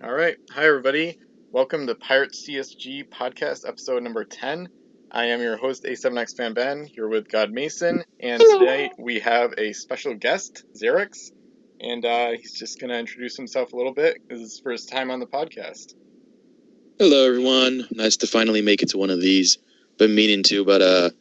All right. Hi, everybody. Welcome to Pirate CSG podcast episode number 10. I am your host, A7X Fan Ben, here with God Mason. And today we have a special guest, Xerecs. And he's just going to introduce himself a little bit. This is his first time on the podcast. Hello, everyone. Nice to finally make it to one of these. Been meaning to, but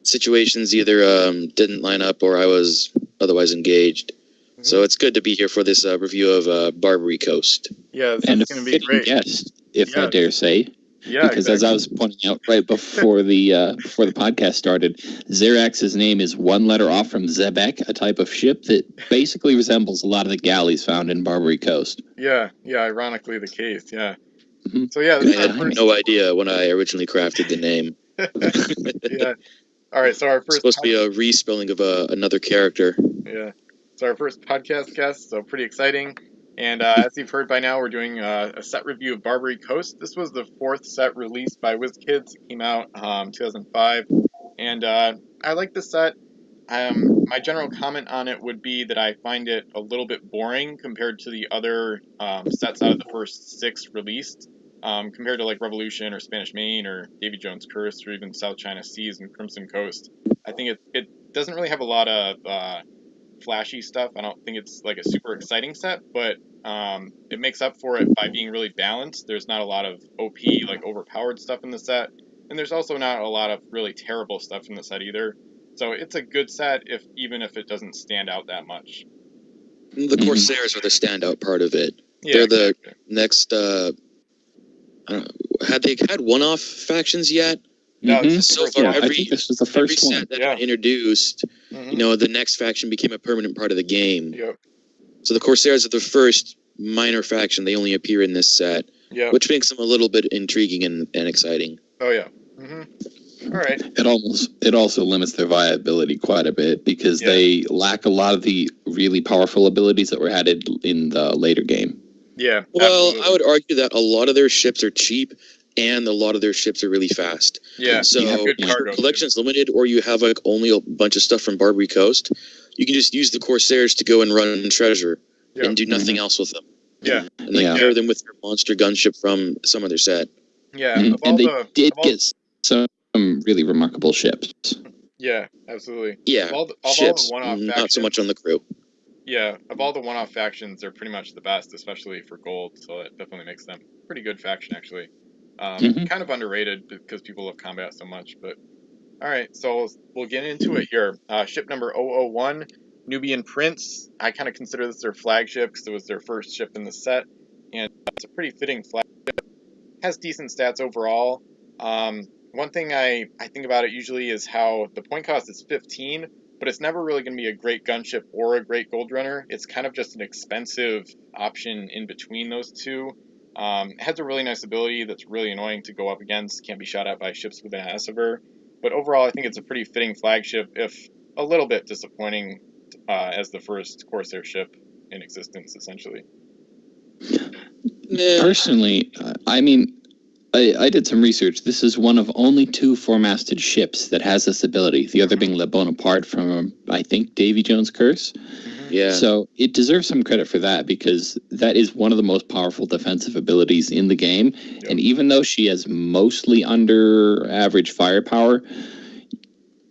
situations either didn't line up or I was otherwise engaged. Mm-hmm. So it's good to be here for this review of Barbary Coast. Yeah, this is going to be great. Guest, if I dare say. Yeah, because exactly. As I was pointing out right before the podcast started, Xerecs' name is one letter off from Xebec, a type of ship that basically resembles a lot of the galleys found in Barbary Coast. Yeah, ironically the case, yeah. Mm-hmm. So yeah, I had no idea when I originally crafted the name. Yeah. All right, so our first... It's supposed to be a respelling of another character. Yeah. So our first podcast guest, so pretty exciting. And as you've heard by now, we're doing a set review of Barbary Coast. This was the fourth set released by WizKids. It came out 2005. And I like the set. My general comment on it would be that I find it a little bit boring compared to the other sets out of the first six released. Compared to like Revolution or Spanish Main or Davy Jones' Curse or even South China Seas and Crimson Coast. I think it doesn't really have a lot of flashy stuff. I don't think it's like a super exciting set, but it makes up for it by being really balanced. There's not a lot of OP, like overpowered stuff in the set, and there's also not a lot of really terrible stuff in the set either. So it's a good set, even if it doesn't stand out that much. The Corsairs are the standout part of it. Yeah, they're the next. Had they had one-off factions yet? No, so far, I think this was the first every set that got introduced, the next faction became a permanent part of the game. Yep. So the Corsairs are the first minor faction. They only appear in this set, which makes them a little bit intriguing and exciting. Oh, yeah. Mm-hmm. All right. It also limits their viability quite a bit because they lack a lot of the really powerful abilities that were added in the later game. Yeah. Well, absolutely. I would argue that a lot of their ships are cheap and a lot of their ships are really fast. Yeah. So if your collection is limited or you have like only a bunch of stuff from Barbary Coast, you can just use the Corsairs to go and run treasure and do nothing else with them. Yeah. And then pair them with your monster gunship from some other set. Yeah. And they did get some really remarkable ships. Yeah, absolutely. Yeah, of all the one-off not factions, so much on the crew. Yeah, of all the one-off factions, they're pretty much the best, especially for gold, so that definitely makes them a pretty good faction, actually. Kind of underrated because people love combat so much, but... Alright, so we'll get into it here. Ship number 001, Nubian Prince. I kind of consider this their flagship because it was their first ship in the set, and it's a pretty fitting flagship. Has decent stats overall. One thing I think about it usually is how the point cost is 15, but it's never really going to be a great gunship or a great gold runner. It's kind of just an expensive option in between those two. It has a really nice ability that's really annoying to go up against. Can't be shot at by ships with an Assiver. But overall, I think it's a pretty fitting flagship, if a little bit disappointing as the first Corsair ship in existence, essentially. Personally, I did some research. This is one of only two four-masted ships that has this ability, the other being Le Bonaparte from, I think, Davy Jones' Curse. Yeah. So it deserves some credit for that because that is one of the most powerful defensive abilities in the game. Yep. And even though she has mostly under average firepower,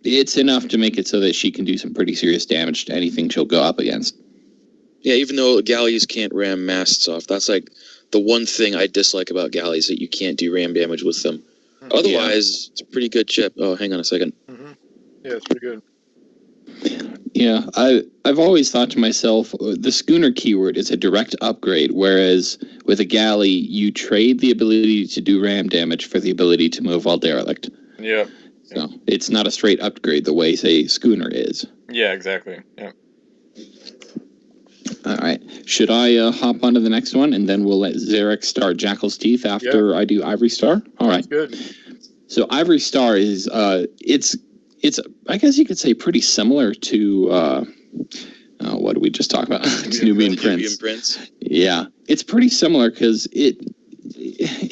it's enough to make it so that she can do some pretty serious damage to anything she'll go up against. Yeah, even though galleys can't ram masts off, that's like the one thing I dislike about galleys, that you can't do ram damage with them. Otherwise, it's a pretty good ship. Oh, hang on a second. Yeah, it's pretty good. Yeah, I've always thought to myself, the schooner keyword is a direct upgrade, whereas with a galley, you trade the ability to do ram damage for the ability to move while derelict. Yeah. So it's not a straight upgrade the way, say, schooner is. Yeah, exactly. Yeah. All right. Should I hop on to the next one, and then we'll let Xerecs start Jackal's Teeth after I do Ivory Star? All right. Good. So Ivory Star is, it's I guess you could say pretty similar to, what did we just talk about? Nubian Prince. Yeah. It's pretty similar because it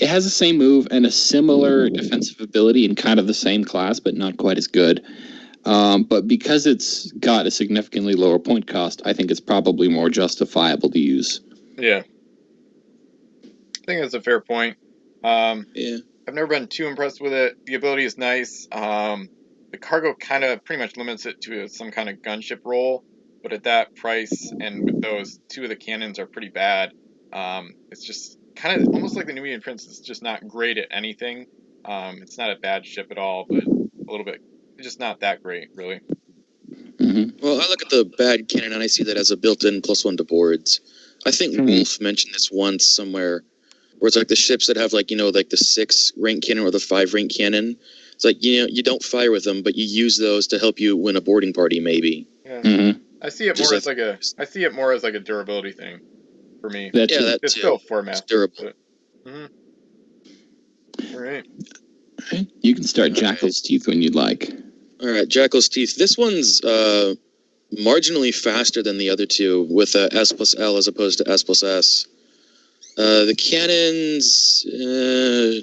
has the same move and a similar defensive ability in kind of the same class, but not quite as good. But because it's got a significantly lower point cost, I think it's probably more justifiable to use. Yeah. think that's a fair point. Yeah. I've never been too impressed with it. The ability is nice. The cargo kind of pretty much limits it to some kind of gunship role, but at that price and with those 2 of the cannons are pretty bad. It's just kind of almost like the Nubian Prince is just not great at anything. It's not a bad ship at all, but a little bit, just not that great, really. Mm-hmm. Well, I look at the bad cannon and I see that as a built-in +1 to boards. I think Wolf mentioned this once somewhere, where it's like the ships that have like, like the 6 rank cannon or the 5 rank cannon. It's like, you don't fire with them, but you use those to help you win a boarding party, maybe. Yeah. Mm-hmm. I see it more as like a durability thing for me. It's still format. It's durable. All right. You can start Jackal's Teeth when you'd like. All right, Jackal's Teeth. This one's marginally faster than the other 2 with S+L as opposed to S+S. The cannons,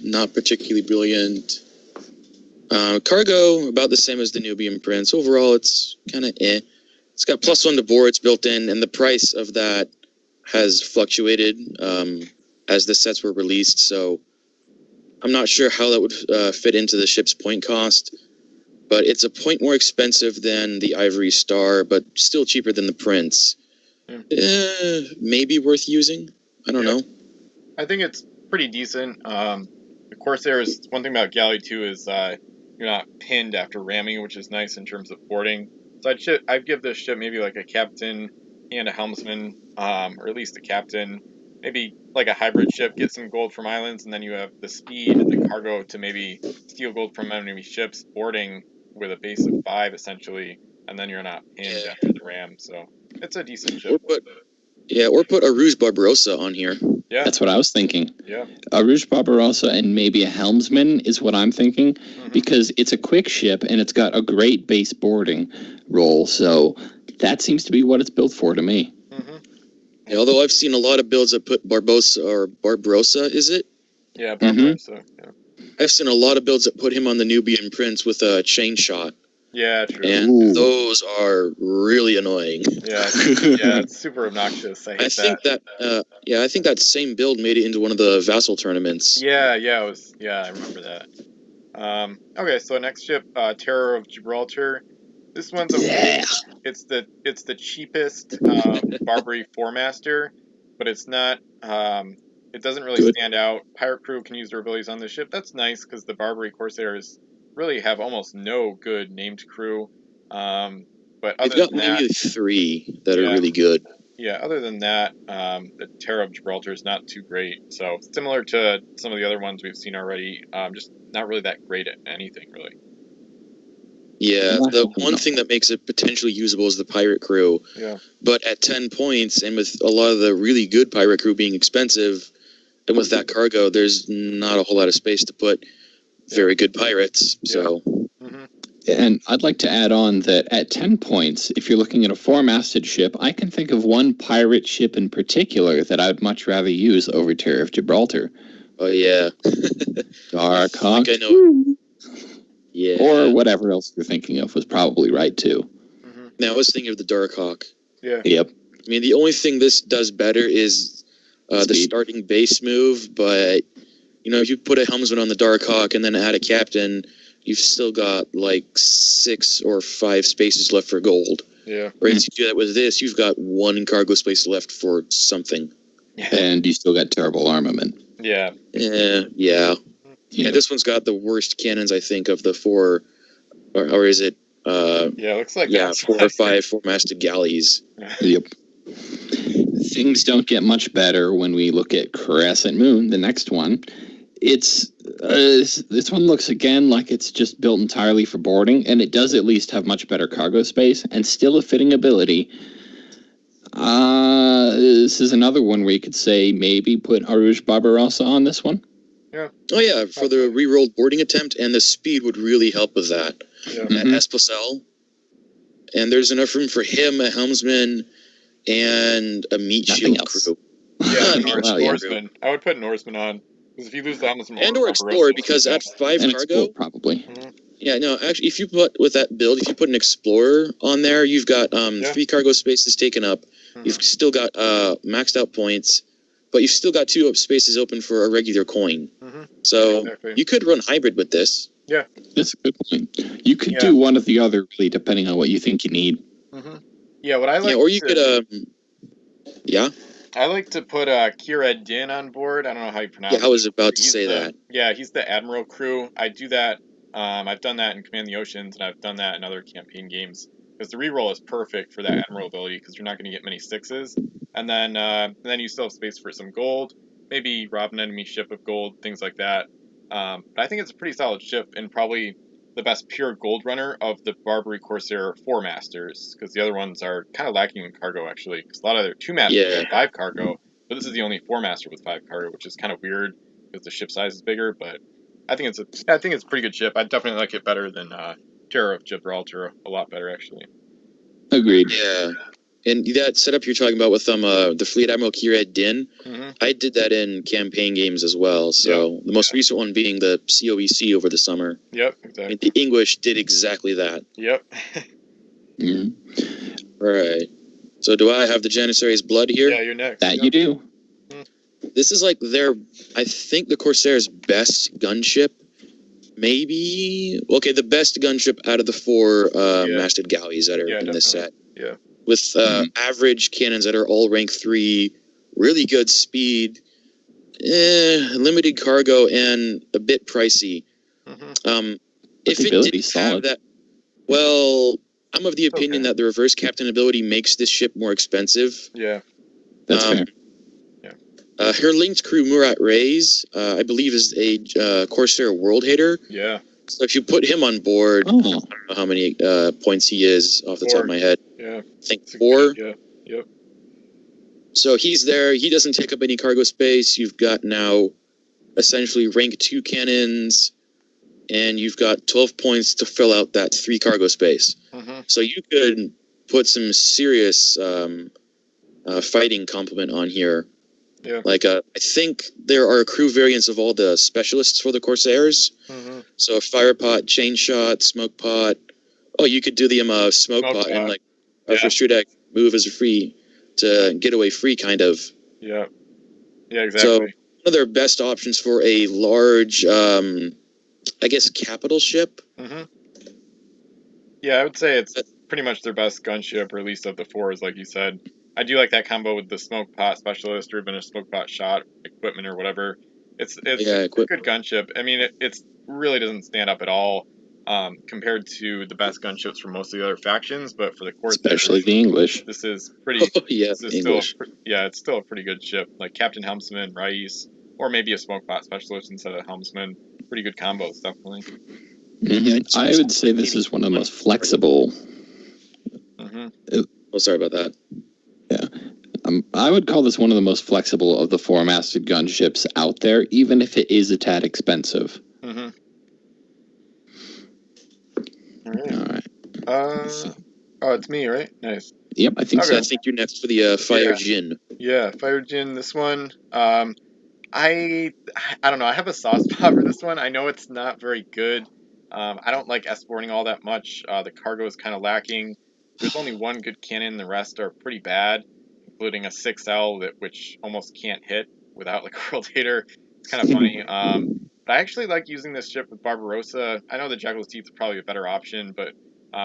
not particularly brilliant. Cargo, about the same as the Nubian Prince. Overall, it's kind of eh. It's got +1 to boards built in, and the price of that has fluctuated as the sets were released, so I'm not sure how that would fit into the ship's point cost. But it's a point more expensive than the Ivory Star, but still cheaper than the Prince. Maybe worth using? I don't know. I think it's pretty decent. The Corsair is, one thing about Galley 2 is you're not pinned after ramming, which is nice in terms of boarding. So I'd give this ship maybe like a captain and a helmsman, or at least a captain. Maybe like a hybrid ship, get some gold from islands, and then you have the speed and the cargo to maybe steal gold from enemy ships, boarding with a base of 5 essentially, and then you're not pinned after the ram. So it's a decent ship. Or put a Rouge Barbarossa on here. Yeah, that's what I was thinking. Yeah, a Rouge Barbarossa and maybe a helmsman is what I'm thinking, because it's a quick ship and it's got a great base boarding role. So that seems to be what it's built for to me. Yeah, although I've seen a lot of builds that put Barbarossa, is it? Yeah, Barbarossa. Yeah. I've seen a lot of builds that put him on the Nubian Prince with a chain shot. Yeah, true. And those are really annoying. Yeah, it's super obnoxious. I think that same build made it into one of the Vassal tournaments. Yeah, I remember that. Okay, so next ship, Terror of Gibraltar. This one's it's the cheapest Barbary 4-master, but it's not. It doesn't really stand out. Pirate crew can use their abilities on this ship. That's nice because the Barbary Corsairs really have almost no good named crew. But other than that, maybe 3 that are really good. Yeah, other than that, the Terror of Gibraltar is not too great. So similar to some of the other ones we've seen already, just not really that great at anything, really. Yeah, the one thing that makes it potentially usable is the pirate crew. Yeah. But at 10 points, and with a lot of the really good pirate crew being expensive, and with that cargo, there's not a whole lot of space to put very good pirates. So. And I'd like to add on that at 10 points, if you're looking at a 4-masted ship, I can think of one pirate ship in particular that I would much rather use over Terror of Gibraltar. Oh, yeah. Dark Hawk. I know. Yeah. Or whatever else you're thinking of was probably right, too. Now, I was thinking of the Dark Hawk. Yeah. Yep. I mean, the only thing this does better is the starting base move, but, if you put a helmsman on the Dark Hawk and then add a captain, you've still got like 6 or 5 spaces left for gold. Yeah. Whereas you do that with this, you've got 1 cargo space left for something. And you still got terrible armament. Yeah. Yeah, this one's got the worst cannons, I think, of the 4, or is it? It looks like 4 or 5 4-masted galleys. Yep. Things don't get much better when we look at Crescent Moon, the next one. It's this one looks again like it's just built entirely for boarding, and it does at least have much better cargo space and still a fitting ability. This is another one where you could say maybe put Rouge Barbarossa on this one. Yeah. Oh yeah, for the re-rolled boarding attempt, and the speed would really help with that. At S+L. And there's enough room for him, a helmsman, and a meat shield crew. Yeah, Norseman. I would put Norseman on. Because if you lose the helmsman... And/or Explorer, because at 5 cargo... Explorer, probably. Yeah, no, actually, if you put an Explorer on there, you've got 3 cargo spaces taken up. You've still got maxed out points, but you've still got 2 spaces open for a regular coin. So you could run hybrid with this. Yeah. That's a good point. You could do one or the other, really, depending on what you think you need. Yeah, what I like. Yeah, or you could. I like to put Kira Din on board. I don't know how you pronounce it. Yeah, I was about to say that. Yeah, he's the Admiral crew. I do that. I've done that in Command the Oceans, and I've done that in other campaign games. Because the reroll is perfect for that Admiral ability, because you're not going to get many 6s. And then you still have space for some gold. Maybe rob an enemy ship of gold, things like that. But I think it's a pretty solid ship, and probably the best pure gold runner of the Barbary Corsair 4 masters, because the other ones are kind of lacking in cargo, actually. Because a lot of their 2 masters have 5 cargo, but this is the only 4 master with 5 cargo, which is kind of weird because the ship size is bigger. But I think it's a pretty good ship. I definitely like it better than Terror of Gibraltar, a lot better actually. Agreed. Yeah, and that setup you're talking about with the Fleet Admiral Kira Din, I did that in campaign games as well. So the most recent one being the COEC over the summer. Yep, exactly. And the English did exactly that. Yep. All right. So do I have the Janissary's blood here? Yeah, you're next. That you do. This is like I think the Corsair's best gunship. Maybe the best gunship out of the 4 masted galleys that are in this set. Yeah. With average cannons that are all rank 3, really good speed, limited cargo, and a bit pricey. If it didn't have that, I'm of the opinion that the reverse captain ability makes this ship more expensive. Yeah, that's fair. Her linked crew, Murat Reis, I believe is a Corsair world hater. Yeah. So if you put him on board, I don't know how many points he is off the top of my head. Yeah. I think 4. Yep. So he's there. He doesn't take up any cargo space. You've got now essentially rank 2 cannons, and you've got 12 points to fill out that 3 cargo space. So you could put some serious fighting complement on here. Yeah. Like, I think there are crew variants of all the specialists for the Corsairs. So fire pot, chain shot, smoke pot. Oh, you could do the smoke pot and like for Strudak move as a free to get away free kind of. Yeah. Yeah, exactly. So one of their best options for a large, I guess, capital ship. Yeah, I would say it's pretty much their best gunship, or at least of the 4s, like you said. I do like that combo with the smoke pot specialist or even a smoke pot shot equipment or whatever. It's a good gunship. I mean, it really doesn't stand up at all compared to the best gunships from most of the other factions, but for the Corsair, especially the English, this is pretty. English. It's still a pretty good ship. Like Captain Helmsman, Reis, or maybe a smoke pot specialist instead of Helmsman. Pretty good combos, definitely. I would say this is one of the most flexible. Oh, sorry about that. Yeah. I would call this one of the most flexible of the 4-masted gunships out there, even if it is a tad expensive. All right. It's me, right? Nice. Yep, I think so. I think you're next for the Fire Djinn. Yeah, Fire Djinn, this one. I don't know, I have a soft spot for this one. I know it's not very good. I don't like escorting all that much. The cargo is kind of lacking. There's only 1 good cannon, the rest are pretty bad, including a 6L which almost can't hit without like a world hater. It's kind of funny. But I actually like using this ship with Barbarossa. I know the Jackal's Teeth is probably a better option, but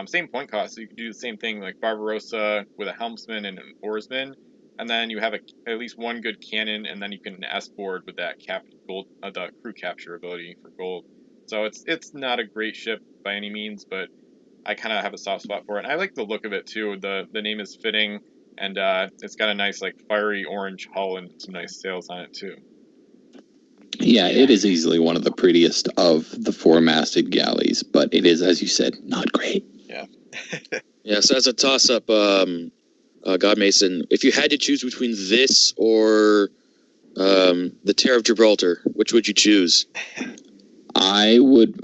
same point cost, so you could do the same thing like Barbarossa with a helmsman and an oarsman, and then you have at least 1 good cannon, and then you can S-board with that the crew capture ability for gold. So it's not a great ship by any means, but I kind of have a soft spot for it. And I like the look of it too. The name is fitting, and it's got a nice like fiery orange hull and some nice sails on it too. Yeah, it is easily one of the prettiest of the 4-masted galleys, but it is, as you said, not great. Yeah. Yeah, so as a toss-up, God Mason, if you had to choose between this or the Terror of Gibraltar, which would you choose? I would...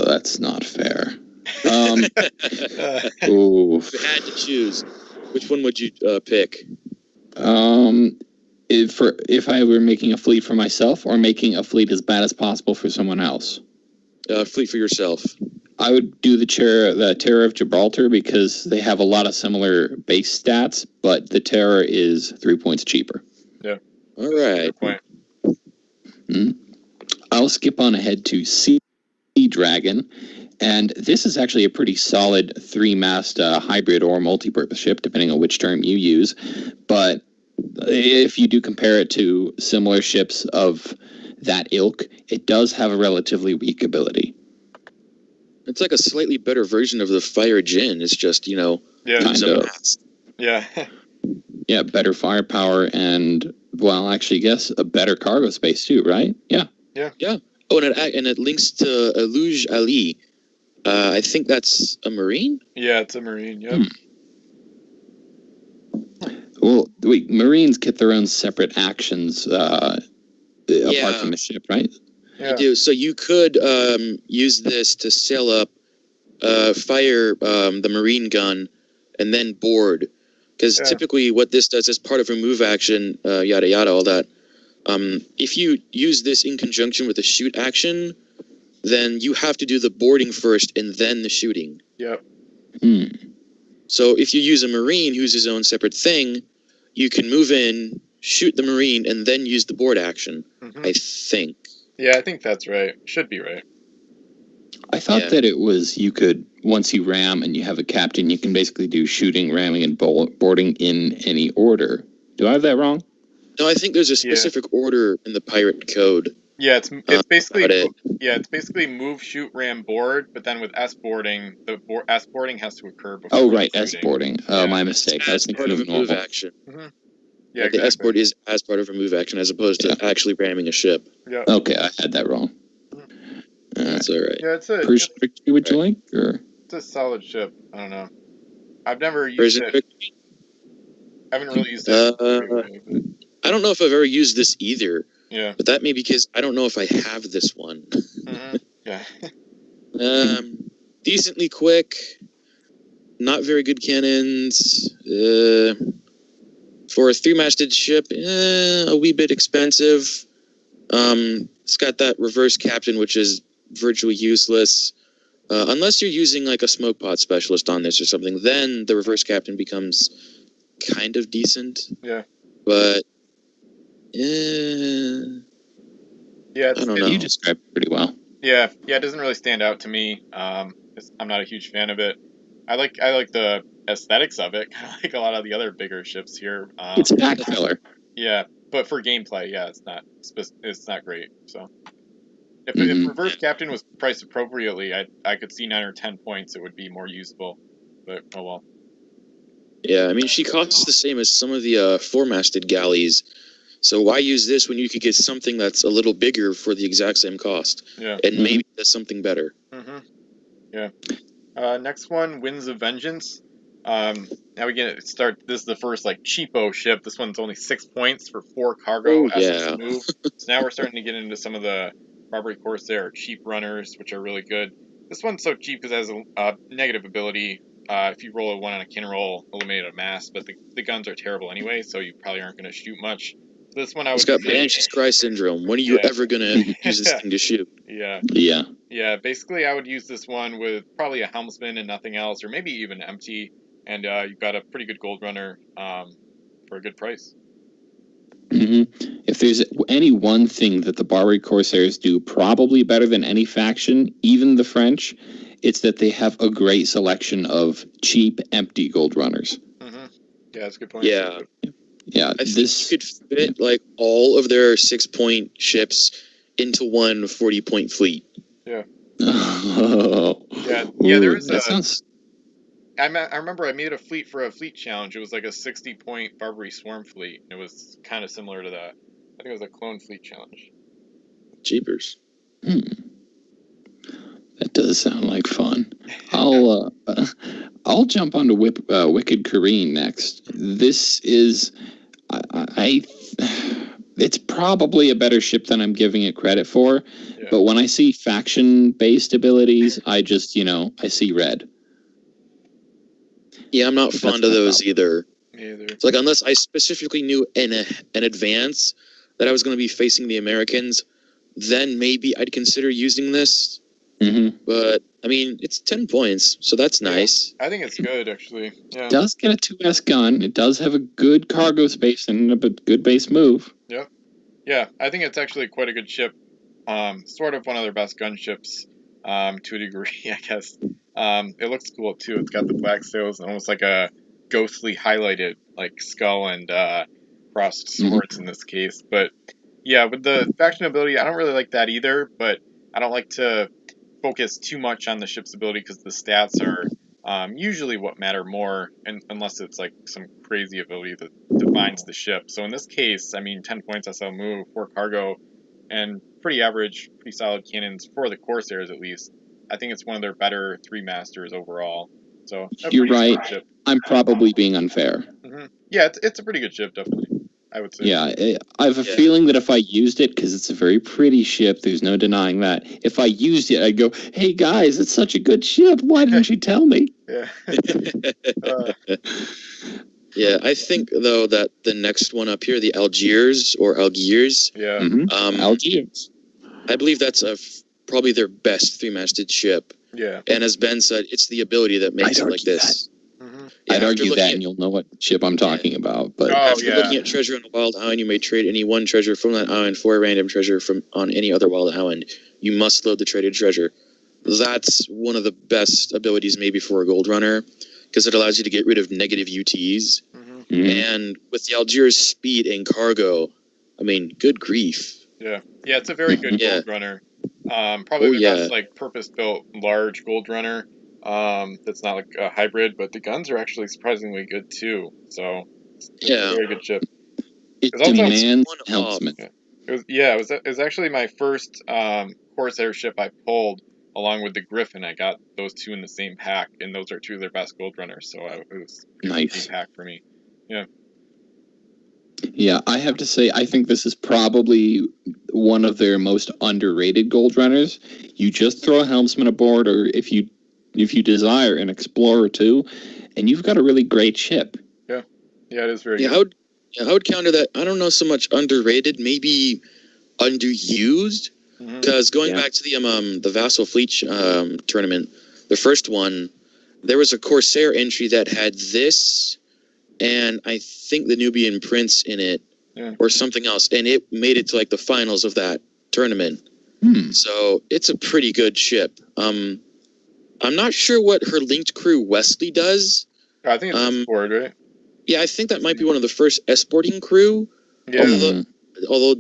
that's not fair. If you had to choose, which one would you pick? If I were making a fleet for myself or making a fleet as bad as possible for someone else? Fleet for yourself. I would do the Terror of Gibraltar because they have a lot of similar base stats, but the Terror is 3 points cheaper. Yeah. All right. I'll skip on ahead to Sea Dragon. And this is actually a pretty solid 3-mast hybrid or multi-purpose ship, depending on which term you use. But if you do compare it to similar ships of that ilk, it does have a relatively weak ability. It's like a slightly better version of the Fire Djinn. It's just, yeah, kind of. Yeah. Yeah, better firepower and, well, actually, I guess a better cargo space too, right? Yeah. Yeah. Oh, and it links to Aluj Ali. I think that's a Marine? Yeah, it's a Marine, yep. Well, wait, Marines get their own separate actions apart from the ship, right? Yeah. They do. So you could use this to sail up, fire the Marine gun, and then board. Because typically what this does is part of a move action, yada yada, all that. If you use this in conjunction with a shoot action, then you have to do the boarding first and then the shooting. Yep. So if you use a Marine who's his own separate thing, you can move in, shoot the Marine, and then use the board action, I think. Yeah, I think that's right. Should be right. I thought that it was you could, once you ram and you have a captain, you can basically do shooting, ramming, and boarding in any order. Do I have that wrong? No, I think there's a specific order in the pirate code. Yeah, it's basically move, shoot, ram, board, but then with S boarding, S boarding has to occur before. Oh right, S boarding. Oh, my mistake. As part of a move action. Yeah, exactly. The S board is as part of a move action as opposed to actually ramming a ship. Yeah. Okay, I had that wrong. That's all right. Yeah, it's a Persian Victory, would you like? Or? It's a solid ship. I don't know. I've never used it. I haven't really used it. I don't know if I've ever used this either. Yeah. But that may be because I don't know if I have this one. Yeah. Decently quick. Not very good cannons. For a 3-masted ship, a wee bit expensive. It's got that reverse captain, which is virtually useless. Unless you're using like a smoke pod specialist on this or something, then the reverse captain becomes kind of decent. Yeah. But yeah, I don't know. You described it pretty well. Yeah, it doesn't really stand out to me. I'm not a huge fan of it. I like the aesthetics of it, kind of like a lot of the other bigger ships here. It's pack filler. Yeah, but for gameplay, it's not great. So if reverse captain was priced appropriately, I could see 9 or 10 points. It would be more usable. But oh well. Yeah, I mean she costs the same as some of the 4-masted galleys. So why use this when you could get something that's a little bigger for the exact same cost? Yeah. And maybe does something better. Yeah. Next one, Winds of Vengeance. Now we get this is the first like cheapo ship. This one's only 6 points for 4 cargo. Move. So now we're starting to get into some of the Barbary Corsair cheap runners, which are really good. This one's so cheap because it has a negative ability. If you roll a 1 on a cannon roll, eliminate a mass, but the guns are terrible anyway, so you probably aren't going to shoot much. This one It's got Banshee's Cry syndrome. When are you ever going to use this thing to shoot? Yeah, basically I would use this one with probably a helmsman and nothing else, or maybe even empty, and you've got a pretty good gold runner for a good price. If there's any one thing that the Barbary Corsairs do probably better than any faction, even the French, it's that they have a great selection of cheap, empty gold runners. Yeah, that's a good point. Yeah, I think you could fit like all of their 6-point ships into one 40-point fleet. Yeah. Oh. Yeah, there is that sounds... I remember I made a fleet for a fleet challenge. It was like a 60-point Barbary Swarm fleet. It was kind of similar to that. I think it was a clone fleet challenge. Jeepers. That does sound like fun. I'll jump onto Wicked Kareen next. This is, it's probably a better ship than I'm giving it credit for. Yeah. But when I see faction-based abilities, I just, I see red. Yeah, I'm not fond of those either. Me either. It's like unless I specifically knew in advance that I was going to be facing the Americans, then maybe I'd consider using this. But I mean, it's 10 points, so that's nice. I think it's good, actually. Yeah. It does get a 2S gun. It does have a good cargo space and a good base move. Yep. Yeah, I think it's actually quite a good ship. Sort of one of their best gunships, to a degree, I guess. It looks cool too. It's got the black sails and almost like a ghostly highlighted like skull and crossed swords in this case. But yeah, with the faction ability, I don't really like that either. But I don't like to focus too much on the ship's ability because the stats are usually what matter more, unless it's like some crazy ability that defines the ship. So in this case, I mean, 10 points SL move, 4 cargo, and pretty average, pretty solid cannons for the Corsairs at least. I think it's one of their better 3 masters overall. So you're right. I'm probably being unfair. Yeah, it's a pretty good ship, definitely. I would say. Yeah, I have a feeling that if I used it, because it's a very pretty ship, there's no denying that. If I used it, I'd go, "Hey guys, it's such a good ship. Why didn't you tell me?" Yeah. Yeah, I think though that the next one up here, the Algiers. Yeah. Algiers. I believe that's probably their best 3-masted ship. Yeah. And as Ben said, it's the ability that makes it like this. I'd argue that, and you'll know what ship I'm talking about. But after looking at treasure on a wild island, you may trade any one treasure from that island for a random treasure from on any other wild island. You must load the traded treasure. That's one of the best abilities maybe for a gold runner, because it allows you to get rid of negative UTs. And with the Algiers speed and cargo, I mean, good grief. Yeah, it's a very good gold runner. Probably the best like purpose-built large gold runner. That's not like a hybrid, but the guns are actually surprisingly good too. So it's a very good ship. It demands helmsman. It was actually my first Corsair ship I pulled along with the Griffin. I got those 2 in the same pack, and those are 2 of their best gold runners. So it was a nice pack for me. Yeah, I have to say, I think this is probably one of their most underrated gold runners. You just throw a helmsman aboard, or if you desire an explorer too, and you've got a really great ship. Yeah, it is very good. I would counter that. I don't know so much underrated, maybe underused, because going back to the Vassal Fleet tournament, the first one, there was a Corsair entry that had this, and I think the Nubian Prince in it, or something else, and it made it to like the finals of that tournament. So it's a pretty good ship. I'm not sure what her linked crew Wesley does. I think it's escort, right? Yeah, I think that might be one of the first escorting crew. Yeah. Although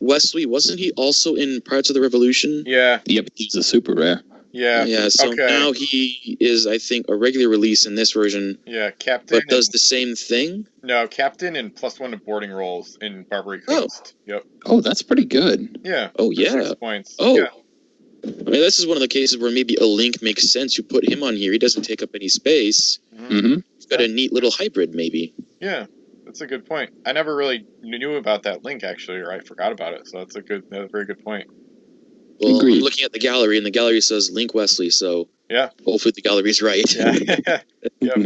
wasn't he also in Pirates of the Revolution? Yeah. Yep, he's a super rare. Yeah. Yeah, so now he is, I think, a regular release in this version. Yeah, Captain. But does the same thing? No, Captain and +1 to boarding rolls in Barbary Coast. Yep. Oh, that's pretty good. Yeah. Oh, yeah. 6 points. Oh. Yeah. I mean, this is one of the cases where maybe a link makes sense. You put him on here. He doesn't take up any space. He's got a neat little hybrid, maybe. Yeah, that's a good point. I never really knew about that link, actually, or I forgot about it. So that's a very good point. Well, I'm looking at the gallery, and the gallery says Link Wesley, so hopefully the gallery's right. Yeah.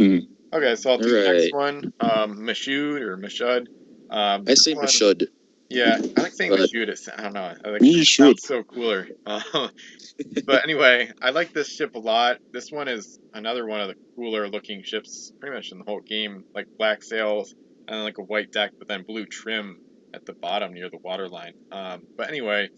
Okay, so I'll do the next one. Mashud. I say Mashud. Yeah, I like saying Mashud. I don't know. It sounds so cooler. But anyway, I like this ship a lot. This one is another one of the cooler looking ships pretty much in the whole game. Like black sails and like a white deck, but then blue trim at the bottom near the waterline. But anyway,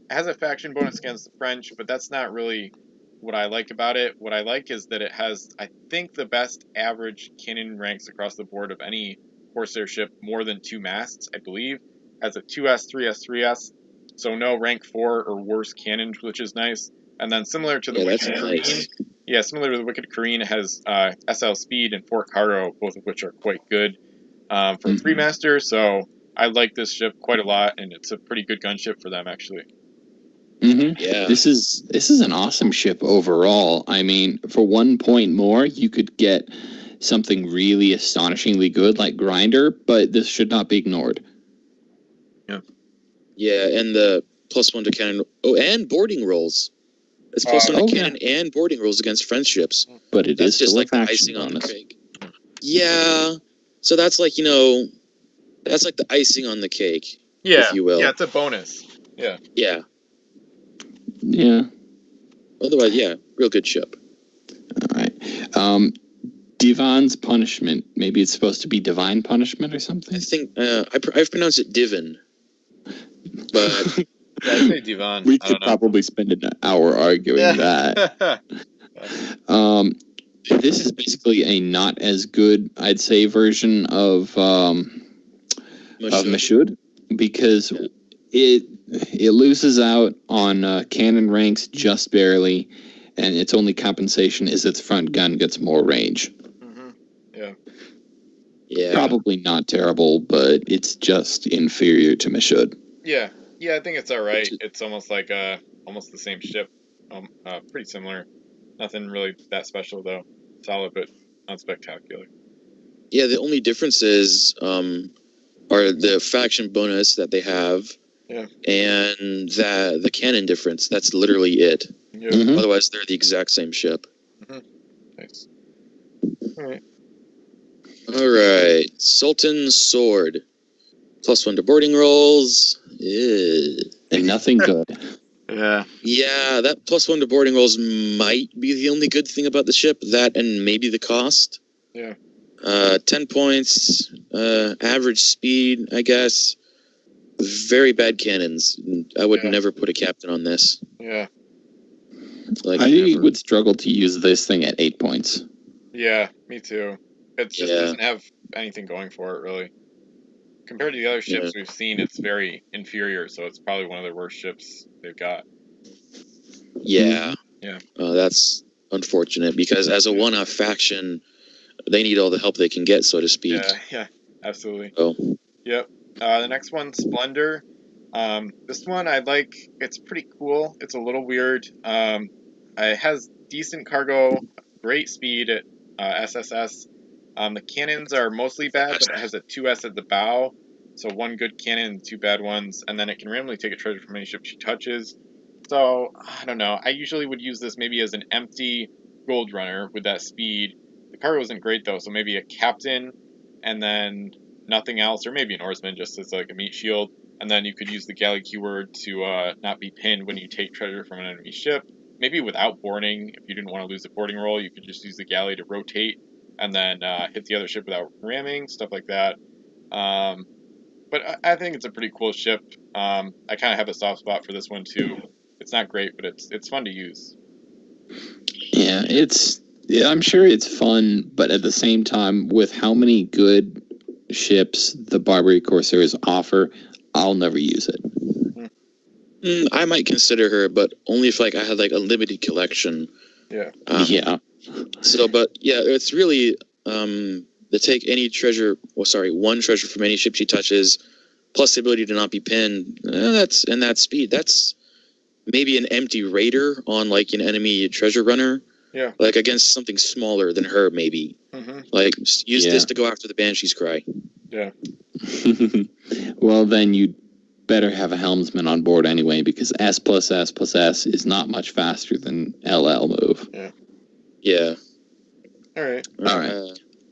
it has a faction bonus against the French, but that's not really what I like about it. What I like is that it has, I think, the best average cannon ranks across the board of any Corsair ship, more than 2 masts, I believe. Has a 2S, 3S, 3S, so no rank 4 or worse cannons, which is nice. And then similar to the Wicked Careen, similar to the Wicked Careen, it has SL speed and 4 cargo, both of which are quite good for 3 master. So I like this ship quite a lot, and it's a pretty good gunship for them, actually. Yeah, this is an awesome ship overall. I mean, for 1 point more, you could get something really astonishingly good like Grinder, but this should not be ignored. Yeah, and the +1 to cannon. Oh, and boarding rolls. It's +1 to cannon and boarding rolls against French ships. But that's just like the icing on the cake. Yeah, so that's like, that's like the icing on the cake, if you will. Yeah, it's a bonus. Yeah. Otherwise, real good ship. All right. Divan's Punishment. Maybe it's supposed to be Divine Punishment or something? I think I've pronounced it Divin. But yeah, I'd say Devon. We could probably spend an hour arguing that. This is basically a not as good, I'd say, version of Mashud, because it loses out on cannon ranks just barely, and its only compensation is its front gun gets more range. Mm-hmm. Yeah. Yeah. Probably not terrible, but it's just inferior to Mashud. Yeah. Yeah, I think it's all right. It's almost like almost the same ship. Pretty similar. Nothing really that special though. Solid, but not spectacular. Yeah, the only differences are the faction bonus that they have, and the cannon difference. That's literally it. Yeah. Mm-hmm. Otherwise, they're the exact same ship. Mm-hmm. Nice. All right. All right, Sultan's Sword. +1 to boarding rolls. And nothing good. Yeah. Yeah, that +1 to boarding rolls might be the only good thing about the ship. That and maybe the cost. Yeah. 10 points, average speed, I guess. Very bad cannons. I would never put a captain on this. Yeah. Like I would struggle to use this thing at 8 points. Yeah, me too. It just doesn't have anything going for it, really. Compared to the other ships we've seen, it's very inferior, so it's probably one of the worst ships they've got. Yeah. Yeah. That's unfortunate, because as a one-off faction, they need all the help they can get, so to speak. Yeah, absolutely. Oh. Yep. The next one, Splendor. This one I like. It's pretty cool. It's a little weird. It has decent cargo, great speed at SSS. The cannons are mostly bad, but it has a 2S at the bow. So 1 good cannon and 2 bad ones. And then it can randomly take a treasure from any ship she touches. So, I don't know. I usually would use this maybe as an empty gold runner with that speed. The cargo isn't great, though, so maybe a captain and then nothing else, or maybe an oarsman just as like a meat shield. And then you could use the galley keyword to not be pinned when you take treasure from an enemy ship. Maybe without boarding, if you didn't want to lose the boarding roll, you could just use the galley to rotate and then hit the other ship without ramming, stuff like that. But I think it's a pretty cool ship. I kind of have a soft spot for this one too. It's not great, but it's fun to use. Yeah, I'm sure it's fun, but at the same time, with how many good ships the Barbary Corsairs offer, I'll never use it. I might consider her, but only if I had a limited collection. Yeah. So, but yeah, it's really the take any treasure. One treasure from any ship she touches, plus the ability to not be pinned. That's speed. That's maybe an empty raider on an enemy treasure runner. Yeah. Against something smaller than her, maybe. Mm-hmm. Use this to go after the Banshee's Cry. Yeah. Well, then you better have a helmsman on board anyway, because S+S+S is not much faster than LL move. Yeah. All right.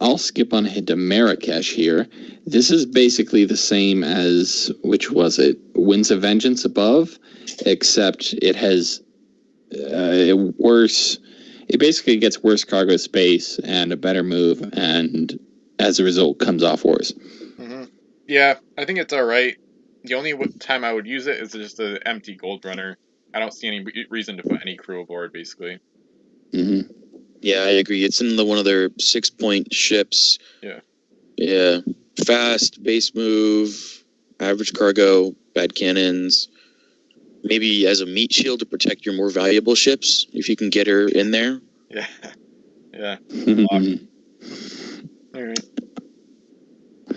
I'll skip on ahead to Marrakesh here. This is basically the same as, which was it? Winds of Vengeance above, except it has worse. It basically gets worse cargo space and a better move, and as a result, comes off worse. Mm-hmm. Yeah, I think it's all right. The only time I would use it is just an empty gold runner. I don't see any reason to put any crew aboard, basically. Mm-hmm. Yeah, I agree. It's in one of their 6-point ships. Yeah. Yeah. Fast, base move, average cargo, bad cannons. Maybe as a meat shield to protect your more valuable ships, if you can get her in there. Yeah. Yeah.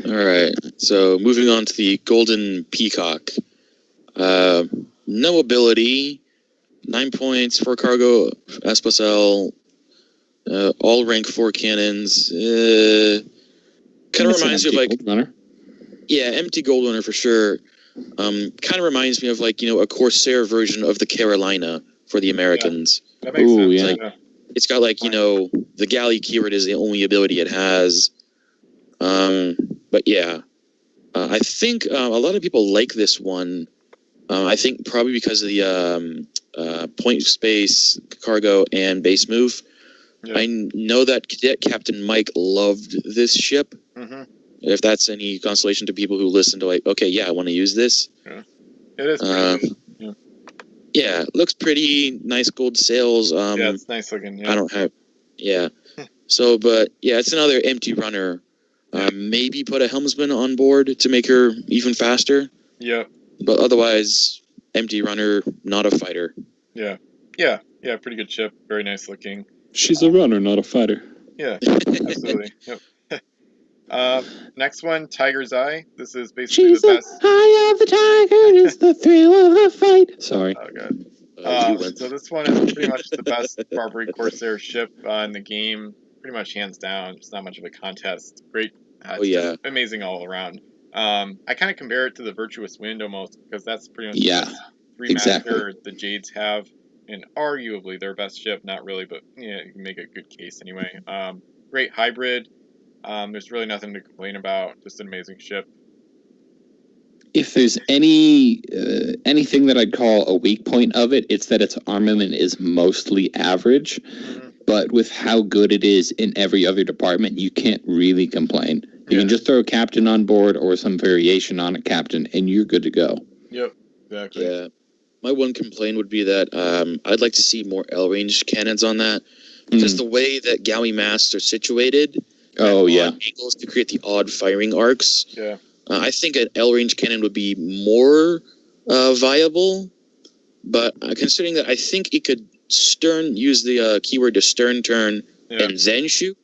All right. So moving on to the Golden Peacock. No ability, 9 points, 4 cargo, S+L, all rank 4 cannons. Kind of reminds me of gold runner. Yeah, empty gold runner for sure. Kind of reminds me of a Corsair version of the Carolina for the Americans. Yeah, that makes sense. Yeah. It's got the galley keyword is the only ability it has. But yeah, I think a lot of people like this one. I think probably because of the point space, cargo, and base move. Yeah. I know that Cadet Captain Mike loved this ship. Mm-hmm. If that's any consolation to people who listen to okay, yeah, I want to use this. Yeah, It is pretty good. Yeah, it looks pretty. Nice gold sails. Yeah, it's nice looking. Yeah. I don't have... Yeah. So, but, yeah, it's another empty runner. Maybe put a helmsman on board to make her even faster. Yeah. But otherwise, empty runner, not a fighter. Yeah, pretty good ship. Very nice looking. She's a runner, not a fighter. Yeah, absolutely. Yep. Next one, Tiger's Eye. This is basically the best. Eye of the tiger is the thrill of the fight. Sorry. Oh, God. So this one is pretty much the best Barbary Corsair ship in the game. Pretty much hands down. It's not much of a contest. Great. Just amazing all around. I kind of compare it to the Virtuous Wind almost, because that's pretty much the remaster the Jades have, and arguably their best ship. Not really, but yeah, you can make a good case anyway. Great hybrid. There's really nothing to complain about. Just an amazing ship. If there's anything that I'd call a weak point of it, it's that its armament is mostly average. Mm-hmm. But with how good it is in every other department, you can't really complain. You can just throw a captain on board or some variation on a captain, and you're good to go. Yep, exactly. Yeah. My one complaint would be that I'd like to see more L-range cannons on that. Because the way that galley masts are situated... angles to create the odd firing arcs. Yeah. I think an L-range cannon would be more viable, but considering that I think it could use the keyword to stern turn and then shoot,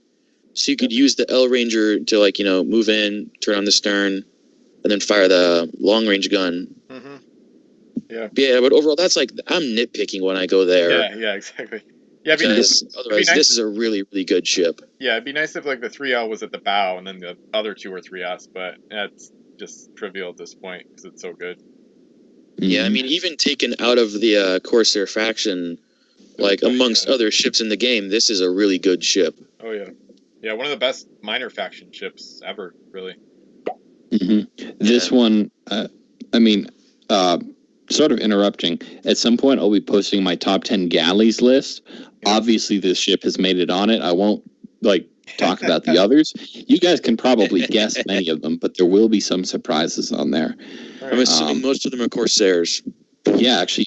so you could use the L-ranger to move in, turn on the stern, and then fire the long-range gun. Mm-hmm. Yeah. Yeah, but overall, that's I'm nitpicking when I go there. Yeah, exactly. Yeah, because otherwise, this is a really, really good ship. Yeah, it'd be nice if the 3L was at the bow and then the other two were 3S, but that's just trivial at this point because it's so good. Yeah, I mean, even taken out of the Corsair faction, amongst other ships in the game, this is a really good ship. Oh, yeah. Yeah, one of the best minor faction ships ever, really. Mm-hmm. This one, sort of interrupting, at some point I'll be posting my top 10 galleys list. Yeah. Obviously, this ship has made it on it. I won't, talk about the others. You guys can probably guess many of them, but there will be some surprises on there. Right. I'm assuming most of them are Corsairs. Yeah, actually,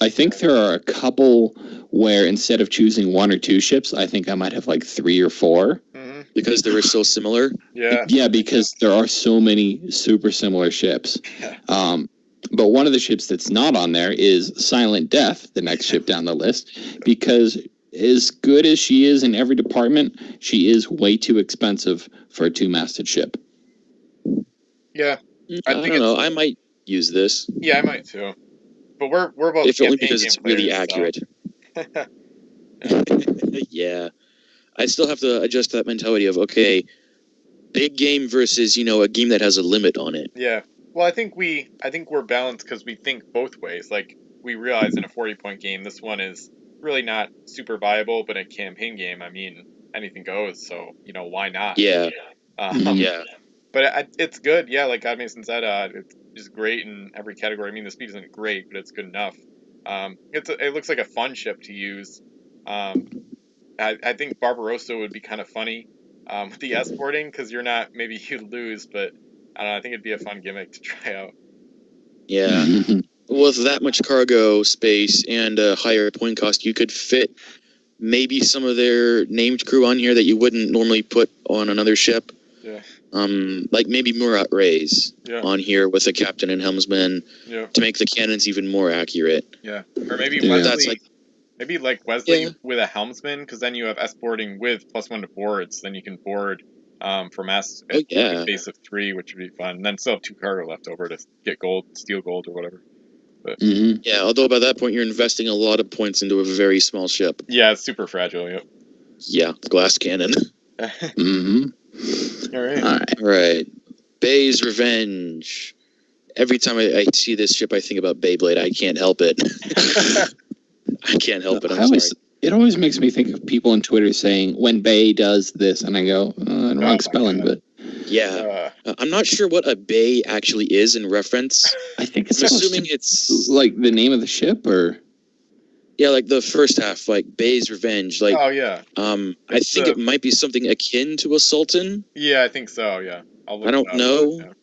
I think there are a couple where instead of choosing one or two ships, I think I might have 3 or 4. Mm-hmm. Because they were so similar? Yeah. Yeah, because there are so many super similar ships. But one of the ships that's not on there is Silent Death, the next ship down the list, because as good as she is in every department, she is way too expensive for a 2-masted ship. Yeah. I don't know. I might use this. Yeah, I might too. But we're both if only because it's really accurate. So. Yeah. I still have to adjust that mentality of, okay, big game versus, a game that has a limit on it. Yeah. Well, I think we're balanced because we think both ways. We realize in a 40-point game, this one is really not super viable, but in a campaign game, anything goes. So, why not? Yeah. Yeah. But it's good. Yeah, like Godmason said, it's great in every category. The speed isn't great, but it's good enough. It looks like a fun ship to use. I think Barbarossa would be kind of funny with the escorting because maybe you'd lose, but I don't know. I think it'd be a fun gimmick to try out. Yeah. With that much cargo space and a higher point cost, you could fit maybe some of their named crew on here that you wouldn't normally put on another ship. Yeah. Maybe Murat Rays on here with a captain and helmsman to make the cannons even more accurate. Yeah. Or maybe Wesley. Maybe Wesley with a helmsman, because then you have escorting with +1 to boards. Then you can board from S at a base of 3, which would be fun. And then still have 2 cargo left over to get gold, steal gold or whatever. But yeah, although by that point you're investing a lot of points into a very small ship. Yeah, it's super fragile. Yep. Yeah, glass cannon. All right. Bay's Revenge. Every time I see this ship, I think about Beyblade. I can't help it. I can't help it. I'm sorry. It always makes me think of people on Twitter saying, when Bay does this, and I go, wrong spelling, but... Yeah. I'm not sure what a bay actually is in reference. I think it's... I'm assuming it's... the name of the ship, or... Yeah, the first half, Bay's Revenge. Oh, yeah. I think it might be something akin to a Sultan. Yeah, I think so, yeah. I don't know.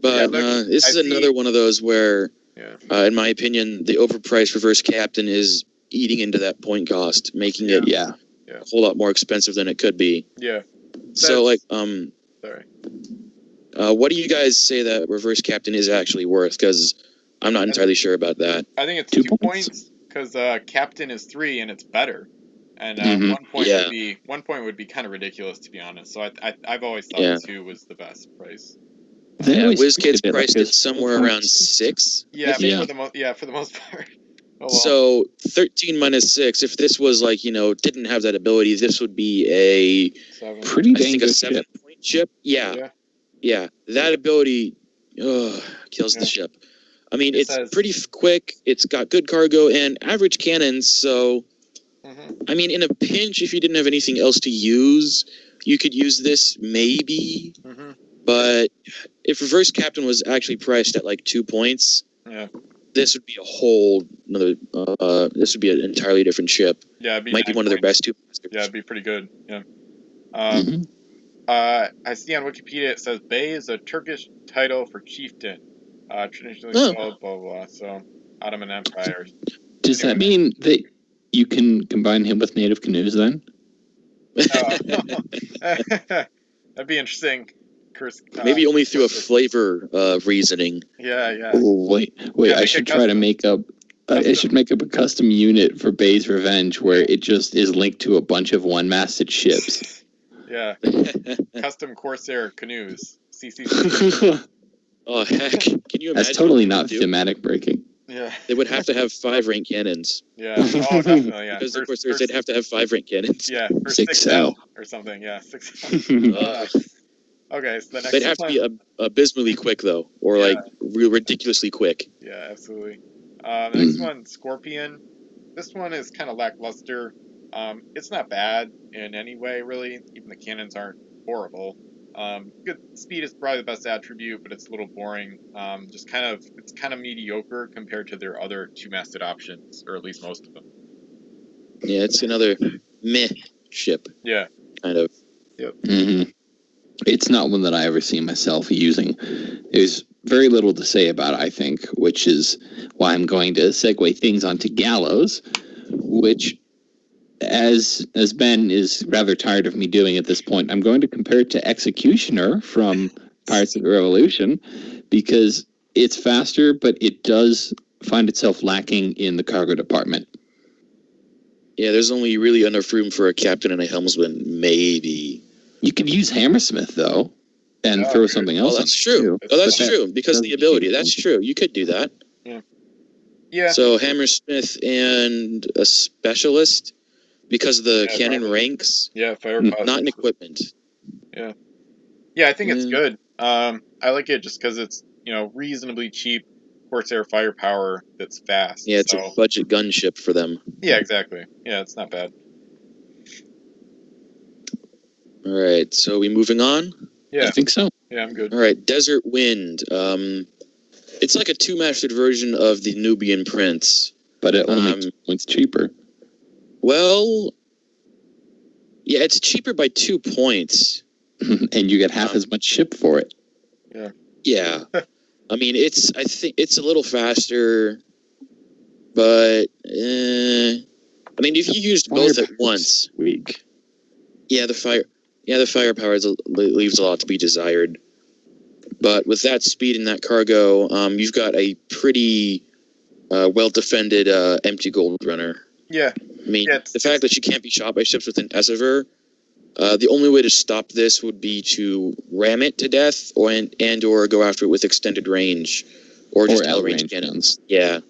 But this is another one of those where, in my opinion, the overpriced reverse captain is eating into that point cost, making it a whole lot more expensive than it could be. Yeah. So, like, sorry. What do you guys say that reverse captain is actually worth? Because I'm not entirely sure about that. I think it's 2 points because captain is 3 and it's better, and 1 point would be kind of ridiculous, to be honest. So I've always thought 2 was the best price. WizKids priced it somewhere around 6. Yeah, for the most part. Oh, well. So 13 minus 6. If this was like didn't have that ability, this would be a 7. Pretty dang good 7-point ship. Yeah. That ability kills the ship. I mean, it's pretty quick. It's got good cargo and average cannons. So, I mean, in a pinch, if you didn't have anything else to use, you could use this maybe. But if reverse captain was actually priced at like 2 points, this would be a whole another. This would be an entirely different ship. Yeah, it'd be might be one of their best 2. Yeah, it'd be pretty good. Yeah. I see on Wikipedia it says Bey is a Turkish title for chieftain, traditionally called blah blah. So Ottoman Empire. Does that mean that you can combine him with native canoes then? That'd be interesting. Maybe only through a flavor reasoning. Yeah. Oh, wait! I should try to make up. I should make up a custom unit for Bey's Revenge where it just is linked to a bunch of one-masted ships. Yeah. Custom Corsair canoes. CCC. Oh, heck. Can you imagine? That's totally not thematic breaking. Yeah. They would have to have 5 rank cannons. Yeah. Oh, definitely, yeah. Because, of course, they'd have to have 5 rank cannons. Yeah. Or 6L. Or something, yeah. 6L. Okay, so the next They'd have to be abysmally quick, though. Or, like, ridiculously quick. Yeah, absolutely. The next one, Scorpion. This one is kind of lackluster. It's not bad in any way, really. Even the cannons aren't horrible. Good speed is probably the best attribute, but it's a little boring. It's kind of mediocre compared to their other 2-masted options, or at least most of them. Yeah, it's another meh ship. Yeah. Kind of. Yep. It's not one that I ever see myself using. There's very little to say about it, I think, which is why I'm going to segue things onto Gallows, which, as Ben is rather tired of me doing at this point, I'm going to compare it to Executioner from Pirates of the Revolution, because it's faster, but it does find itself lacking in the cargo department. Yeah, there's only really enough room for a captain and a helmsman, maybe. You could use Hammersmith, though, and throw something else on. That's true. That's true, because of the ability. That's true. You could do that. Yeah. So Hammersmith and a specialist, because of the cannon ranks. Yeah, firepower. Not in equipment. Yeah. Yeah, I think it's good. I like it just because it's, reasonably cheap Corsair firepower that's fast. Yeah, it's a budget gunship for them. Yeah, exactly. Yeah, it's not bad. All right, so are we moving on? Yeah. I think so. Yeah, I'm good. All right, Desert Wind. It's like a 2-masted version of the Nubian Prince. But it only 2 points cheaper. Well, yeah, it's cheaper by 2 points. And you get half as much ship for it. Yeah. Yeah. I mean, I think it's a little faster, but I mean, if you used both at once, weak. The firepower leaves a lot to be desired. But with that speed and that cargo, you've got a pretty well-defended empty gold runner. Yeah. I mean, the fact that you can't be shot by ships with an Essever, the only way to stop this would be to ram it to death, or go after it with extended range, or just L-range cannons. Yeah.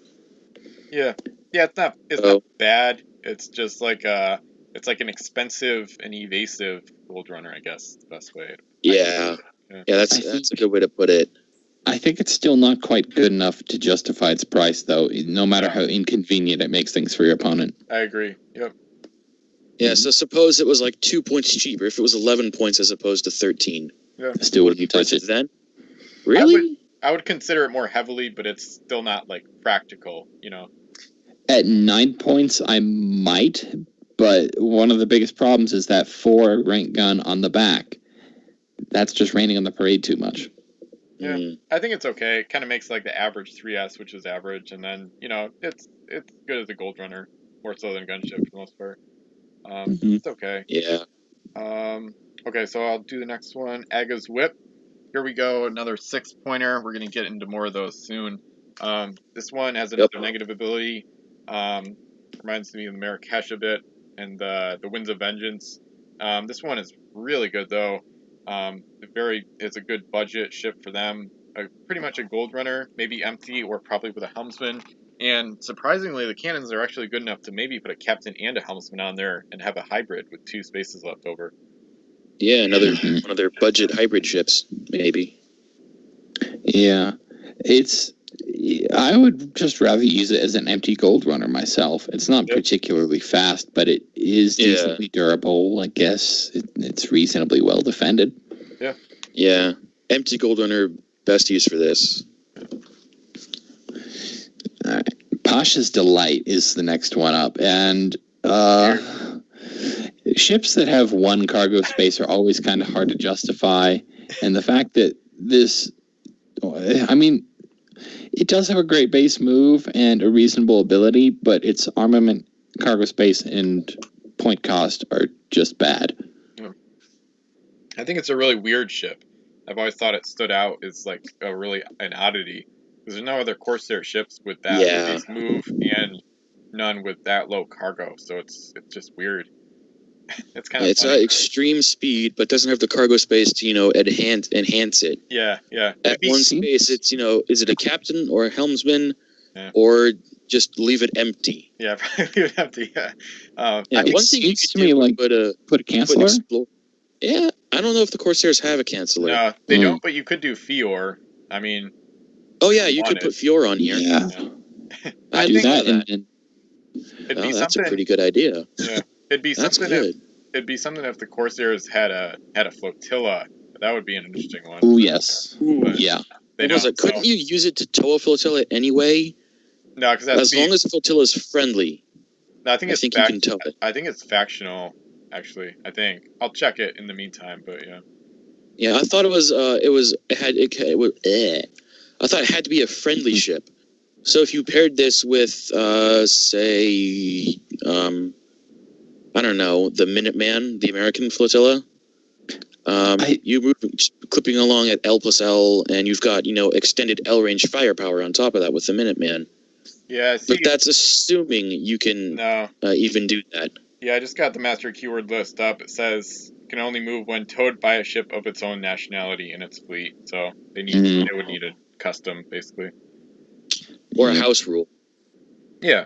Yeah. Yeah, it's not bad. It's just like it's like an expensive and evasive gold runner, I guess, is the best way. Yeah, that's a good way to put it. I think it's still not quite good enough to justify its price, though, no matter how inconvenient it makes things for your opponent. I agree. Yep. Yeah, so suppose it was like 2 points cheaper. If it was 11 points as opposed to 13. Yeah. Still wouldn't you touch it then? Really? I would consider it more heavily, but it's still not, like, practical, At 9 points, I might, but one of the biggest problems is that 4 rank gun on the back. That's just raining on the parade too much. Yeah, I think it's okay. It kind of makes like the average 3S, which is average, and then it's good as a gold runner, more so than gunship for the most part. It's okay. Yeah. Okay, so I'll do the next one. Aga's Whip. Here we go, another 6-pointer. We're gonna get into more of those soon. This one has another negative ability. Reminds me of the Marrakesh a bit, and the Winds of Vengeance. This one is really good though. It's a good budget ship for them. Pretty much a gold runner, maybe empty or probably with a helmsman. And surprisingly, the cannons are actually good enough to maybe put a captain and a helmsman on there and have a hybrid with 2 spaces left over. Yeah, another one of their budget hybrid ships, maybe. Yeah, I would just rather use it as an empty gold runner myself. It's not particularly fast, but it is decently durable. I guess it's reasonably well defended. Yeah. Yeah, empty gold runner, best use for this. All right. Pasha's Delight is the next one up, and ships that have 1 cargo space are always kind of hard to justify, and the fact that this, I mean, it does have a great base move and a reasonable ability, but its armament, cargo space, and point cost are just bad. Yeah. I think it's a really weird ship. I've always thought it stood out as like an oddity, because there's no other Corsair ships with that base move and none with that low cargo, so it's just weird. It's kind of extreme speed, but doesn't have the cargo space to enhance it. Yeah. At one space, it's is it a captain or a helmsman, or just leave it empty? Yeah, probably leave it empty. Yeah. One thing you could do like put a canceller. Yeah, I don't know if the Corsairs have a canceller. No, they don't. But you could do Fior. I mean. Oh yeah, you could put Fior on here. Yeah. I do that. That's a pretty good idea. Yeah. It'd be something. It'd be something if the Corsairs had a flotilla. That would be an interesting one. Oh yes. Yeah. Couldn't you use it to tow a flotilla anyway? No, because as long as the flotilla is friendly. No, I think you can tow it. I think it's factional. Actually, I think I'll check it in the meantime. But yeah. Yeah, I thought I thought it had to be a friendly ship. So if you paired this with, say, I don't know, the Minuteman, the American flotilla. You move clipping along at L+L, and you've got, extended L-range firepower on top of that with the Minuteman. Yeah, but that's assuming you can even do that. Yeah, I just got the master keyword list up. It says can only move when towed by a ship of its own nationality in its fleet. So they would need a custom, basically. Or a house rule. Yeah.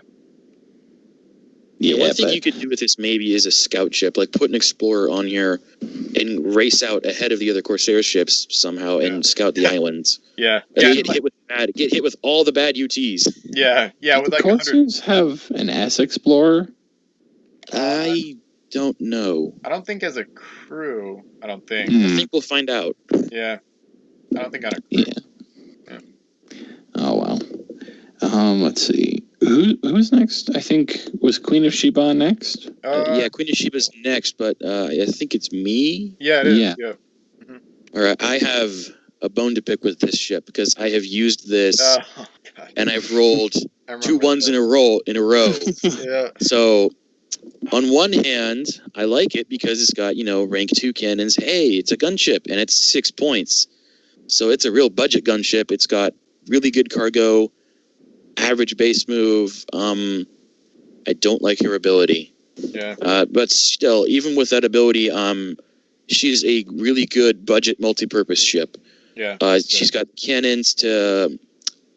Yeah, one thing you could do with this maybe is a scout ship, like put an explorer on here and race out ahead of the other Corsair ships somehow and scout the islands. Yeah. Get hit with all the bad UTs. Yeah. With like Corsairs have an S explorer? I don't know. I don't think as a crew. I don't think. I think we'll find out. Yeah. I don't think on a crew. Yeah. Oh wow. Let's see. Who's next? I think was Queen of Sheba next. Yeah, Queen of Sheba's next, but I think it's me. Yeah, it is. Yeah. Mm-hmm. All right, I have a bone to pick with this ship because I have used this, and I've rolled 2 1s in a row. Yeah. So, on one hand, I like it because it's got rank 2 cannons. Hey, it's a gunship and it's 6 points, so it's a real budget gunship. It's got really good cargo. Average base move. I don't like her ability. Yeah. But still, even with that ability, she's a really good budget multi-purpose ship. Yeah. She's got cannons to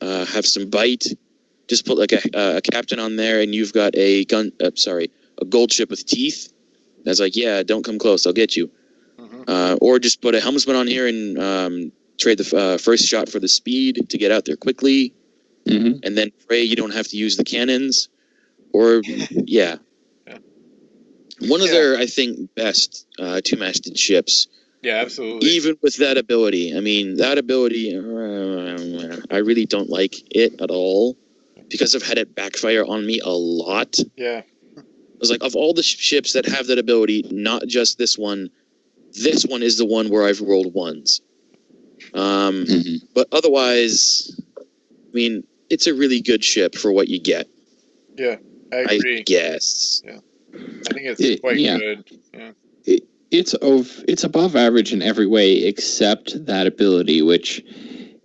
have some bite. Just put like a captain on there, and you've got a gold ship with teeth. That's like, yeah, don't come close, I'll get you. Mm-hmm. Or just put a helmsman on here and trade the first shot for the speed to get out there quickly. Mm-hmm. And then pray you don't have to use the cannons. Or, yeah. One of their, I think, best 2-masted ships. Yeah, absolutely. Even with that ability. I mean, that ability, I really don't like it at all. Because I've had it backfire on me a lot. Yeah. I was like, of all the ships that have that ability, not just this one is the one where I've rolled 1s. But otherwise, I mean, it's a really good ship for what you get. Yeah, I agree. I guess. Yeah, I think it's quite good. Yeah. It's above average in every way except that ability, which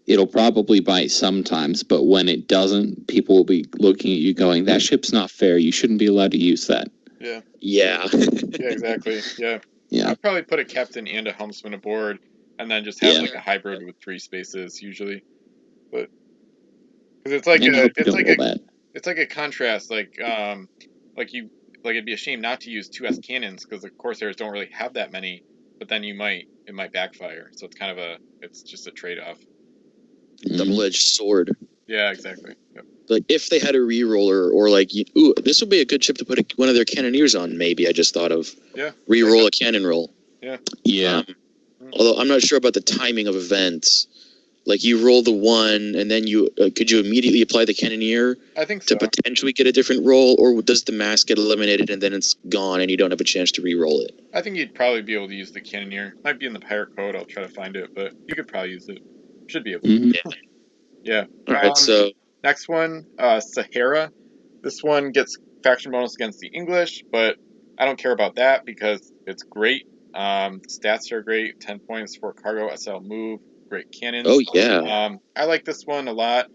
it'll probably bite sometimes, but when it doesn't, people will be looking at you going, that ship's not fair. You shouldn't be allowed to use that. Yeah. Yeah. Yeah, exactly. Yeah. Yeah. I'd probably put a captain and a helmsman aboard, and then just have like a hybrid with 3 spaces usually. But because it's like it's like a contrast, like it'd be a shame not to use 2S cannons because the Corsairs don't really have that many, but then it might backfire. So it's kind of it's just a trade-off. Double-edged sword. Yeah, exactly. Yep. Like if they had a reroller, or like, ooh, this would be a good ship to put one of their cannoneers on. Maybe I just thought of. Yeah. Reroll a cannon roll. Yeah. Yeah. Although I'm not sure about the timing of events. Like you roll the one, and then could you immediately apply the cannoneer? I think so. To potentially get a different roll, or does the mask get eliminated and then it's gone and you don't have a chance to re-roll it? I think you'd probably be able to use the cannoneer. Might be in the pirate code. I'll try to find it, but you could probably use it. Should be able to. Yeah. All right. So next one, Sahara. This one gets faction bonus against the English, but I don't care about that because it's great. The stats are great. 10 points for cargo, SL move. Great cannons. Oh yeah. I like this one a lot.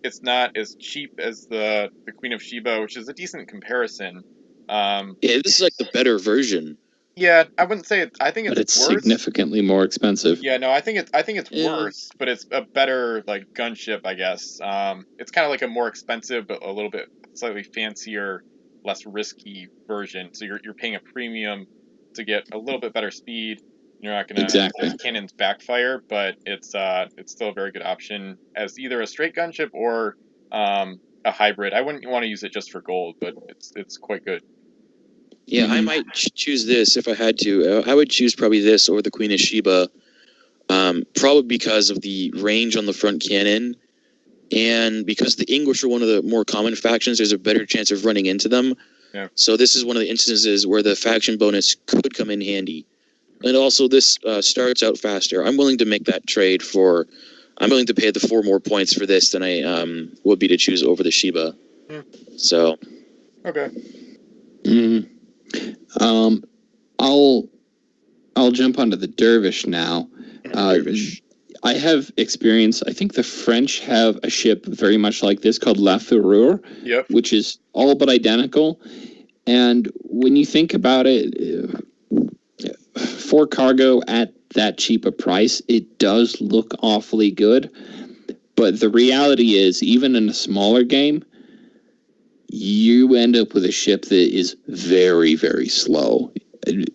It's not as cheap as the Queen of Sheba, which is a decent comparison. Yeah, this is like the better version. Yeah, I wouldn't say it. I think it's worse. Significantly more expensive. Yeah, no, I think it's worse, but it's a better like gunship, I guess. It's kind of like a more expensive, but a little bit slightly fancier, less risky version. So you're paying a premium to get a little bit better speed. You're not going to have cannons backfire, but it's still a very good option as either a straight gunship or a hybrid. I wouldn't want to use it just for gold, but it's quite good. Yeah, I might choose this if I had to. I would choose probably this over the Queen of Sheba, probably because of the range on the front cannon, and because the English are one of the more common factions, there's a better chance of running into them. Yeah. So this is one of the instances where the faction bonus could come in handy. And also, this starts out faster. I'm willing to make that trade I'm willing to pay the 4 more points for this than I would be to choose over the Sheba. So. Okay. I'll jump onto the Dervish now. Dervish. I have experience. I think the French have a ship very much like this called La Fureur, which is all but identical. And when you think about it, for cargo at that cheap a price, it does look awfully good. But the reality is, even in a smaller game, you end up with a ship that is very, very slow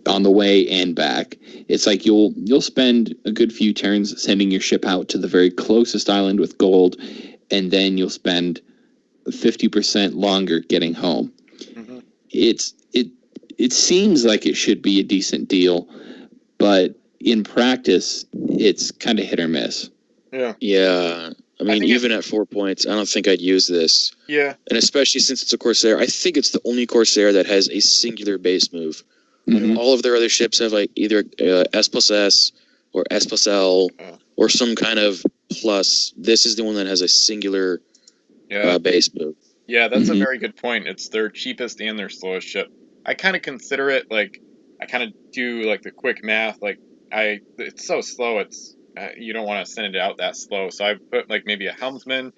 on the way and back. It's like you'll spend a good few turns sending your ship out to the very closest island with gold, and then you'll spend 50% longer getting home. Mm-hmm. It seems like it should be a decent deal, but in practice, it's kind of hit or miss. Yeah. Yeah. I mean, even at 4 points, I don't think I'd use this. Yeah. And especially since it's a Corsair, I think it's the only Corsair that has a singular base move. Mm-hmm. All of their other ships have like either S plus S or S plus L or some kind of plus. This is the one that has a singular base move. Yeah, that's a very good point. It's their cheapest and their slowest ship. I kind of consider it like, I kind of do like the quick math. Like it's so slow. It's you don't want to send it out that slow. So I put like maybe a helmsman.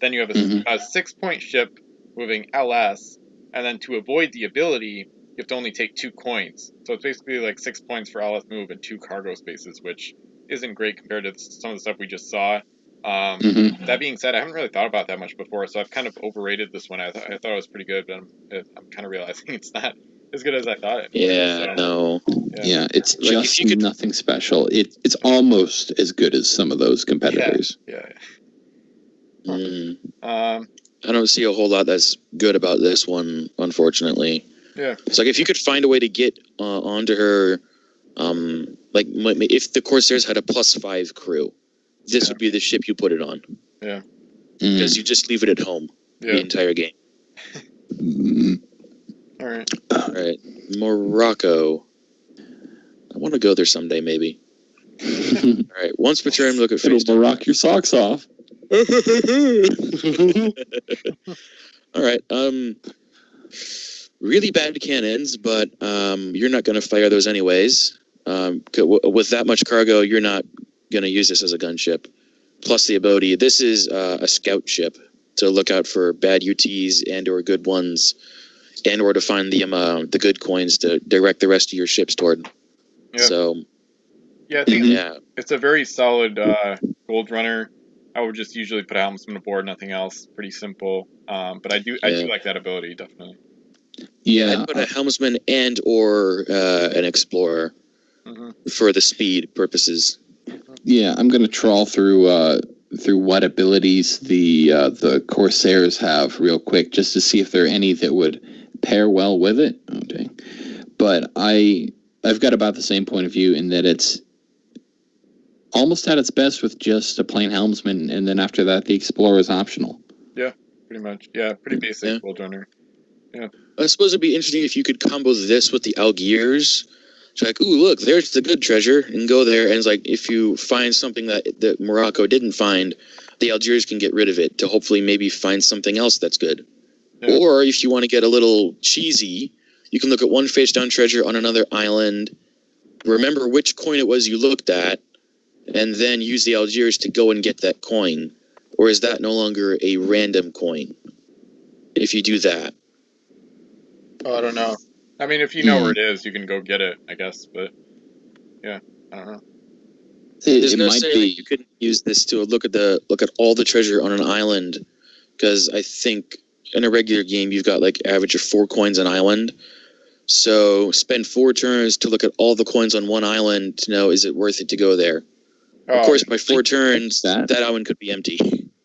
Then you have a 6-point ship moving LS, and then to avoid the ability, you have to only take 2 coins. So it's basically like 6 points for LS move and 2 cargo spaces, which isn't great compared to some of the stuff we just saw. That being said, I haven't really thought about that much before, so I've kind of overrated this one. I thought it was pretty good, but I'm kind of realizing it's not as good as I thought it was. Yeah, no. Yeah, it's just nothing special. It's almost as good as some of those competitors. Yeah. I don't see a whole lot that's good about this one, unfortunately. Yeah. It's like if you could find a way to get onto her, like if the Corsairs had a +5 crew, this would be the ship you put it on. Yeah. Because you just leave it at home the entire game. All right. All right. Morocco. I want to go there someday, maybe. All right, once per turn, look at face. It'll rock your socks off. All right. Really bad cannons, but you're not going to fire those anyways. With that much cargo, you're not going to use this as a gunship. Plus the ability, this is a scout ship to look out for bad UTs and or good ones, and or to find the good coins to direct the rest of your ships toward. Yeah. So, yeah, I think it's a very solid gold runner. I would just usually put a helmsman aboard, nothing else. Pretty simple. But I do like that ability, definitely. Yeah, I'd put a helmsman and or an explorer for the speed purposes. Yeah, I'm going to trawl through what abilities the Corsairs have real quick, just to see if there are any that would pair well with it. Oh, dang. But I've got about the same point of view in that it's almost at its best with just a plain helmsman, and then after that, the explorer is optional. Yeah, pretty much. Yeah, pretty basic gold runner. Yeah. I suppose it'd be interesting if you could combo this with the Algiers. It's like, ooh, look, there's the good treasure, and go there. And it's like, if you find something that Morocco didn't find, the Algiers can get rid of it to hopefully maybe find something else that's good. Yeah. Or if you want to get a little cheesy, you can look at one face-down treasure on another island, remember which coin it was you looked at, and then use the Algiers to go and get that coin. Or is that no longer a random coin if you do that? Oh, I don't know. I mean, if you know where it is, you can go get it, I guess. But, yeah, I don't know. There's no saying that you couldn't use this to look at all the treasure on an island, because I think in a regular game you've got like average of 4 coins an island. So spend 4 turns to look at all the coins on one island to know, is it worth it to go there? Of course, by 4 turns, that island could be empty.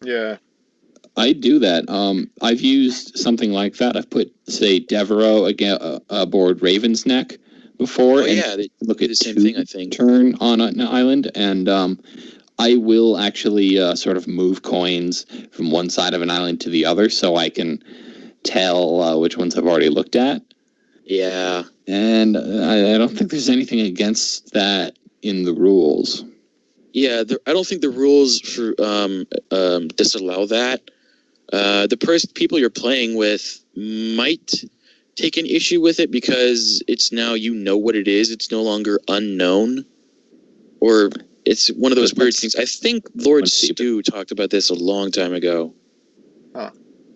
Yeah. I do that. I've used something like that. I've put, say, Devereaux aboard Raven's Neck before. They look at the same thing, I think. Turn on an island, and I will actually sort of move coins from one side of an island to the other, so I can tell which ones I've already looked at. Yeah. And I don't think there's anything against that in the rules. Yeah, I don't think the rules for disallow that. The people you're playing with might take an issue with it because it's now what it is. It's no longer unknown. Or it's one of those weird things. I think Lord Stu talked about this a long time ago. Huh.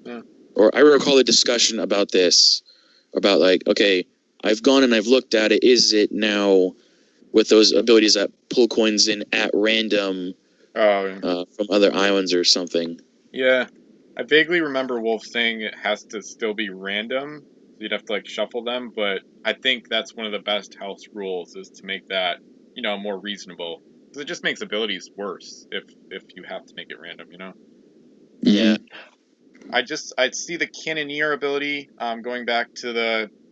Yeah. Or I recall a discussion about this. About like, okay, I've gone and I've looked at it. Is it now with those abilities that pull coins in at random from other islands or something? Yeah. I vaguely remember Wolf saying it has to still be random. You'd have to like shuffle them, but I think that's one of the best house rules is to make that, more reasonable. Because it just makes abilities worse if you have to make it random, Yeah. I see the Cannoneer ability going back to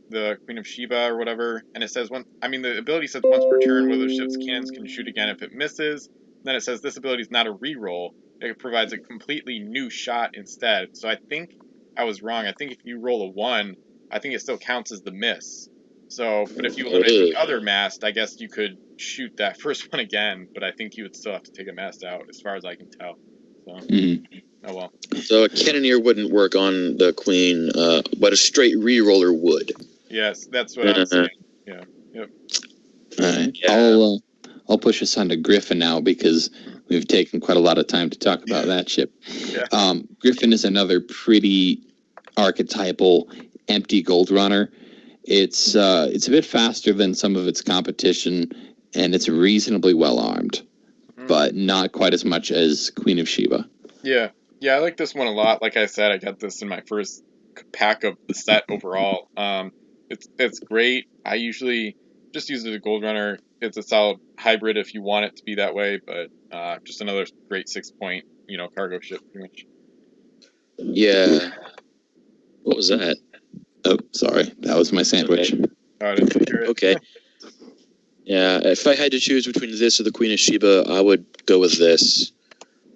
the Queen of Sheba or whatever, and it says the ability says once per turn whether the ship's cannons can shoot again if it misses. Then it says this ability is not a reroll. It provides a completely new shot instead. So I think I was wrong. I think if you roll a 1, I think it still counts as the miss. So, but if you eliminate the other mast, I guess you could shoot that first one again, but I think you would still have to take a mast out, as far as I can tell. So, oh well. So a Cannoneer wouldn't work on the Queen, but a straight reroller would. Yes, that's what I'm saying. Yeah. Yep. All right. Yeah. I'll push us on to Griffin now because we've taken quite a lot of time to talk about that ship. Yeah. Griffin is another pretty archetypal empty gold runner. It's a bit faster than some of its competition, and it's reasonably well armed, but not quite as much as Queen of Sheba. Yeah, I like this one a lot. Like I said, I got this in my first pack of the set overall. It's great. I usually just use it as a gold runner. It's a solid hybrid if you want it to be that way, but just another great 6-point, cargo ship, pretty much. Yeah. What was that? Oh, sorry. That was my sandwich. Okay. Oh, I didn't hear it. Okay. Yeah, if I had to choose between this or the Queen of Sheba, I would go with this.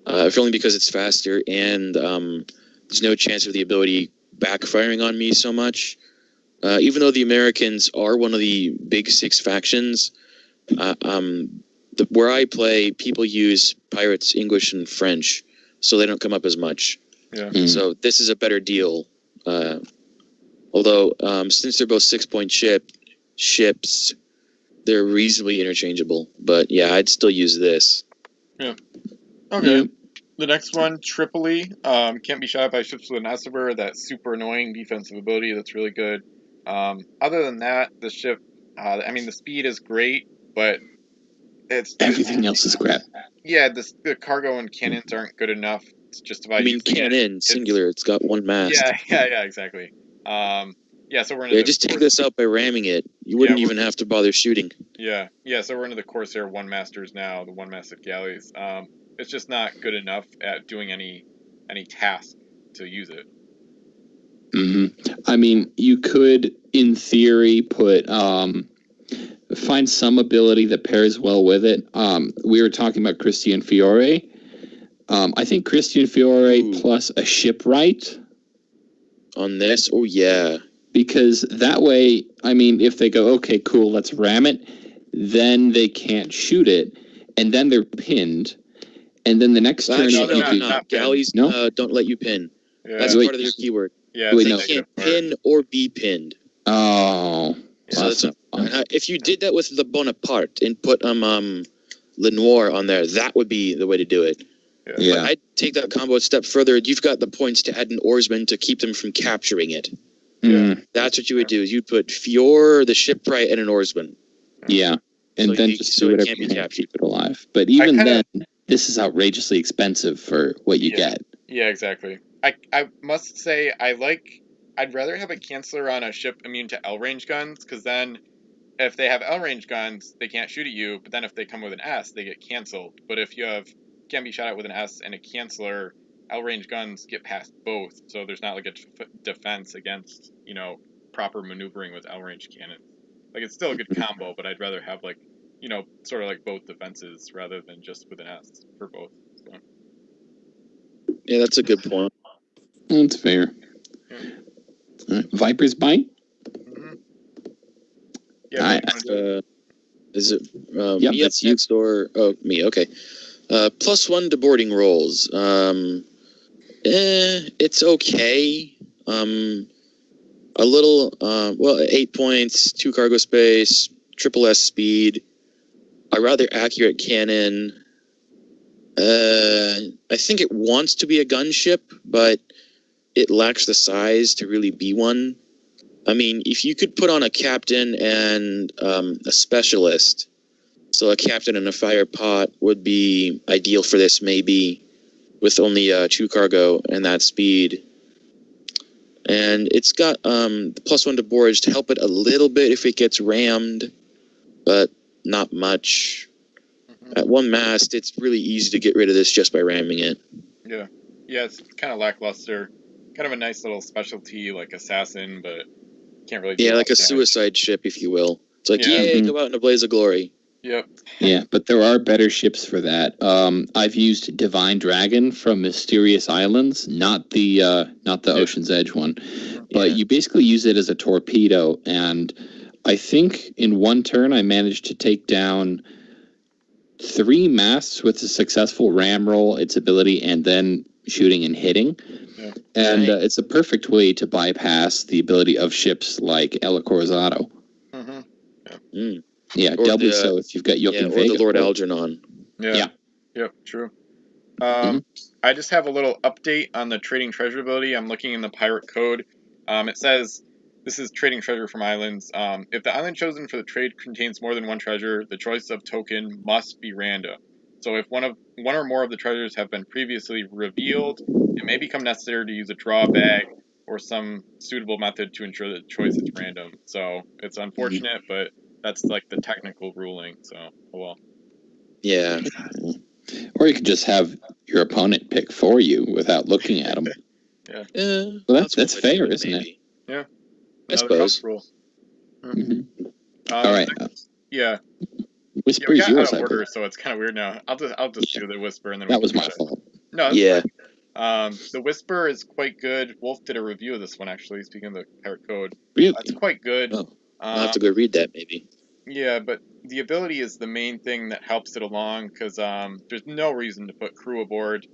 If only because it's faster and there's no chance of the ability backfiring on me so much. Even though the Americans are one of the big 6 factions, where I play, people use Pirates English and French, so they don't come up as much. Yeah. So this is a better deal. Although since they're both 6-point ships, they're reasonably interchangeable. But yeah, I'd still use this. Yeah. Okay. Yeah. The next one, Tripoli, can't be shot at by ships with an Esseber. That super annoying defensive ability. That's really good. Other than that, the ship, I mean, the speed is great, but everything else is crap. Yeah, the cargo and cannons aren't good enough. It's just about. I mean, cannon singular. It's got one mast. Yeah, exactly. Yeah, so we're into just take this out by ramming it. You wouldn't even have to bother shooting. Yeah, so we're into the Corsair one-masters now, the one-masted galleys. It's just not good enough at doing any task to use it. I mean, you could, in theory, find some ability that pairs well with it. We were talking about Christian Fiore. I think Christian Fiore plus a shipwright on this. Oh yeah. Because that way, I mean, if they go, okay, cool, let's ram it, then they can't shoot it, and then they're pinned, and then the next turn... No. Galleys don't let you pin. Yeah. That's part of your keyword. Yeah, they can't pin or be pinned. Oh. So if you did that with the Bonaparte and put Lenoir on there, that would be the way to do it. Yeah. But I'd take that combo a step further. You've got the points to add an oarsman to keep them from capturing it. Yeah. That's what you would do. Is you'd put Fior, the shipwright, and an oarsman. Yeah. And then just do whatever you can to keep it alive. But even then, this is outrageously expensive for what you get. Yeah, exactly. I must say, I'd rather have a canceller on a ship immune to L-range guns, because then if they have L-range guns, they can't shoot at you, but then if they come with an S, they get canceled. But if you can be shot at with an S and a canceller, L-range guns get past both, so there's not like a defense against, proper maneuvering with L-range cannons. Like, it's still a good combo, but I'd rather have, like, sort of like both defenses rather than just with an S for both. So. Yeah, that's a good point. That's fair. Yeah. Viper's Bite? Mm-hmm. Yeah, is it me up next or... Oh, me, okay. +1 to boarding rolls. It's okay. A little, 8 points, 2 cargo space, triple S speed, a rather accurate cannon. I think it wants to be a gunship, but it lacks the size to really be one. I mean, if you could put on a captain and a specialist, so a captain and a fire pot would be ideal for this, maybe, with only 2 cargo and that speed. And it's got the +1 to boards to help it a little bit if it gets rammed, but not much. At 1 mast, it's really easy to get rid of this just by ramming it. Yeah, it's kind of lackluster. Kind of a nice little specialty, like assassin, but can't really do like a suicide ship, if you will. It's like, yay, go out in a blaze of glory. Yep. Yeah, but there are better ships for that. I've used Divine Dragon from Mysterious Islands, not the Ocean's Edge one, but you basically use it as a torpedo, and I think in 1 turn I managed to take down 3 masts with a successful ram roll, its ability, and then shooting and hitting. Yeah. And it's a perfect way to bypass the ability of ships like El Corsaro. Mm-hmm. Yeah. Yeah, doubly so if you've got Jochen Vega. Or the Lord Algernon. Yeah. Yep, true. I just have a little update on the Trading Treasure ability. I'm looking in the Pirate Code. It says, this is Trading Treasure from Islands. If the island chosen for the trade contains more than 1 treasure, the choice of token must be random. So if one or more of the treasures have been previously revealed, it may become necessary to use a draw bag or some suitable method to ensure that the choice is random. So it's unfortunate, but that's like the technical ruling, so, oh well. Yeah. Or you could just have your opponent pick for you without looking at them. Yeah. Well, that's fair, isn't it? Yeah. I suppose. Mm-hmm. All right. Yeah. Whisper is yours, out of order, so it's kind of weird now. I'll just do the Whisper, and then that was my fault. No. Yeah. The Whisper is quite good. Wolf did a review of this one, actually, speaking of the Pirate Code. Really? It's quite good. Oh, I'll have to go read that, maybe. Yeah, but the ability is the main thing that helps it along, because there's no reason to put crew aboard.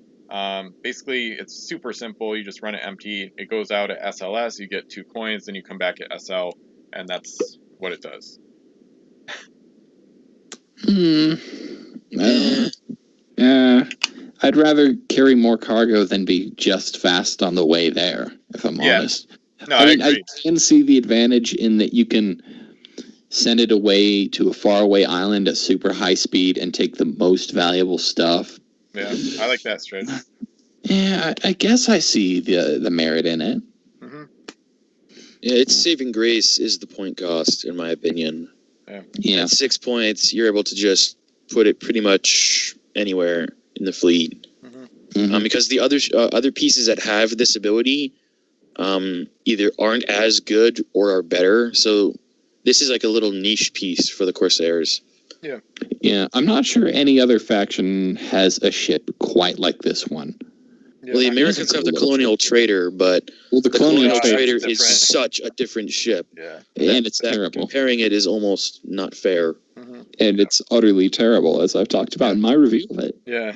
Basically, it's super simple. You just run it empty. It goes out at SLS. You get 2 coins, then you come back at SL, and that's what it does. I'd rather carry more cargo than be just fast on the way there, if I'm honest. No, I mean, I can see the advantage in that you can send it away to a faraway island at super high speed and take the most valuable stuff. Yeah, I like that strategy. Yeah, I guess I see the merit in it. Mm-hmm. Yeah, its saving grace is the point cost, in my opinion. Yeah. At 6 points, you're able to just put it pretty much anywhere in the fleet. Because the other pieces that have this ability either aren't as good or are better. So this is like a little niche piece for the Corsairs. Yeah, I'm not sure any other faction has a ship quite like this one. Well, the Americans have the Colonial Trader, but the Colonial Trader is such a different ship. Yeah. And it's terrible. Comparing it is almost not fair. And it's utterly terrible, as I've talked about in my review of it. Yeah.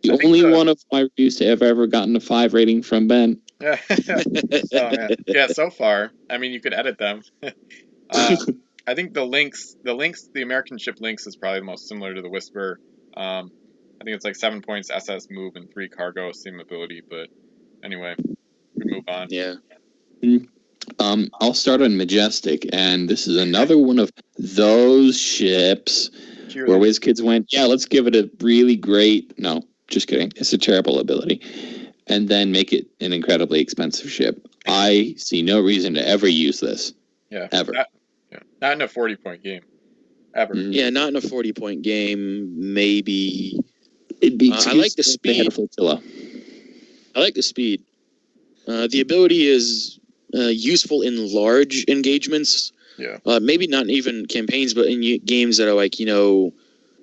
The only one of my reviews to have ever gotten a 5 rating from Ben. Oh, man. Yeah, so far. I mean, you could edit them. I think the American ship Lynx is probably the most similar to the Whisper. I think it's like 7 points SS move and 3 cargo, same ability, but anyway, we move on. Yeah. I'll start on Majestic, and this is another one of those ships where WizKids went, yeah, let's give it a really great, no, just kidding, it's a terrible ability, and then make it an incredibly expensive ship. I see no reason to ever use this. Yeah. Ever. Not in a 40-point game. Ever. Yeah, not in a 40-point game, maybe. It'd be I like the speed. I like the speed. The ability is useful in large engagements. Yeah. Maybe not even campaigns, but in games that are like,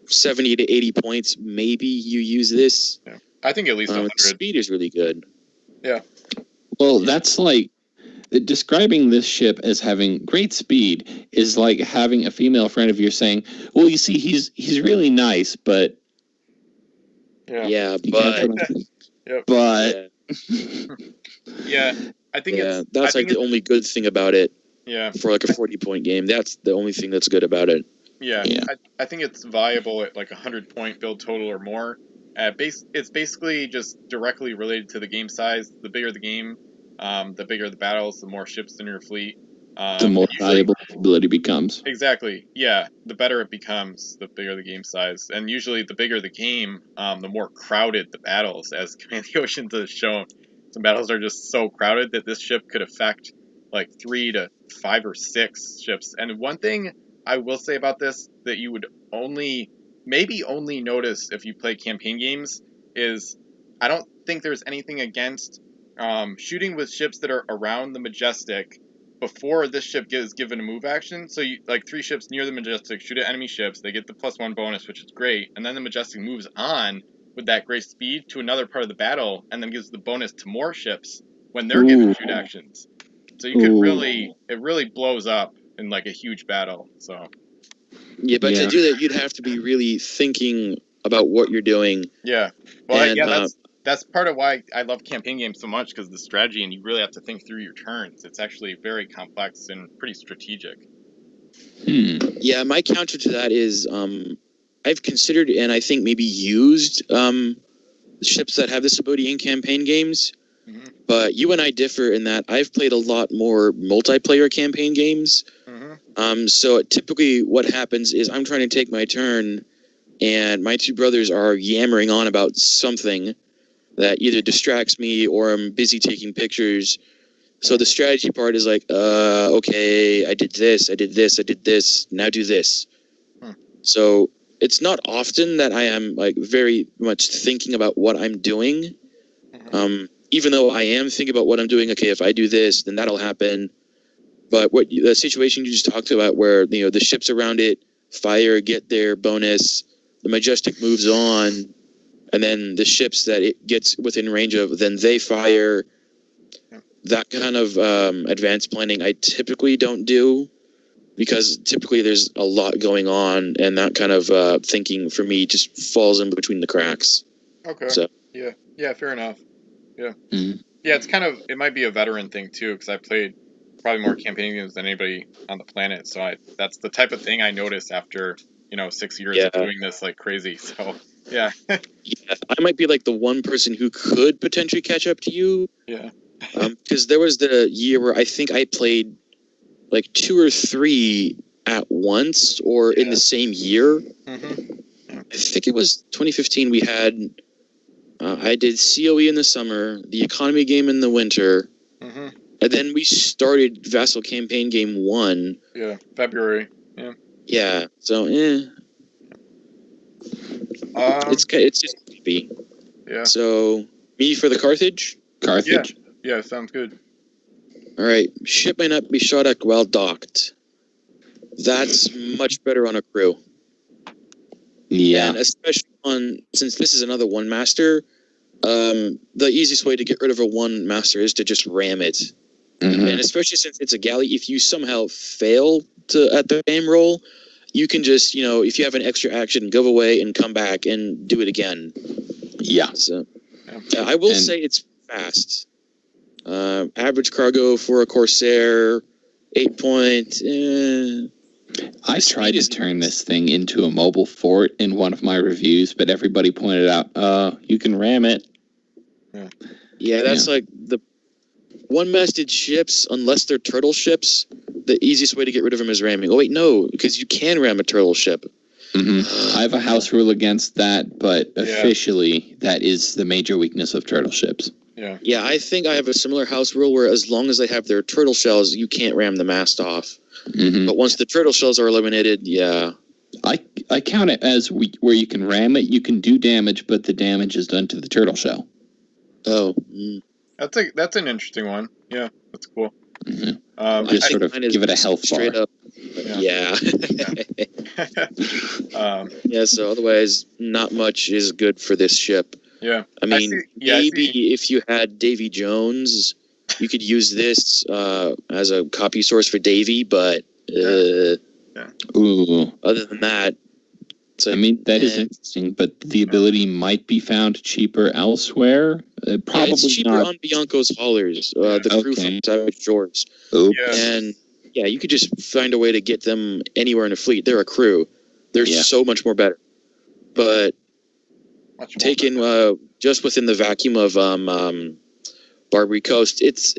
70 to 80 points, maybe you use this. Yeah. I think at least 100. Speed is really good. Yeah. Well, that's like describing this ship as having great speed is like having a female friend of yours saying, well, you see, he's really nice, but yeah, but yeah, I think that's like the only good thing about it. Yeah. For like a 40-point game, that's the only thing that's good about it. Yeah. I think it's viable at like 100-point build total or more. It's basically just directly related to the game size. The bigger the game, the bigger the battles, the more ships in your fleet. The more valuable the ability becomes. Exactly. Yeah. The better it becomes, the bigger the game size. And usually the bigger the game, the more crowded the battles, as Command the Oceans has shown. Some battles are just so crowded that this ship could affect like 3 to 5 or 6 ships. And one thing I will say about this that you would maybe only notice if you play campaign games is I don't think there's anything against shooting with ships that are around the Majestic before this ship is given a move action. So you like 3 ships near the Majestic, shoot at enemy ships, they get the +1 bonus, which is great, and then the Majestic moves on with that great speed to another part of the battle, and then gives the bonus to more ships when they're given shoot actions. So you could it really blows up in like a huge battle. So yeah, but to do that, you'd have to be really thinking about what you're doing. Yeah, well, that's part of why I love campaign games so much, because the strategy, and you really have to think through your turns. It's actually very complex and pretty strategic. Yeah, my counter to that is I've considered and I think maybe used ships that have this ability in campaign games. But you and I differ in that I've played a lot more multiplayer campaign games. So typically what happens is I'm trying to take my turn and my 2 brothers are yammering on about something that either distracts me or I'm busy taking pictures. So the strategy part is like, okay, I did this, now do this. So it's not often that I am like very much thinking about what I'm doing. Even though I am thinking about what I'm doing, okay, if I do this, then that'll happen. But the situation you just talked about where, the ships around it fire, get their bonus, the Majestic moves on, and then the ships that it gets within range of, then they fire. That kind of advanced planning I typically don't do. because typically there's a lot going on, and that kind of thinking for me just falls in between the cracks. Okay. So yeah, fair enough. Yeah. Mm-hmm. Yeah, it might be a veteran thing too, because I played probably more campaign games than anybody on the planet. So that's the type of thing I noticed after 6 years of doing this like crazy. So yeah. Yeah, I might be like the one person who could potentially catch up to you. Yeah. Because there was the year where I think I played like 2 or 3 at once or in the same year. Mm-hmm. Yeah. I think it was 2015. We had I did COE in the summer, the economy game in the winter, mm-hmm. and then we started Vassal Campaign Game 1. Yeah, February. Yeah. Yeah. So it's just creepy. Yeah. So me for the Carthage. Yeah, sounds good. All right, ship may not be shot at while docked. That's much better on a crew. Yeah. And especially since this is another one master, the easiest way to get rid of a one master is to just ram it. Mm-hmm. And especially since it's a galley, if you somehow fail at the aim roll, you can just, if you have an extra action, go away and come back and do it again. Yeah. So I will say it's fast. Average cargo for a Corsair, 8 point. I tried to turn this thing into a mobile fort in one of my reviews, but everybody pointed out, you can ram it. Yeah, that's like the one-masted ships, unless they're turtle ships, the easiest way to get rid of them is ramming. Oh, wait, no, because you can ram a turtle ship. Mm-hmm. I have a house rule against that, but officially that is the major weakness of turtle ships. Yeah. Yeah, I think I have a similar house rule where as long as they have their turtle shells, you can't ram the mast off. Mm-hmm. But once the turtle shells are eliminated, I count it as where you can ram it, you can do damage, but the damage is done to the turtle shell. Oh. That's an interesting one. Yeah, that's cool. Mm-hmm. Just sort of give it a health bar. Straight up. Yeah. So otherwise, not much is good for this ship. Yeah. I mean, maybe if you had Davy Jones, you could use this as a copy source for Davy, but Ooh. Other than that, that is interesting, but the ability might be found cheaper elsewhere. Probably it's cheaper not on Bianco's haulers, the crew from Savage Shores. Oops. And you could just find a way to get them anywhere in a fleet. They're a crew. They're so much more better. But taken just within the vacuum of Barbary Coast, it's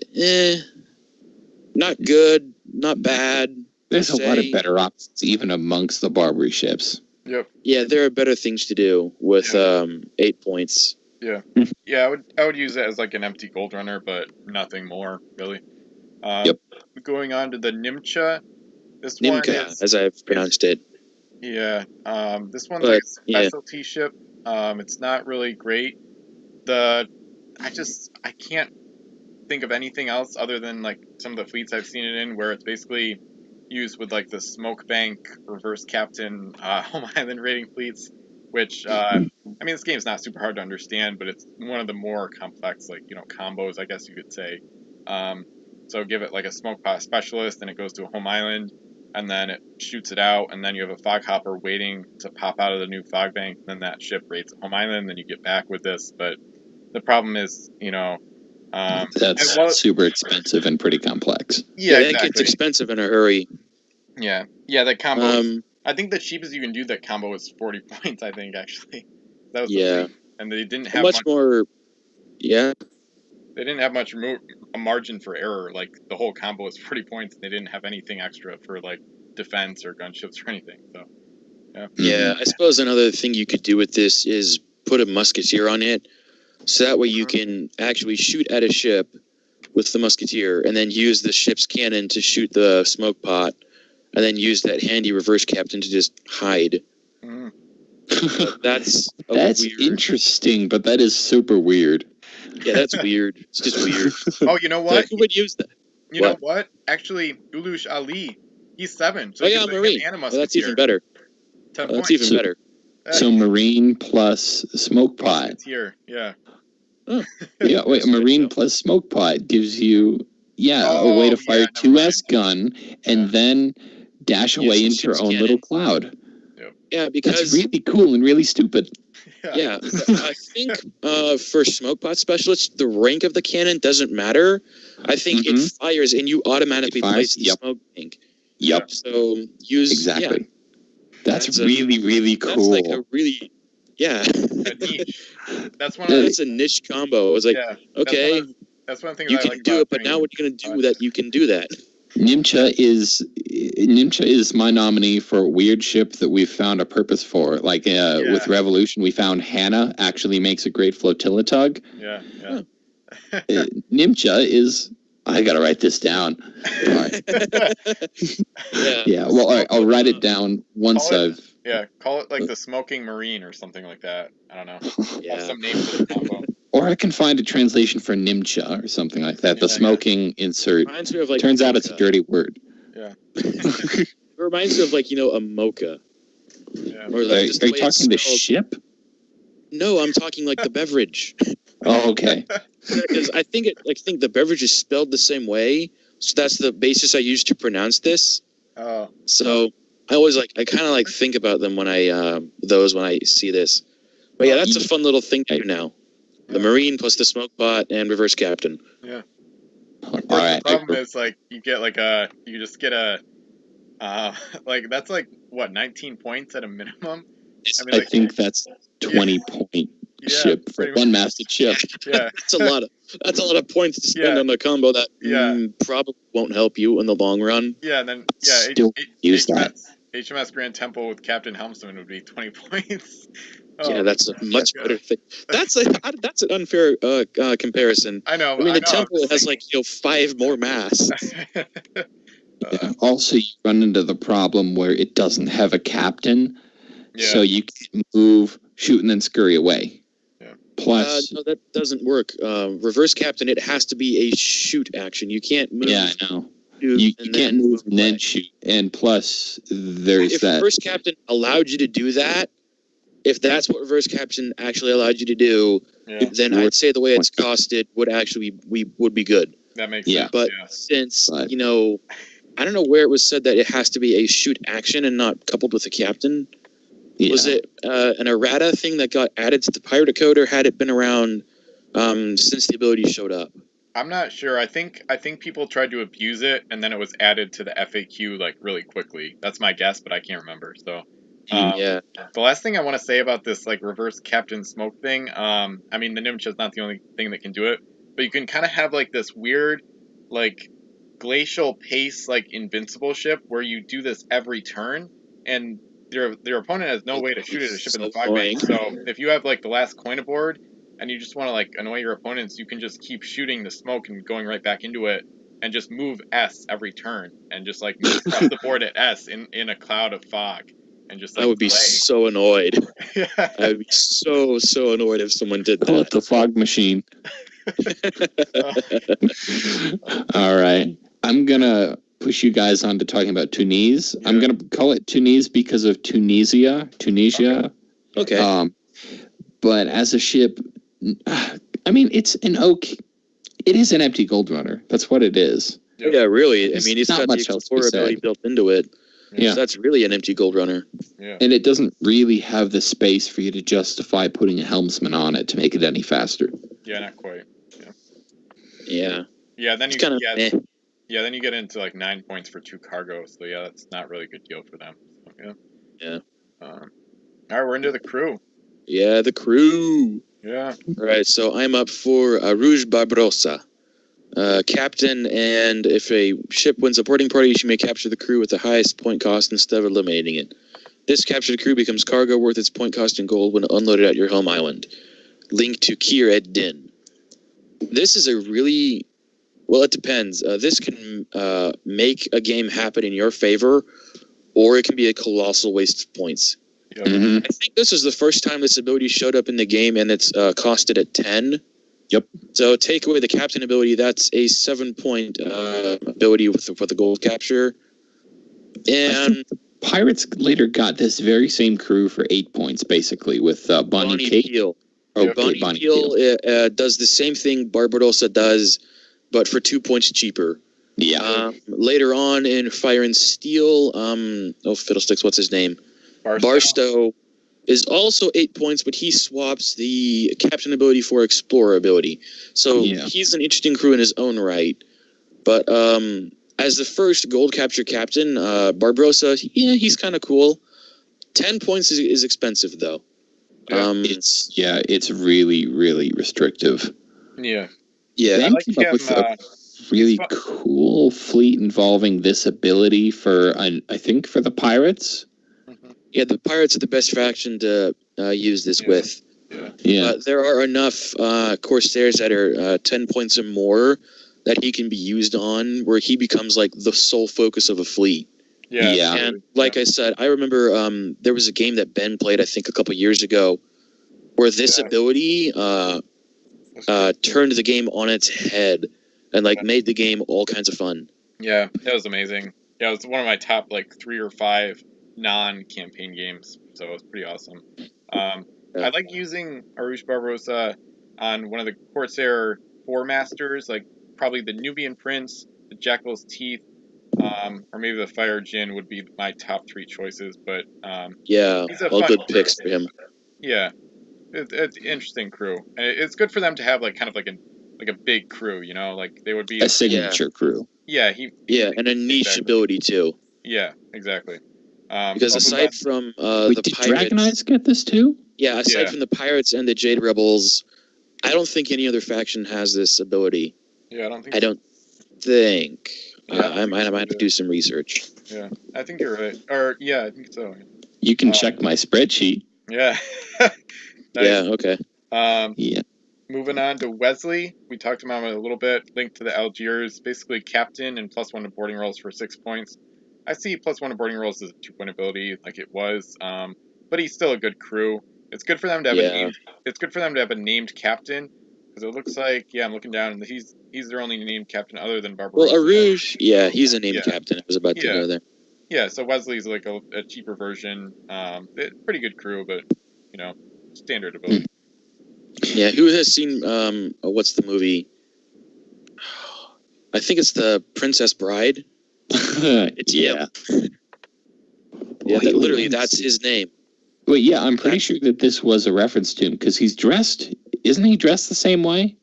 not good, not bad. There's a lot of better options even amongst the Barbary ships. Yep. Yeah, there are better things to do with 8 points. Yeah. Yeah, I would use it as like an empty gold runner, but nothing more really. Going on to the Nimcha. This one is, as I've pronounced it. Yeah. This one's like a specialty ship. It's not really great. I can't think of anything else other than like some of the fleets I've seen it in where it's basically used with like the smoke bank, reverse captain, home island raiding fleets, which this game's not super hard to understand, but it's one of the more complex combos, I guess you could say. So give it like a smoke pot specialist, and it goes to a home island, and then it shoots it out, and then you have a fog hopper waiting to pop out of the new fog bank, and then that ship raids a home island, and then you get back with this. But the problem is, that's super expensive and pretty complex. Yeah, exactly. It gets expensive in a hurry. Yeah, that combo. I think the cheapest you can do that combo is 40 points. I think actually, that was the thing. And they didn't have much more. Yeah, they didn't have much a margin for error. Like the whole combo was 40 points, and they didn't have anything extra for like defense or gunships or anything. So yeah. I suppose another thing you could do with this is put a musketeer on it, so that way you can actually shoot at a ship with the musketeer, and then use the ship's cannon to shoot the smoke pot. And then use that handy reverse captain to just hide. That's weird. Interesting, but that is super weird. Yeah, that's weird. It's just weird. Oh, you know what? Like, who would use that? You know what? Actually, Ulush Ali, he's 7. So Marine. Well, that's even better. 10 that's even better. So Marine plus smoke pot. Here, yeah. Marine plus smoke pot gives you a way to fire 2S gun, and then dash away into your own little cloud. Yeah, because that's really cool and really stupid. Yeah, I think for smoke pot specialists, the rank of the cannon doesn't matter. I think it fires and you automatically place the smoke tank. Yep. So use exactly. Yeah. That's really really cool. That's like a really a niche. That's a niche combo. It was like okay, that's one thing you I can like do about it, but now what are you going to do that you can do that? Nimcha is my nominee for a weird ship that we've found a purpose for. Like with Revolution, we found Hannah actually makes a great flotilla tug. Yeah. Nimcha is. I gotta write this down. All right. Yeah. Well, all right. I'll write it down once I've. Yeah. Call it like the Smoking Marine or something like that. I don't know. Yeah. Some name for the combo. Or I can find a translation for Nimcha or something like that. The smoking insert. Reminds me of like turns out it's a dirty word. Yeah. It reminds me of like, a mocha. Yeah. Or like, are you talking the ship? No, I'm talking like the beverage. Oh, okay. Because I think the beverage is spelled the same way. So that's the basis I use to pronounce this. Oh. So I kind of think about them when I see this. But yeah, that's a fun little thing to do now. The Marine plus the smoke pot and reverse captain. Yeah. All right. The problem is you get you just get a that's 19 points at a minimum. I think that's 20 point ship for one masted ship. Yeah. That's a lot of points to spend on the combo that probably won't help you in the long run. Yeah, and then use that. HMS Grand Temple with Captain Helmsman would be 20 points. Oh, yeah, that's a much better thing. That's an unfair comparison. I know. The Temple has 5 more masts. Also, you run into the problem where it doesn't have a captain, so you can move, shoot, and then scurry away. Yeah. Plus, no, that doesn't work. Reverse captain, it has to be a shoot action. You can't move. Yeah, I know. You can't move and then shoot. And plus, there's that. If reverse captain allowed you to do that, if that's what reverse captain actually allowed you to do, then I'd say the way it's costed would be good. That makes sense. But since I don't know where it was said that it has to be a shoot action and not coupled with a captain. Yeah. Was it an errata thing that got added to the pirate code, or had it been around since the ability showed up? I'm not sure. I think people tried to abuse it, and then it was added to the FAQ really quickly. That's my guess, but I can't remember. So. The last thing I want to say about this reverse captain smoke thing, the Nimcha is not the only thing that can do it, but you can kind of have this weird glacial pace invincible ship where you do this every turn, and your opponent has no way to shoot at a ship in the fog bank. So if you have the last coin aboard and you just want to annoy your opponents, you can just keep shooting the smoke and going right back into it, and just move S every turn and just move across the board at S in a cloud of fog. And just I would be so annoyed. I would be so annoyed if someone did that. Call it the fog machine. All right. I'm going to push you guys on to talking about Tunis. Yeah. I'm going to call it Tunis because of Tunisia. Okay. But as a ship, it's an oak. It is an empty gold runner. That's what it is. Yeah, really. It's got the explorer ability built into it. Yeah, so that's really an empty gold runner. Yeah. And it doesn't really have the space for you to justify putting a helmsman on it to make it any faster. Yeah, not quite. Yeah. Yeah, then you kind of then you get into 9 points for 2 cargo. So that's not really a good deal for them. So, yeah. All right, we're into the crew. Yeah, the crew. Yeah. All right, so I'm up for Rouge Barbarossa. Captain, and if a ship wins a boarding party, she may capture the crew with the highest point cost instead of eliminating it. This captured crew becomes cargo worth its point cost in gold when unloaded at your home island. Link to Kier Ed Din. This is a really... Well, it depends. This can make a game happen in your favor, or it can be a colossal waste of points. Yep. Mm-hmm. I think this is the first time this ability showed up in the game, and it's costed at 10. Yep. So take away the captain ability, that's a 7-point ability for the gold capture. And Pirates later got this very same crew for 8 points, basically, with Bonnie Kate. Peel. Oh, Bonnie Peel does the same thing Barbarossa does, but for 2 points cheaper. Yeah. Later on in Fire and Steel, fiddlesticks, what's his name? Barstow is also 8 points, but he swaps the captain ability for explorer ability. So he's an interesting crew in his own right. But as the first gold capture captain, Barbarossa, he's kind of cool. 10 points is expensive, though. It's really, really restrictive. Yeah. Yeah. They came up with a really cool fleet involving this ability for, I think, for the pirates. Mm-hmm. Yeah, the pirates are the best faction to use this with. Yeah. But there are enough Corsairs that are 10 points or more that he can be used on, where he becomes like the sole focus of a fleet. Yeah. And like I said, I remember there was a game that Ben played, I think, a couple years ago, where this ability turned the game on its head and made the game all kinds of fun. Yeah, that was amazing. Yeah, it was one of my top 3 or 5 non-campaign games, so it was pretty awesome. I like using Arush Barbarossa on one of the Corsair 4 masters, probably the Nubian Prince, the Jackal's Teeth, or maybe the Fire Djinn would be my top 3 choices. But he's a all good picks for him. Yeah, it's an interesting crew, and it's good for them to have kind of a big crew, they would be a signature crew. Yeah, and a niche ability too. Yeah, exactly. Because aside from the did pirates, Dragon Eyes get this too? Yeah, aside from the pirates and the Jade Rebels, I don't think any other faction has this ability. Yeah, I don't think. I might have to do some research. Yeah, I think you're right. Or I think so. You can check my spreadsheet. Yeah. Nice. Yeah. Okay. Moving on to Wesley, we talked about him a little bit. Linked to the Algiers, basically captain and +1 to boarding rolls for 6 points. I see +1 to boarding rolls as a 2-point ability, like it was, but he's still a good crew. It's good for them to have a named captain, because it looks like I'm looking down and he's their only named captain other than Barbarossa. Well, Aruj, he's a named captain. I was about to go there. Yeah, so Wesley's a cheaper version. Pretty good crew, but standard ability. Yeah, who has seen what's the movie? I think it's the Princess Bride. Yeah. Literally, that's his name. Well, yeah, I'm pretty sure that this was a reference to him because he's dressed. Isn't he dressed the same way?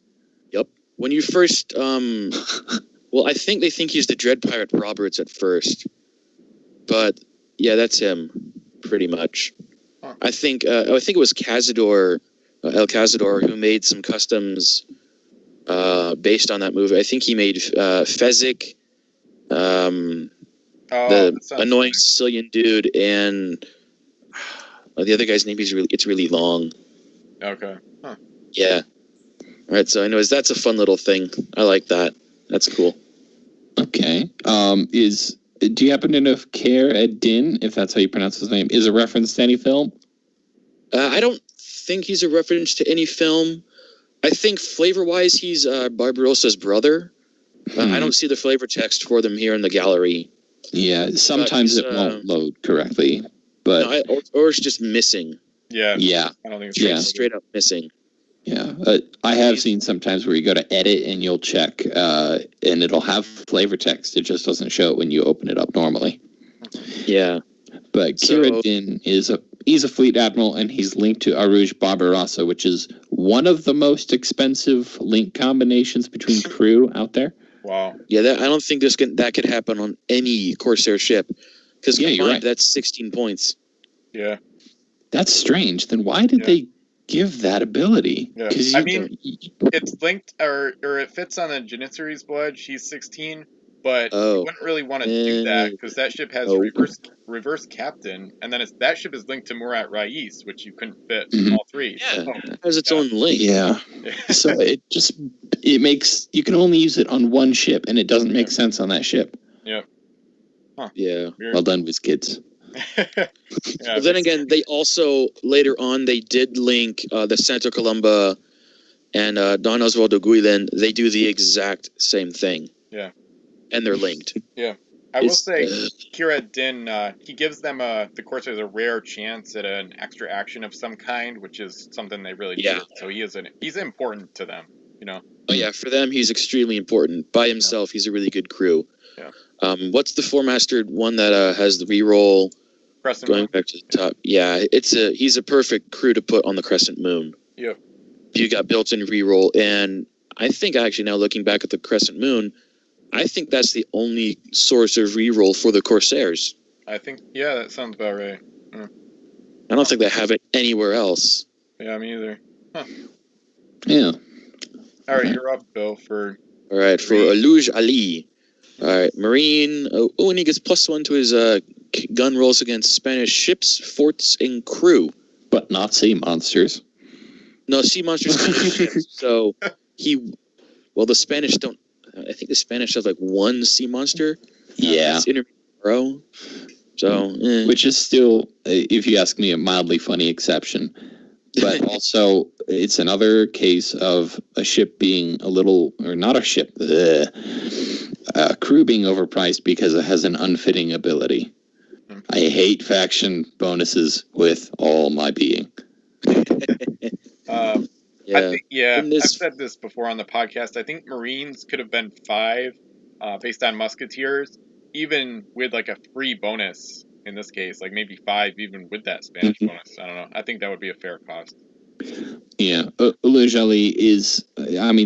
Yep. When you first, well, I think they think he's the Dread Pirate Roberts at first, but yeah, that's him, pretty much. Huh. I think it was Cazador, El Cazador, who made some customs based on that movie. I think he made Fezzik, the annoying Sicilian dude, and the other guy's name it's really long. Okay. Huh. Yeah. All right. So, anyways, that's a fun little thing. I like that. That's cool. Okay. Do you happen to know if Care Din, if that's how you pronounce his name, is a reference to any film? I don't think he's a reference to any film. I think flavor-wise, he's Barbarossa's brother. I don't see the flavor text for them here in the gallery. Yeah, sometimes it won't load correctly, but or it's just missing. Yeah. I don't think it's straight up missing. Yeah, I have seen sometimes where you go to edit and you'll check, and it'll have flavor text. It just doesn't show it when you open it up normally. Yeah, but Kiradin he's a fleet admiral, and he's linked to Aruj Barbarossa, which is one of the most expensive link combinations between crew out there. Wow. Yeah, I don't think that could happen on any Corsair ship, because you're right. That's 16 points. Yeah. That's strange. Then why did they give that ability? Yeah. It's linked, or it fits on the Janissary's blood. She's 16, but you wouldn't really want to do that because that ship has reverse captain, and then that ship is linked to Murat Rais, which you couldn't fit all 3. Yeah, it has its own link. Yeah. So it makes you can only use it on one ship, and it doesn't make sense on that ship. Yep. Huh. Yeah. Weird. Well done, WizKids. But then again, they also later on they did link the Santo Columba and Don Osvaldo Guillen. They do the exact same thing. Yeah, and they're linked. Yeah, I will say Kira Din he gives them the Corsairs a rare chance at an extra action of some kind, which is something they really need. So he's important to them. you know. Oh yeah, for them he's extremely important. By himself, he's a really good crew. Yeah. What's the four-mastered one that has the reroll? Crescent going Moon. back to the top. Yeah, he's a perfect crew to put on the Crescent Moon. Yep. You got built-in reroll, and I think actually now looking back at the Crescent Moon, I think that's the only source of reroll for the Corsairs. I think, yeah, that sounds about right. I don't think they have it anywhere else. Yeah, me either. Huh. Yeah. All right, you're up, Bill, for... All right, for Aluj Ali. All right, Marine. Oh, and he gets +1 to his gun rolls against Spanish ships, forts, and crew. But not sea monsters. No, sea monsters can use ships. So the Spanish don't. I think the Spanish have like one sea monster. Yeah. It's in a row. So, which is still, if you ask me, a mildly funny exception. But also, it's another case of a ship being a little, or not a ship, a crew being overpriced because it has an unfitting ability. I hate faction bonuses with all my being. I think, I've said this before on the podcast. I think Marines could have been 5 based on Musketeers, even with like a free bonus in this case, like maybe 5 even with that Spanish bonus. I don't know. I think that would be a fair cost. Yeah, Ulujali is,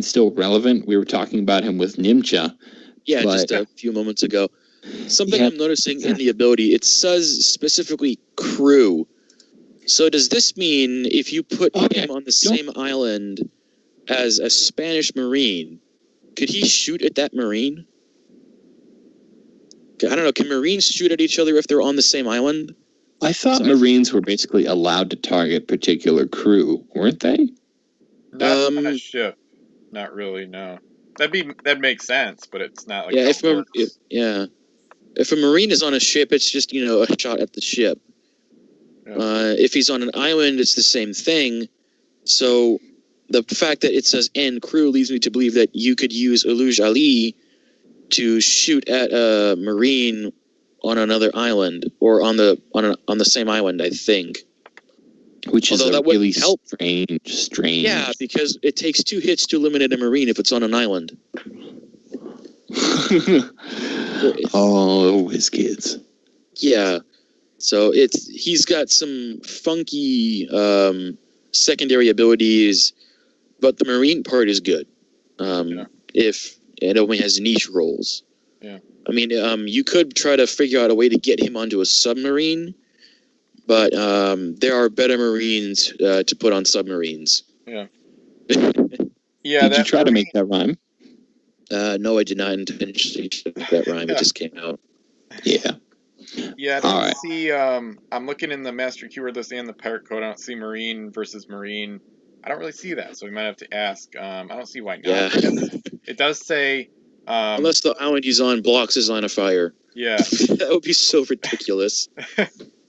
still relevant. We were talking about him with Nimcha. Yeah, just a few moments ago. Something I'm noticing in the ability, it says specifically crew. So does this mean if you put him on the same island as a Spanish Marine, could he shoot at that Marine? I don't know. Can Marines shoot at each other if they're on the same island? I thought Marines were basically allowed to target particular crew, weren't they? Not on a ship. Not really, no. That'd make sense, but it's not like if a Marine is on a ship, it's just, a shot at the ship. Yeah. If he's on an island, it's the same thing. So the fact that it says "and crew" leads me to believe that you could use Aluj Ali to shoot at a Marine on another island or on the same island, I think. Which is really strange. Yeah, because it takes 2 hits to eliminate a Marine if it's on an island. Oh, whiz kids. Yeah. So he's got some funky secondary abilities, but the Marine part is good. If it only has niche roles. Yeah. You could try to figure out a way to get him onto a submarine, but there are better Marines to put on submarines. Yeah. Yeah. Did you try to make that rhyme? No, I did not intentionally make that rhyme. It just came out. Yeah. Yeah, I don't see. I'm looking in the master keyword list and the pirate code. I don't see Marine versus Marine. I don't really see that, so we might have to ask. I don't see why not. Yeah. It does say. Unless the island he's on blocks his line of fire. Yeah. That would be so ridiculous.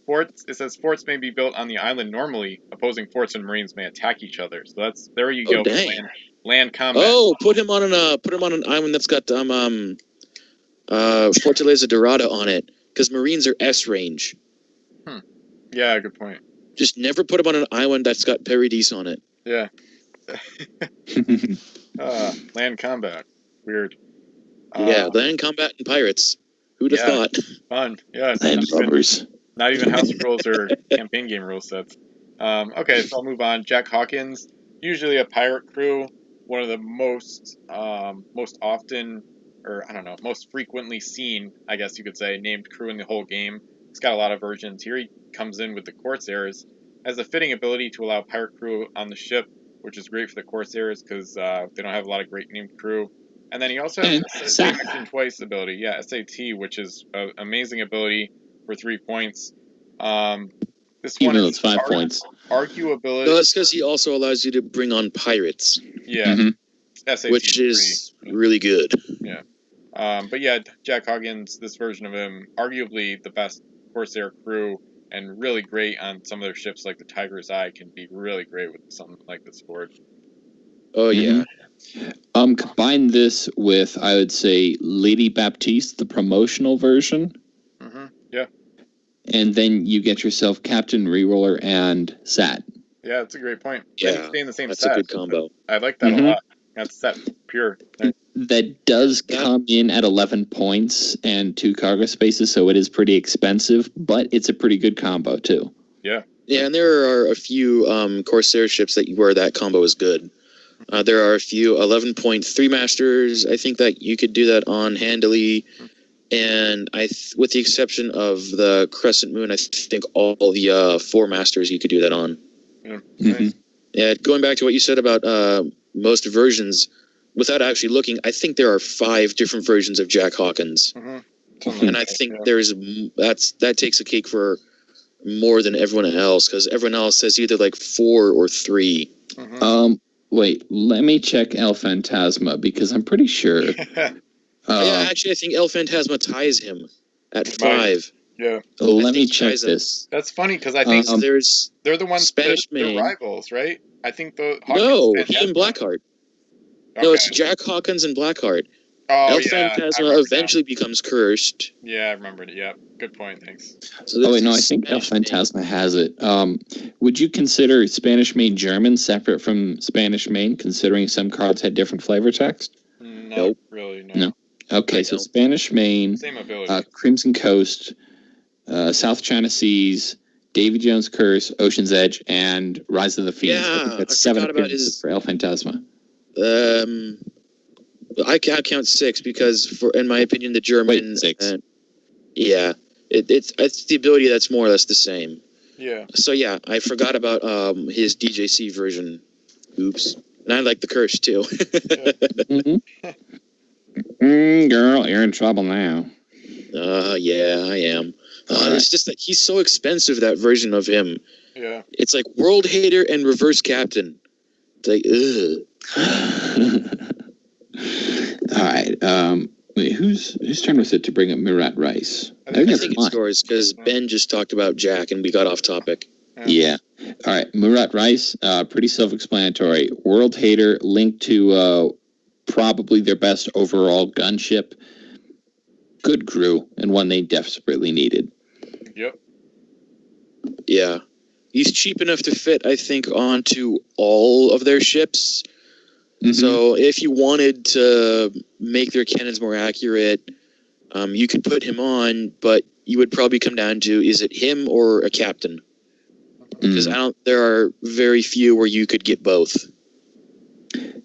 It says forts may be built on the island normally. Opposing forts and Marines may attack each other. So there you go. Dang. Land combat. Oh, put him on an island that's got Fortaleza Dorada on it, because Marines are S range. Yeah, good point. Just never put him on an island that's got Paradis on it. Yeah. Land combat. Weird. Land combat and pirates. Who'd have thought? Fun. Yeah. Land lubbers. Not even house rules or campaign game rule sets. Okay, so I'll move on. Jack Hawkins, usually a pirate crew, one of the most often, or I don't know, most frequently seen, I guess you could say, named crew in the whole game. It's got a lot of versions. Here he comes in with the Corsairs, has a fitting ability to allow pirate crew on the ship, which is great for the Corsairs because they don't have a lot of great named crew. And then he also has Action Twice ability. Yeah, SAT, which is an amazing ability for 3 points. This even one though it's 5 points. Arguability. No, that's because he also allows you to bring on pirates. Yeah. SAT which is really good. Yeah. But yeah, Jack Hawkins, this version of him, arguably the best Corsair crew and really great on some of their ships like the Tiger's Eye, can be really great with something like this board. Oh, yeah. Combine this with, I would say, Lady Baptiste, the promotional version. Yeah. And then you get yourself Captain Reroller and Sat. Yeah, that's a great point. Yeah, they stay in the same that's set. a good combo. I like that a lot. That's set pure. That does come in at 11 points and 2 cargo spaces, so it is pretty expensive, but it's a pretty good combo, too. Yeah. Yeah, and there are a few Corsair ships where that combo is good. There are a few 11.3 Masters, I think that you could do that on handily, and with the exception of the Crescent Moon, I think all the 4 Masters you could do that on. Yeah. Nice. Yeah, going back to what you said about most versions, without actually looking, I think there are 5 different versions of Jack Hawkins, and I think that takes a cake for more than everyone else, because everyone else has either like 4 or 3. Wait, let me check El Phantasma, because I'm pretty sure. Yeah, actually, I think El Phantasma ties him at 5. Yeah. Let me check this. That's funny, because I think they're the ones Spanish they're main. rivals, right? I think the Hawkins he and Blackheart. Okay. No, it's Jack Hawkins and Blackheart. El Phantasma eventually becomes cursed. Yeah, I remembered it. Yeah, good point. Thanks. So I think El Phantasma has it. Would you consider Spanish Main German separate from Spanish Main, considering some cards had different flavor text? Nope. Really, no. Okay, so Spanish Main, same ability. Crimson Coast, South China Seas, Davy Jones Curse, Ocean's Edge, and Rise of the Phoenix. Yeah, I think that's 7 appearances for El Phantasma. I count 6 because, in my opinion, the German. Wait, 6. It's the ability that's more or less the same. Yeah. So yeah, I forgot about his DJC version. Oops. And I like the curse too. Girl, you're in trouble now. Yeah, I am. It's just that he's so expensive, that version of him. Yeah. It's like World Hater and Reverse Captain. It's like, ugh. All right. Wait, whose turn was it to bring up Murat Rice? I think it's yours, because Ben just talked about Jack and we got off topic. Yeah. All right. Murat Rice, pretty self-explanatory. World Hater linked to probably their best overall gunship. Good crew, and one they desperately needed. Yep. Yeah. He's cheap enough to fit, I think, onto all of their ships. So if you wanted to make their cannons more accurate, you could put him on, but you would probably come down to, is it him or a captain? Because there are very few where you could get both.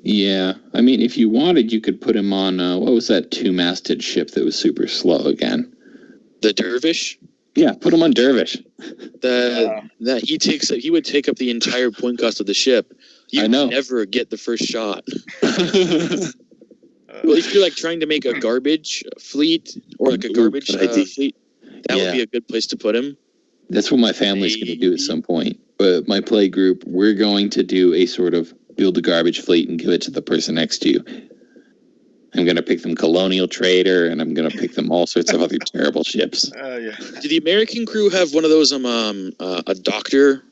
Yeah. I mean, if you wanted, you could put him on, what was that 2-masted ship that was super slow again? The Dervish? Yeah, put him on Dervish. He would take up the entire point cost of the ship. You never get the first shot. Well, if you're like trying to make a garbage fleet or like a garbage fleet, that would be a good place to put him. That's what my family's going to do at some point. But my play group, we're going to do a sort of build a garbage fleet and give it to the person next to you. I'm going to pick them Colonial Trader, and I'm going to pick them all sorts of other terrible ships. Yeah. Do the American crew have one of those a doctor?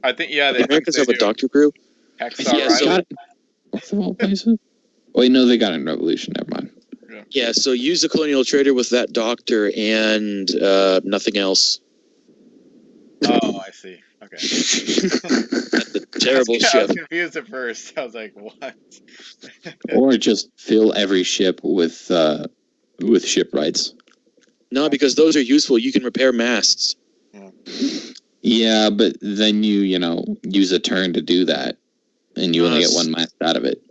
I think the Americans have a doctor crew. What's the whole places? Wait, no, they got it in Revolution. Never mind. Yeah, so use the Colonial Trader with that doctor and nothing else. Oh, I see. Okay. That's a terrible ship. I was confused at first. I was like, what? Or just fill every ship with shipwrights. No, because those are useful. You can repair masts. Yeah, but then you use a turn to do that, and you only get 1 mast out of it.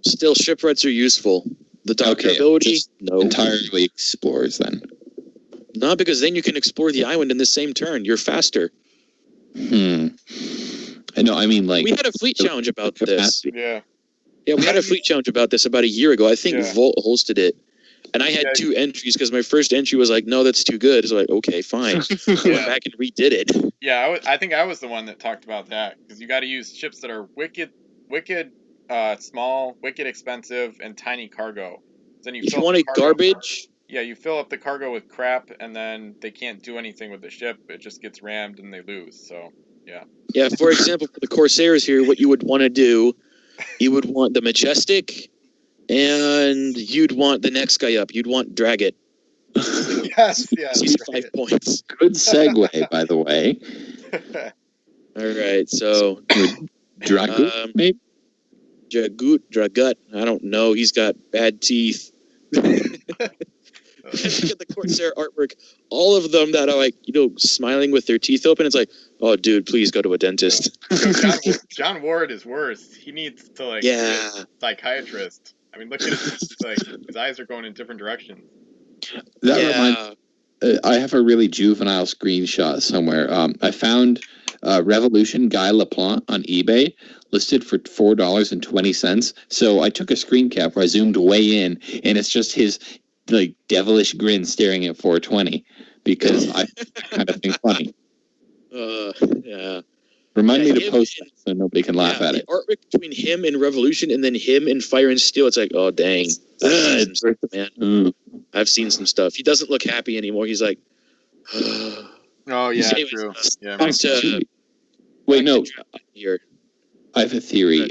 Still, shipwrights are useful. The doctor ability, no. Entirely explorers then. No, because then you can explore the island in the same turn. You're faster. I know. I mean, like we had a fleet challenge about this. Yeah, we had a fleet challenge about this about a year ago. I think Volt hosted it, and I had 2 entries because my first entry was like, "No, that's too good." So like, okay, fine. I went back and redid it. Yeah, I think I was the one that talked about that because you got to use ships that are wicked, small, wicked expensive, and tiny cargo. Then if you want a garbage. Yeah, you fill up the cargo with crap, and then they can't do anything with the ship. It just gets rammed, and they lose. So, yeah. Yeah, for example, for the Corsairs here, what you would want to do, you would want the Majestic, and you'd want the next guy up. You'd want Dragot. Yes. He's 5 points. Good segue, by the way. All right, so... Dragot, maybe? Dragut. I don't know. He's got bad teeth. Look at the Corsair artwork. All of them that are like, smiling with their teeth open. It's like, oh, dude, please go to a dentist. John Ward is worse. He needs to see a psychiatrist. I mean, look at his eyes are going in different directions. I have a really juvenile screenshot somewhere. I found Revolution Guy Laplante on eBay listed for $4.20. So I took a screen cap where I zoomed way in, and it's just his devilish grin staring at 420 because I kind of think funny. Yeah. Remind me to post that so nobody can laugh at it. The artwork between him and Revolution and then him in Fire and Steel, it's like, oh, dang. Man. I've seen some stuff. He doesn't look happy anymore. He's like, oh, yeah, true. Wait, no. Here. I have a theory.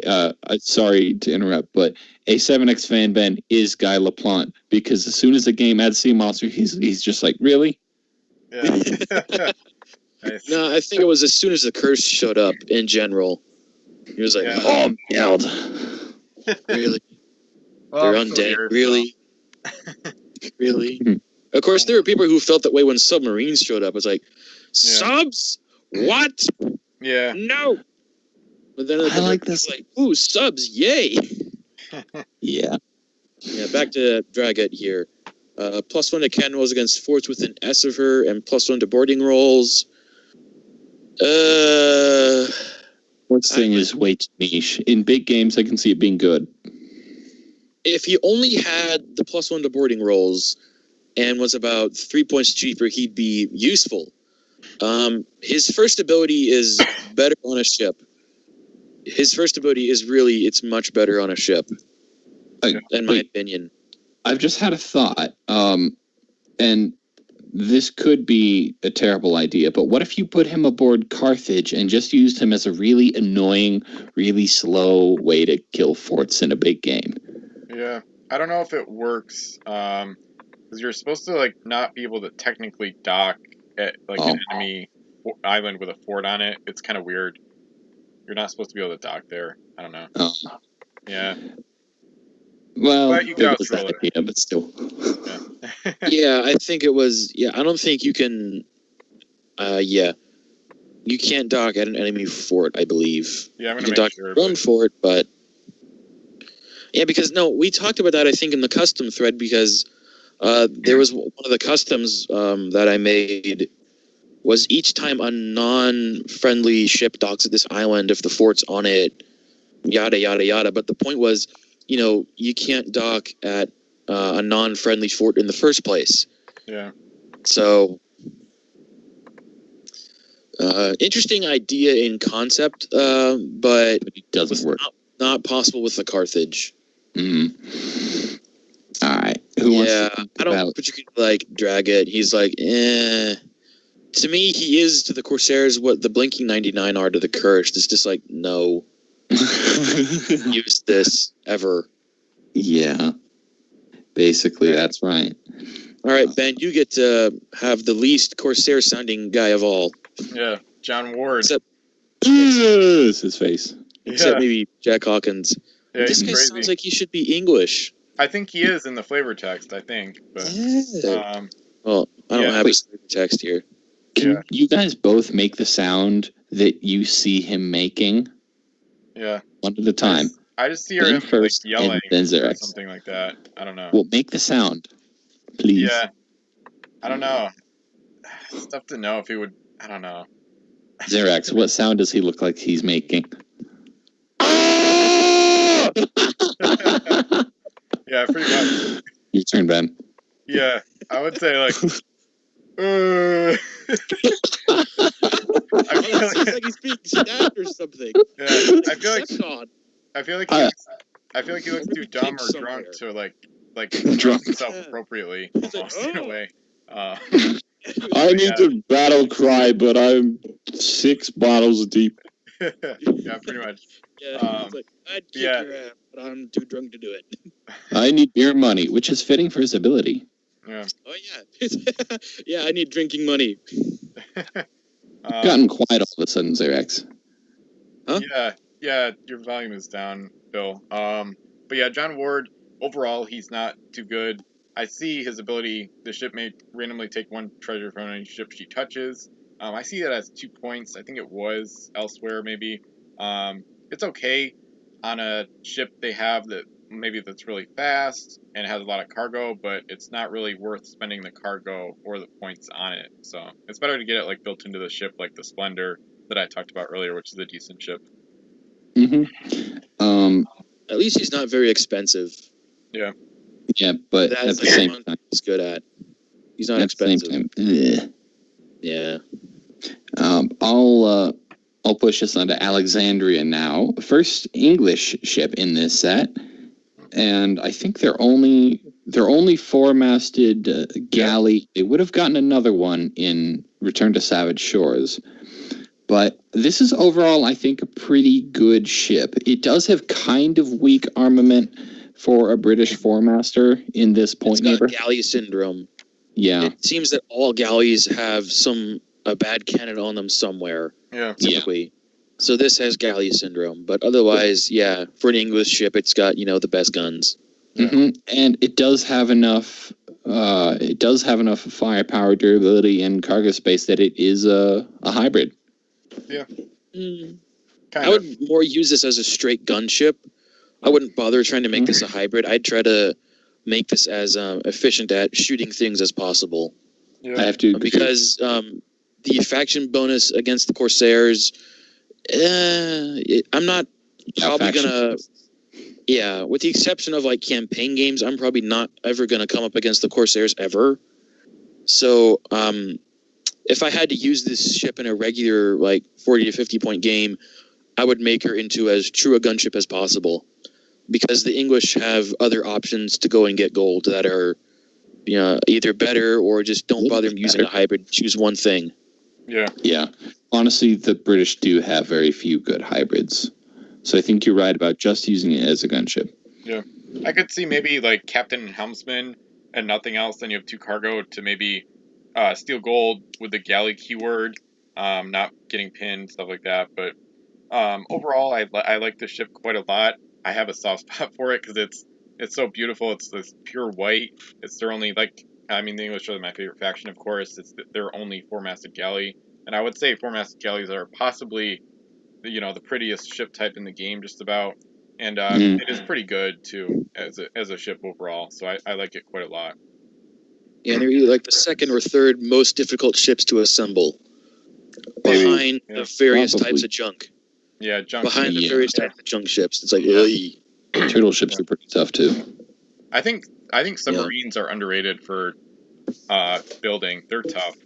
Sorry to interrupt, but A7X Fan Ben is Guy Laplante because as soon as the game adds Sea Monster, he's just like, really? Yeah. Nice. No, I think it was as soon as the curse showed up in general. He was like, oh, God. Really? Well, they're undead. Really? Really? Of course, there were people who felt that way when submarines showed up. It's like, subs? What? Yeah. No. But then I like this. Like, ooh, subs, yay. Yeah. Yeah, back to Dragut here. +1 to cannon rolls against forts with an S of her, and +1 to boarding rolls. Forts thing is way too niche. In big games, I can see it being good. If he only had the +1 to boarding rolls and was about 3 points cheaper, he'd be useful. His first ability is better on a ship. His first ability is it's much better on a ship, in my opinion. I've just had a thought, and this could be a terrible idea, but what if you put him aboard Carthage and just used him as a really annoying, really slow way to kill forts in a big game? Yeah, I don't know if it works, because you're supposed to, not be able to technically dock at, an enemy island with a fort on it. It's kind of weird. You're not supposed to be able to dock there. I don't know. Oh. Yeah. Well, but you can outroll it. Idea, but still. Yeah. Yeah, I think it was. Yeah, I don't think you can. You can't dock at an enemy fort, I believe. Yeah, I'm you gonna can make dock your own fort, but yeah, because we talked about that. I think in the custom thread because there was one of the customs that I made was each time a non-friendly ship docks at this island, if the fort's on it, yada yada yada. But the point was, you can't dock at a non-friendly fort in the first place. Yeah. So, interesting idea in concept, but it doesn't work. Not possible with the Carthage. All right. Who wants to I don't particularly drag it. He's like, eh. To me, he is to the Corsairs what the Blinking 99 are to the Cursed. It's just like, no. Use this ever. Yeah. Basically, that's right. All right, Ben, you get to have the least Corsair-sounding guy of all. Yeah, John Ward. Except his face. Except maybe Jack Hawkins. Yeah, this guy sounds like he should be English. I think he is in the flavor text, I think. But, well, I don't have his flavor text here. Can you guys both make the sound that you see him making? Yeah. One at a time. I just see him first yelling then or something like that. I don't know. Well, make the sound, please. Yeah. I don't know. It's tough to know if he would. I don't know. Xerecs, what sound does he look like he's making? Yeah, pretty much. Your turn, Ben. Yeah, I would say I feel like he's being stabbed or something. Yeah, I feel like he looks too dumb or drunk to drunk himself appropriately, almost in a way. I need to battle cry, but I'm 6 bottles deep. Yeah, pretty much. Yeah, I'd kick your ass, but I'm too drunk to do it. I need beer money, which is fitting for his ability. Yeah. Oh yeah. Yeah, I need drinking money. Gotten quiet all of a sudden, Xerecs. Huh? Yeah, your volume is down. Bill. But yeah, John Ward, overall, he's not too good. I see his ability. The ship may randomly take 1 treasure from any ship she touches. I see that as 2 points. I think it was elsewhere, maybe. It's okay on a ship they have that maybe that's really fast and has a lot of cargo, but it's not really worth spending the cargo or the points on it. So it's better to get it like built into the ship, like the Splendor that I talked about earlier, which is a decent ship. At least he's not very expensive. Yeah. Yeah, but That's at the same time, he's good at. He's not expensive. Yeah. I'll push us onto Alexandria now. First English ship in this set, and I think they're only 4-masted galley. They would have gotten another one in Return to Savage Shores, but this is overall, I think, a pretty good ship. It does have kind of weak armament for a British 4-master in this point neighbor. It's got galley syndrome. Yeah. It seems that all galleys have a bad cannon on them somewhere. Yeah. Typically. Yeah. So this has galley syndrome, but otherwise, yeah, for an English ship, it's got, the best guns. Yeah. And it does have enough firepower, durability, and cargo space that it is a hybrid. Yeah. I would more use this as a straight gunship. I wouldn't bother trying to make this a hybrid. I'd try to make this as efficient at shooting things as possible. Yeah. I have to agree. Because the faction bonus against the Corsairs, I'm not probably gonna. Yeah, with the exception of like campaign games, I'm probably not ever gonna come up against the Corsairs ever. So, if I had to use this ship in a regular like 40 to 50 point game, I would make her into as true a gunship as possible, because the English have other options to go and get gold that are, either better or just don't bother using a hybrid. Choose one thing. Yeah. Yeah. Honestly, the British do have very few good hybrids. So I think you're right about just using it as a gunship. Yeah. I could see maybe like Captain and Helmsman and nothing else. Then you have 2 cargo to maybe steal gold with the galley keyword, not getting pinned, stuff like that. But overall, I like this ship quite a lot. I have a soft spot for it because it's so beautiful. It's this pure white. It's their only, the English are my favorite faction, of course. It's their only 4-masted galley. And I would say 4-masted galleys are possibly, the prettiest ship type in the game, just about. And it is pretty good, too, as a ship overall. So I like it quite a lot. Yeah, they're either like the second or third most difficult ships to assemble. Behind the various types of junk. Yeah, junk. Behind the various types of junk ships. It's like, turtle ships are pretty tough, too. I think submarines are underrated for building. They're tough.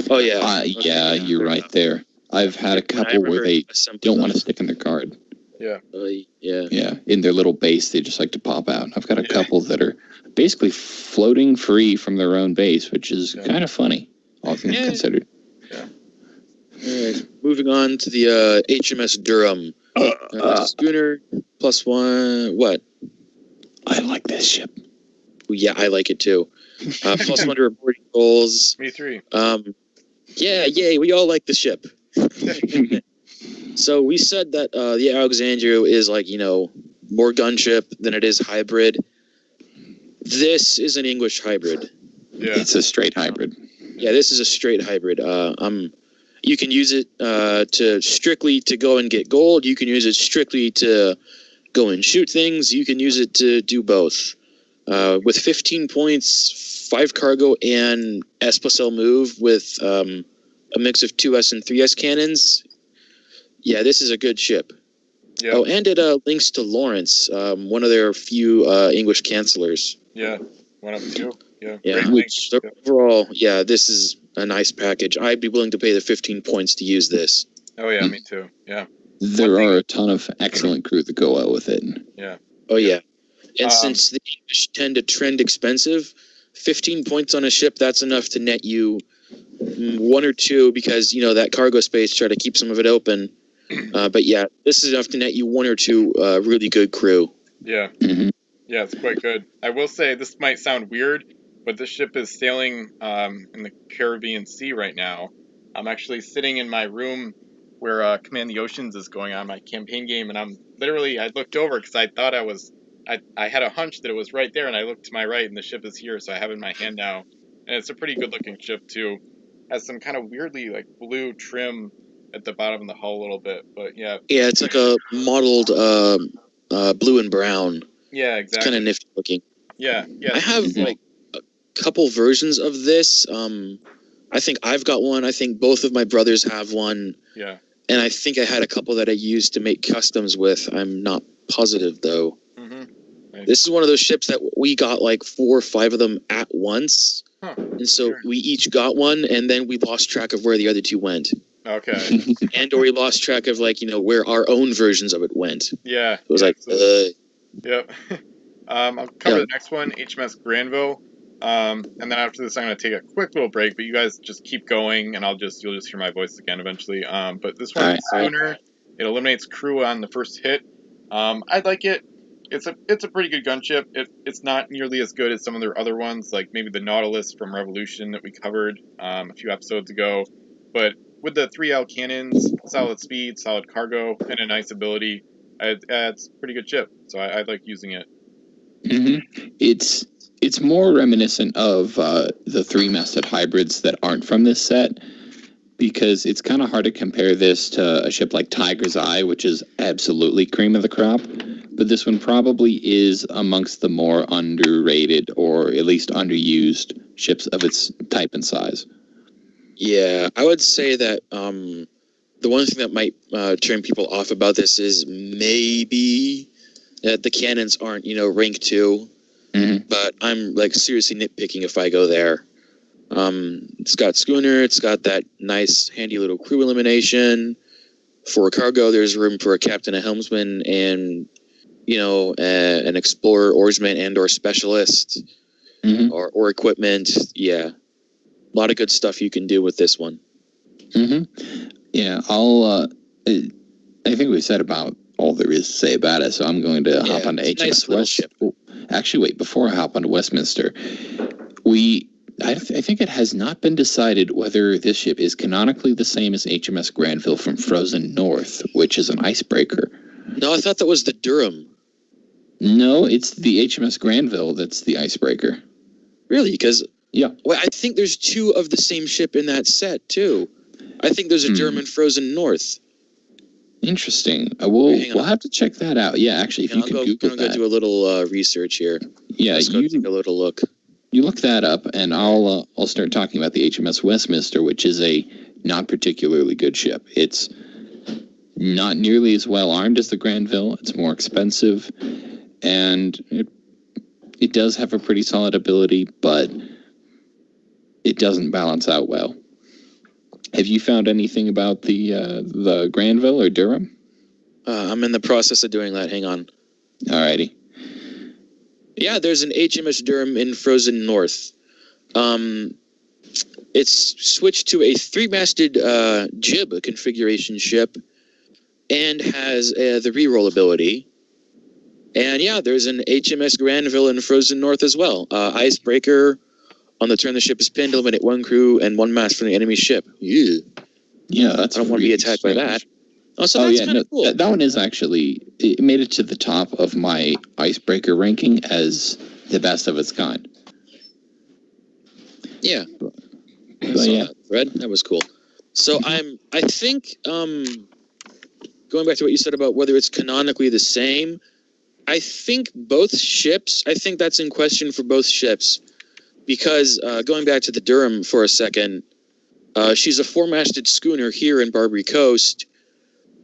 Oh, yeah. You're right there. I've had a couple where they don't want to stick in their guard. Yeah. Yeah, in their little base, they just like to pop out. I've got a couple that are basically floating free from their own base, which is kind of funny, all things considered. Yeah. All right, moving on to the HMS Durham. Schooner, +1, what? I like this ship. Yeah, I like it too. +1 to reporting goals. Me 3. Yay, we all like the ship. So we said that the Alexandria is more gunship than it is hybrid. This is an English hybrid. Yeah. It's a straight hybrid. Yeah, this is a straight hybrid. You can use it strictly to go and get gold. You can use it strictly to go and shoot things. You can use it to do both. With 15 points, 5 cargo, and S+L move with a mix of 2S and 3S cannons. Yeah, this is a good ship. Yeah. Oh, and it links to Lawrence, one of their few English cancelers. Yeah, 1 of 2. Yeah. So overall, this is a nice package. I'd be willing to pay the 15 points to use this. Oh, yeah, me too. Yeah. There are a ton of excellent crew that go out with it. Yeah. Oh, yeah. And since the English tend to trend expensive, 15 points on a ship, that's enough to net you 1 or 2 because, that cargo space, try to keep some of it open. But yeah, this is enough to net you 1 or 2 really good crew. Yeah. Yeah, it's quite good. I will say, this might sound weird, but this ship is sailing in the Caribbean Sea right now. I'm actually sitting in my room where Command the Oceans is going on, my campaign game, and I looked over because I thought I had a hunch that it was right there, and I looked to my right, and the ship is here, so I have it in my hand now, and it's a pretty good-looking ship, too. Has some kind of weirdly, like, blue trim at the bottom of the hull a little bit, but yeah. Yeah, it's like a mottled blue and brown. Yeah, exactly. It's kind of nifty looking. Yeah. I have, like, a couple versions of this. I think I've got one. I think both of my brothers have one. Yeah. And I think I had a couple that I used to make customs with. I'm not positive, though. Right. This is one of those ships that we got like 4 or 5 of them at once. Huh, and so we each got one, and then we lost track of where the other 2 went. Okay. And or we lost track of, like, where our own versions of it went. Yeah. It was Yep. I'll cover the next one, HMS Granville. And then after this, I'm going to take a quick little break, but you guys just keep going, and you'll just hear my voice again eventually. But this one, Schooner, it eliminates crew on the first hit. I like it. It's a pretty good gunship. It's not nearly as good as some of their other ones, like maybe the Nautilus from Revolution that we covered a few episodes ago. But with the 3L cannons, solid speed, solid cargo, and a nice ability, it's a pretty good ship. So I like using it. It's more reminiscent of the 3-masted hybrids that aren't from this set, because it's kind of hard to compare this to a ship like Tiger's Eye, which is absolutely cream of the crop. But this one probably is amongst the more underrated or at least underused ships of its type and size. Yeah, I would say that the one thing that might turn people off about this is maybe that the cannons aren't, rank 2. But I'm, like, seriously nitpicking if I go there. It's got schooner, it's got that nice, handy little crew elimination. For cargo, there's room for a captain, a helmsman, and, an explorer, oarsman, and or specialist, or equipment. Yeah. A lot of good stuff you can do with this one. Yeah, I think we said about all there is to say about it, so I'm going to hop onto HMS West. Oh, actually, wait, before I hop onto Westminster, I think it has not been decided whether this ship is canonically the same as HMS Granville from Frozen North, which is an icebreaker. No, I thought that was the Durham. No, it's the HMS Granville that's the icebreaker. Really? Because well, I think there's 2 of the same ship in that set, too. I think there's a Durham in Frozen North. Interesting. We'll have to check that out. Yeah, actually, if you can Google that. I'm going to do a little research here. Yeah, Let's go take a little look. You look that up, and I'll start talking about the HMS Westminster, which is a not particularly good ship. It's not nearly as well armed as the Granville. It's more expensive, and it does have a pretty solid ability, but it doesn't balance out well. Have you found anything about the Granville or Durham? I'm in the process of doing that. Hang on. Alrighty. Yeah, there's an HMS Durham in Frozen North. It's switched to a 3-masted jib configuration ship and has the reroll ability. And yeah, there's an HMS Granville in Frozen North as well. Icebreaker. On the turn the ship is pinned, eliminate 1 crew and 1 mast from the enemy ship. Yeah, that's I don't want to be attacked by that. Oh, so that's kind of cool. That one is actually, it made it to the top of my icebreaker ranking as the best of its kind. Yeah. Fred, that was cool. So I think, going back to what you said about whether it's canonically the same, I think that's in question for both ships. Because going back to the Durham for a second, she's a 4-masted schooner here in Barbary Coast.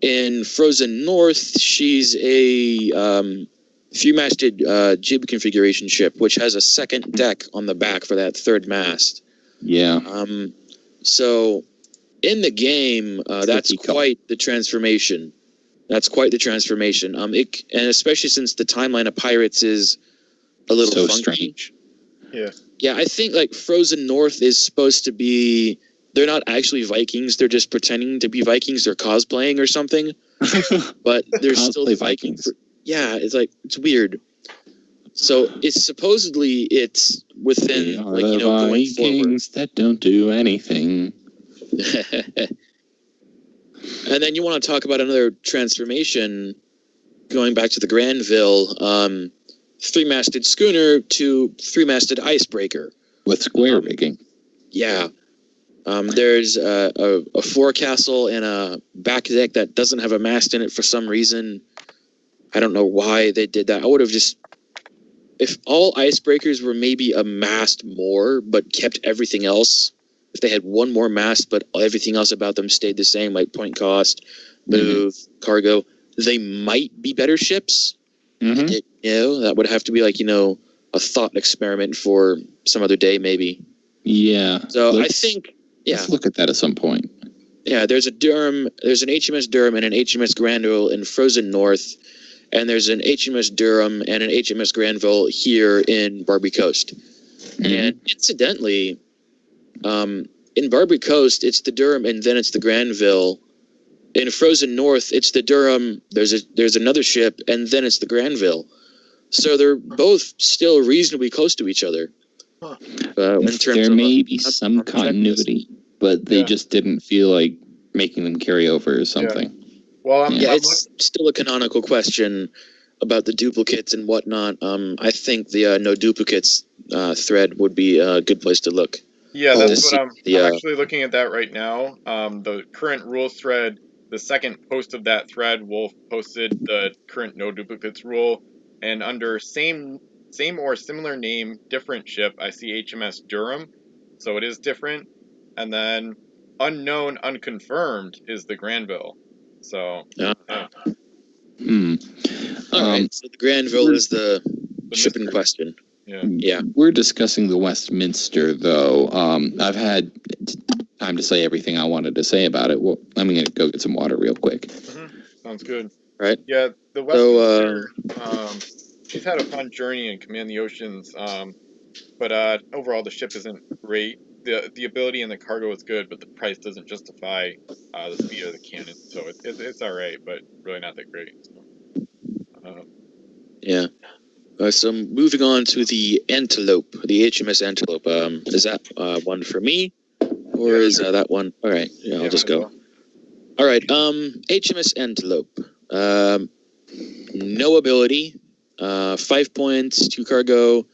In Frozen North, she's a 3-masted jib configuration ship, which has a second deck on the back for that 3rd mast. Yeah. So in the game, that's quite the transformation. And especially since the timeline of Pirates is a little so funky. Strange. Yeah. Yeah, I think like Frozen North is supposed to be. They're not actually Vikings. They're just pretending to be Vikings. They're cosplaying or something. But they're still Vikings. It's weird. So it's supposedly within going Vikings forward. That don't do anything. And then you want to talk about another transformation, going back to the Granville, 3-masted schooner to 3-masted icebreaker. With square rigging. Yeah. There's a forecastle and a back deck that doesn't have a mast in it for some reason. I don't know why they did that. I would have just... If all icebreakers were maybe a mast more, but kept everything else... If they had one more mast, but everything else about them stayed the same, like point cost, move, cargo, they might be better ships. That would have to be like, a thought experiment for some other day, maybe. Yeah. So I think, let's look at that at some point. Yeah, there's an HMS Durham and an HMS Granville in Frozen North, and there's an HMS Durham and an HMS Granville here in Barbary Coast. And incidentally... in Barbary Coast, it's the Durham and then it's the Granville. In Frozen North, it's the Durham. There's another ship and then it's the Granville. So they're both still reasonably close to each other. In terms there may be some continuity, but they just didn't feel like making them carry over or something. Yeah. Well, it's still a canonical question about the duplicates and whatnot. I think the no duplicates thread would be a good place to look. Yeah, that's what I'm actually looking at that right now. The current rules thread, the second post of that thread, Wolf posted the current no duplicates rule, and under same or similar name, different ship, I see HMS Durham, so it is different. And then unknown, unconfirmed is the Granville. So, All right, so the Granville is the ship in question. Yeah. We're discussing the Westminster, though. I've had time to say everything I wanted to say about it. Well, I'm going to go get some water real quick. Sounds good. Right. Yeah, the Westminster, she's had a fun journey in Command the Oceans, but overall the ship isn't great. The ability and the cargo is good, but the price doesn't justify the speed of the cannon. So it's all right, but really not that great. So, So moving on to the Antelope, the HMS Antelope. Is that one for me, or is that one? All right, I'll just go. All right, HMS Antelope. No ability, 5 points, 2 cargo,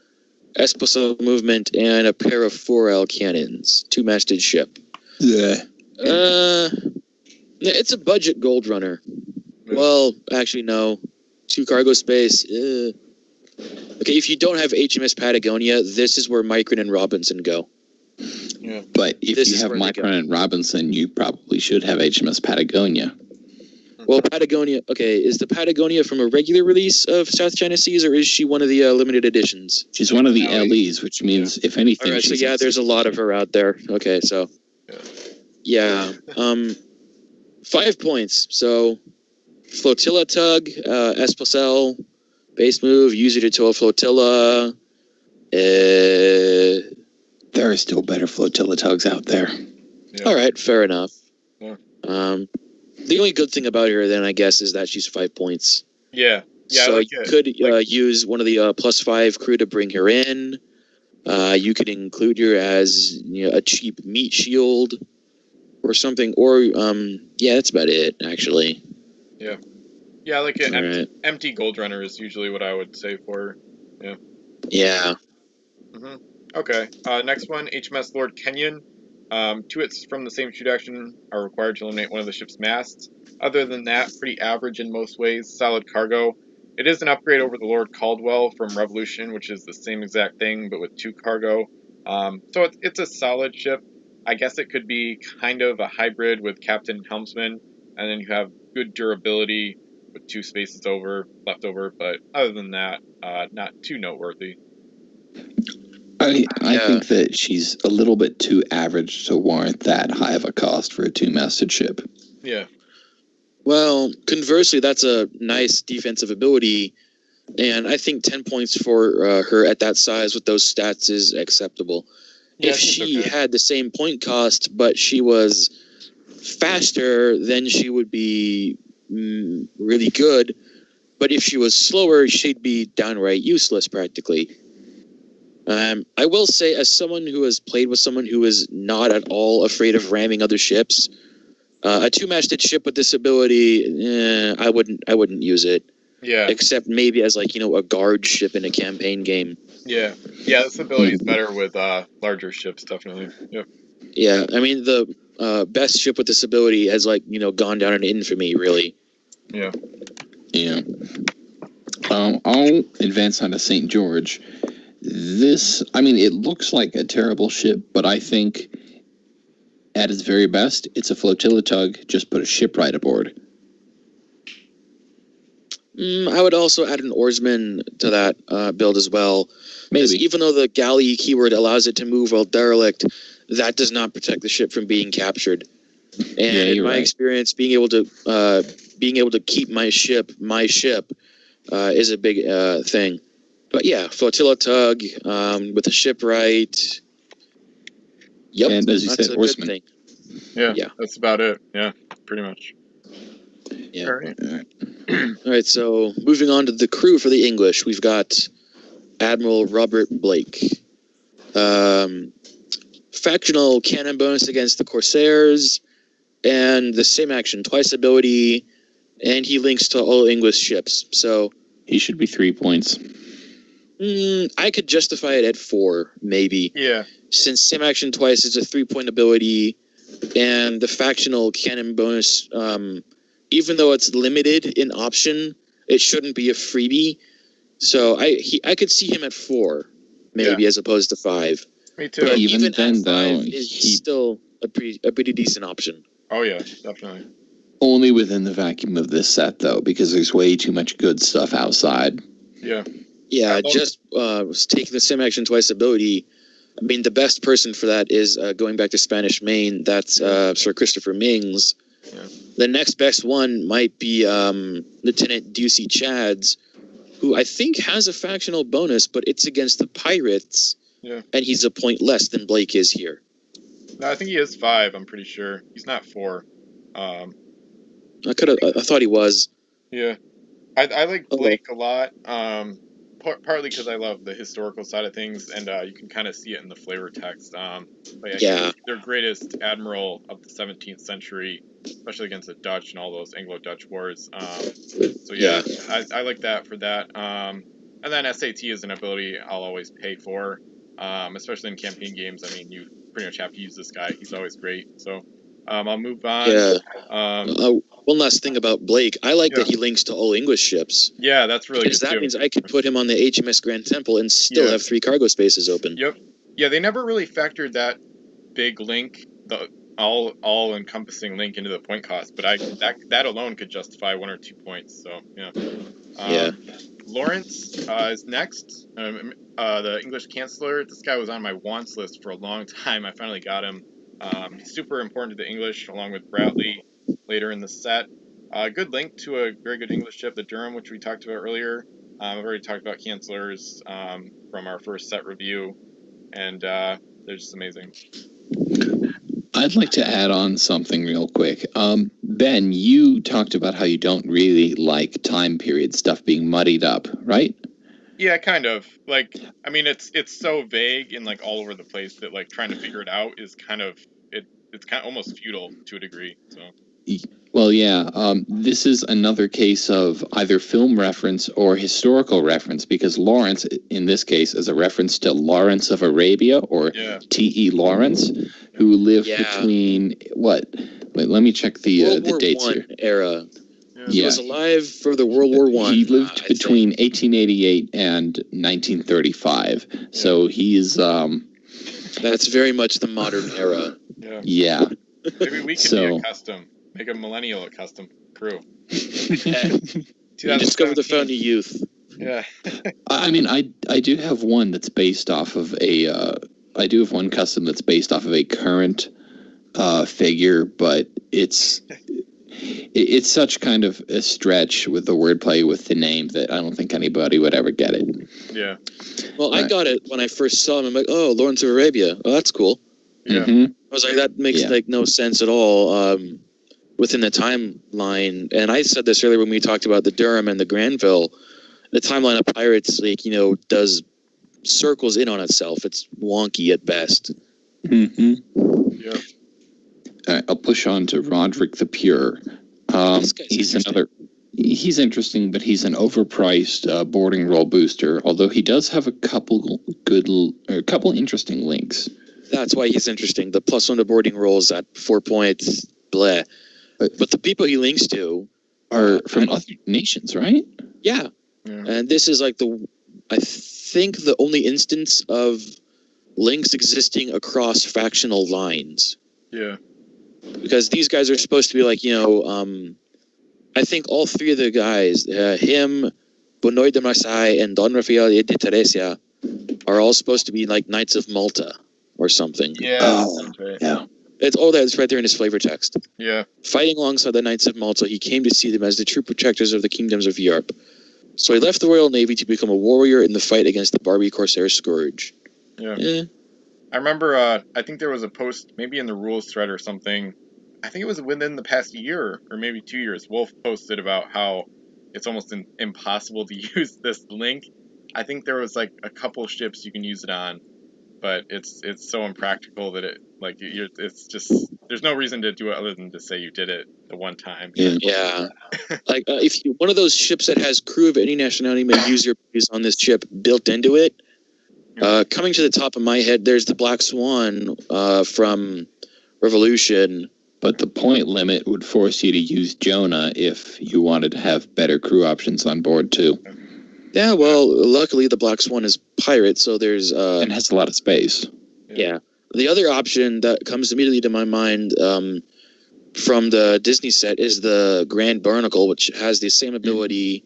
esposal movement, and a pair of 4L cannons. 2-masted ship. Yeah. It's a budget gold runner. Well, actually, no. 2 cargo space. Okay, if you don't have HMS Patagonia, this is where Micron and Robinson go. Yeah. But if you have Micron and Robinson, you probably should have HMS Patagonia. Well, Patagonia, okay, is the Patagonia from a regular release of South China Seas, or is she one of the limited editions? She's one of the LEs, which means, if anything... All right, so there's a lot of her out there. Okay, so... Yeah. 5 points. So, flotilla tug, esposel, base move, use it to tow a flotilla. There are still better flotilla tugs out there. Yeah. All right, fair enough. Yeah. The only good thing about her, then, I guess, is that she's 5 points. Yeah. So you could use one of the +5 crew to bring her in. You could include her as a cheap meat shield or something. Or, that's about it, actually. Yeah. Yeah, like an empty gold runner is usually what I would say for her. Yeah. Okay. Next one, HMS Lord Kenyon. 2 hits from the same shoot action are required to eliminate one of the ship's masts. Other than that, pretty average in most ways. Solid cargo. It is an upgrade over the Lord Caldwell from Revolution, which is the same exact thing, but with 2 cargo. So it's a solid ship. I guess it could be kind of a hybrid with Captain and Helmsman, and then you have good durability with 2 spaces left over, but other than that, not too noteworthy. I think that she's a little bit too average to warrant that high of a cost for a 2-masted ship. Yeah. Well, conversely, that's a nice defensive ability, and I think 10 points for her at that size with those stats is acceptable. Yeah, if she had the same point cost, but she was faster, then she would be really good. But if she was slower, she'd be downright useless, practically. I will say, as someone who has played with someone who is not at all afraid of ramming other ships, A 2-masted ship with this ability, I wouldn't use it. Yeah. Except maybe as like, a guard ship in a campaign game. Yeah. Yeah, this ability is better with larger ships, definitely. Yep. Yeah, I mean the best ship with this ability has like, gone down in infamy, really. Yeah. Yeah. I'll advance on to St. George. It looks like a terrible ship, but I think at its very best, it's a flotilla tug. Just put a shipwright aboard. I would also add an oarsman to that build as well. Because Maybe. even though the galley keyword allows it to move while derelict, that does not protect the ship from being captured. And in my experience, being able to keep my ship is a big thing. But yeah, flotilla tug with a shipwright. Yep, and as you that's said, a oarsman. good Yeah, thing. that's about it. Yeah, pretty much. Yeah. All right. All right, so moving on to the crew for the English, we've got Admiral Robert Blake. Factional cannon bonus against the Corsairs, and the same action, twice ability, and he links to all English ships. So he should be 3 points. I could justify it at 4, maybe. Yeah. Since same action twice is a 3-point ability, and the factional cannon bonus, even though it's limited in option, it shouldn't be a freebie. So I could see him at 4, maybe, as opposed to 5. Me too. But even then, at 5 though, is still a pretty decent option. Oh yeah, definitely. Only within the vacuum of this set, though, because there's way too much good stuff outside. Yeah. Yeah, just taking the same action twice ability. I mean, the best person for that is going back to Spanish Main. That's Sir Christopher Mings. Yeah. The next best one might be Lieutenant Ducey Chads, who I think has a factional bonus, but it's against the pirates. Yeah. And he's a point less than Blake is here. No, I think he is 5. I'm pretty sure he's not 4. I thought he was. Yeah, I like Blake a lot. Partly because I love the historical side of things, and you can kind of see it in the flavor text. Their greatest admiral of the 17th century, especially against the Dutch and all those Anglo-Dutch wars. I like that for that. And then SAT is an ability I'll always pay for, especially in campaign games. I mean, you pretty much have to use this guy. He's always great. So I'll move on. Yeah. One last thing about Blake. I like that he links to all English ships. Yeah, that's really good, because that means I could put him on the HMS Grand Temple and still have 3 cargo spaces open. Yep. Yeah, they never really factored that big link, the all-encompassing link into the point cost, but that alone could justify 1 or 2 points. So yeah. Lawrence is next. The English Chancellor. This guy was on my wants list for a long time. I finally got him. Super important to the English, along with Bradley later in the set. Good link to a very good English ship, the Durham, which we talked about earlier. I've already talked about Chancellors from our first set review, and they're just amazing. I'd like to add on something real quick. Ben, you talked about how you don't really like time period stuff being muddied up, right? Yeah, kind of. Like, I mean, it's so vague and like all over the place that like trying to figure it out is kind of it's kind of almost futile to a degree. So. Well, yeah. This is another case of either film reference or historical reference, because Lawrence, in this case, is a reference to Lawrence of Arabia, or T.E. Lawrence, who lived between what? Wait, let me check the dates here. Era. He was alive for the World War I. He lived between 1888 and 1935. Yeah. So he's that's very much the modern era. Yeah. Maybe we could be a custom. Make a millennial a custom crew. You discover the fountain of youth. Yeah. I mean, I do have one that's based off of I do have one custom that's based off of a current figure, but it's such kind of a stretch with the wordplay with the name that I don't think anybody would ever get it. Yeah. Well, I got it when I first saw him. I'm like, oh, Lawrence of Arabia. Oh, that's cool. Yeah. Mm-hmm. I was like, that makes like no sense at all within the timeline. And I said this earlier when we talked about the Durham and the Granville. The timeline of Pirates, does circles in on itself. It's wonky at best. Mm-hmm. Yeah. I'll push on to Roderick the Pure. He's interesting, but he's an overpriced boarding roll booster. Although he does have a couple interesting links. That's why he's interesting. The +1 to boarding rolls at 4 points, bleh. But the people he links to are from other nations, right? Yeah. And this is like I think the only instance of links existing across factional lines. Yeah. Because these guys are supposed to be like, I think all three of the guys, him, Benoit de Marseille, and Don Rafael de Teresia, are all supposed to be like Knights of Malta or something. Yeah. That's right. Yeah. That's right there in his flavor text. Yeah. Fighting alongside the Knights of Malta, he came to see them as the true protectors of the kingdoms of Europe. So he left the Royal Navy to become a warrior in the fight against the Barbary Corsair scourge. Yeah. I remember, I think there was a post, maybe in the rules thread or something. I think it was within the past year or maybe 2 years. Wolf posted about how it's almost impossible to use this link. I think there was like a couple ships you can use it on, but it's so impractical that it's just there's no reason to do it other than to say you did it the one time. Yeah. Like if one of those ships that has crew of any nationality may use your abilities on this ship built into it. Coming to the top of my head, there's the Black Swan from Revolution. But the point limit would force you to use Jonah if you wanted to have better crew options on board too. Yeah, well, luckily the Black Swan is pirate, so there's and has a lot of space. Yeah. The other option that comes immediately to my mind from the Disney set is the Grand Barnacle, which has the same ability.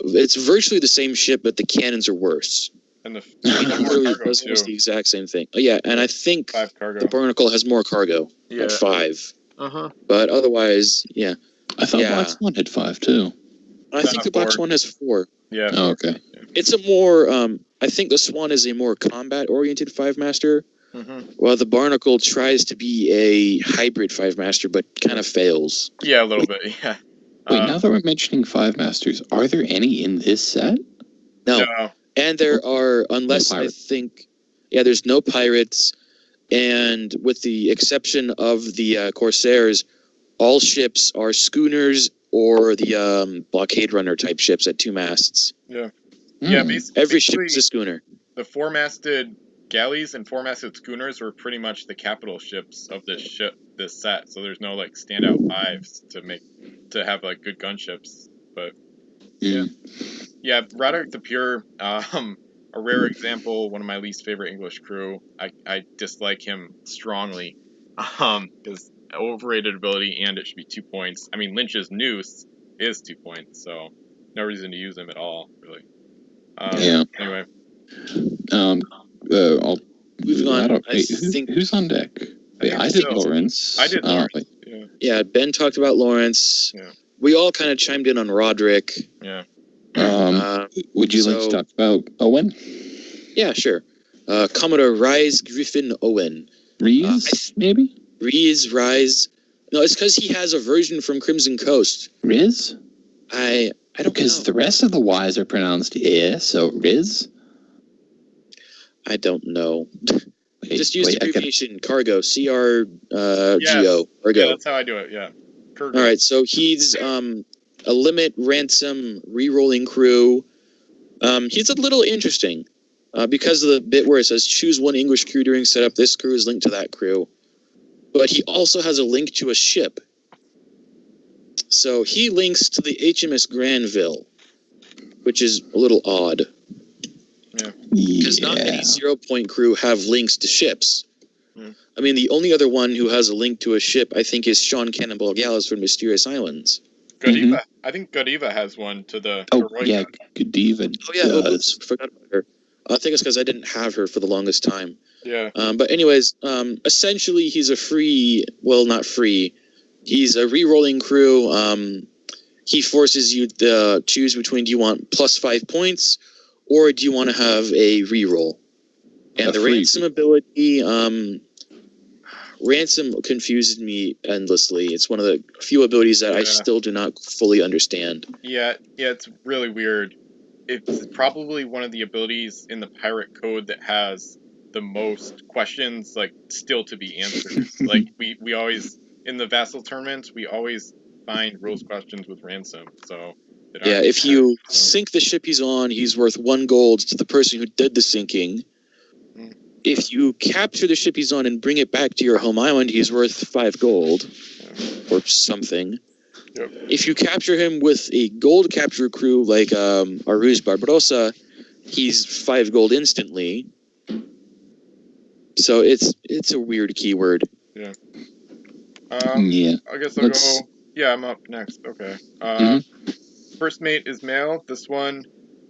It's virtually the same ship, but the cannons are worse. And the literally does almost the exact same thing. Oh, yeah, and I think the Barnacle has more cargo at 5. But otherwise, yeah. I thought Black Swan had 5 too. I think the Black Swan has 4. Yeah. Oh, okay. It's a more. I think the Swan is a more combat-oriented 5-master, while the Barnacle tries to be a hybrid 5-master, but kind of fails. Yeah, a little bit. Yeah. Wait, now that we're mentioning 5-masters, are there any in this set? No. And there are, unless I think, there's no pirates, and with the exception of the Corsairs, all ships are schooners or the blockade runner type ships at 2 masts. Yeah. Yeah, every ship is a schooner. The 4-masted galleys and 4-masted schooners were pretty much the capital ships of this set, so there's no like standout 5s to have like good gunships, but yeah, Roderick the Pure, a rare example, one of my least favorite English crew. I dislike him strongly, because overrated ability, and it should be 2 points. I mean, Lynch's Noose is 2 points, so no reason to use him at all, really. Anyway. Who's on deck? I did Lawrence. I did Lawrence. Yeah, Ben talked about Lawrence. Yeah. We all kind of chimed in on Roderick. Yeah. Would you like to talk about Owen? Yeah, sure. Commodore Rise Griffin Owen. Rees, maybe? Rise. No, it's because he has a version from Crimson Coast. Riz? I don't know. Because the rest of the Y's are pronounced so Riz? I don't know. Just use the abbreviation Cargo. CRGO. Cargo. Yeah, that's how I do it, yeah. Cargo. All right, so he's a limit ransom re-rolling crew. He's a little interesting because of the bit where it says choose one English crew during setup. This crew is linked to that crew. But he also has a link to a ship. So he links to the HMS Granville, which is a little odd. Yeah. Because not many 0-point crew have links to ships. I mean, the only other one who has a link to a ship, I think, is Sean Cannonball Gallows from Mysterious Islands. Godiva. I think Godiva has one to the Heroica. Yeah, Godiva. Oh, yeah, forgot about her. I think it's because I didn't have her for the longest time. Yeah. But anyways, essentially, he's a free... Well, not free. He's a re-rolling crew. He forces you to choose between do you want +5 points or do you want to have a re-roll? And the ransom ability... Ransom confuses me endlessly. It's one of the few abilities that I still do not fully understand. Yeah, it's really weird. It's probably one of the abilities in the pirate code that has the most questions like still to be answered. Like we always in the Vassal tournaments we always find rules questions with ransom. So yeah, if you sink the ship he's on, he's worth 1 gold to the person who did the sinking. Mm. If you capture the ship he's on and bring it back to your home island, he's worth 5 gold or something. Yep. If you capture him with a gold capture crew like Aruz Barbarossa, he's 5 gold instantly. So it's a weird keyword. Yeah. Yeah. I guess I'll go. Yeah, I'm up next. Okay. First mate is male. This one,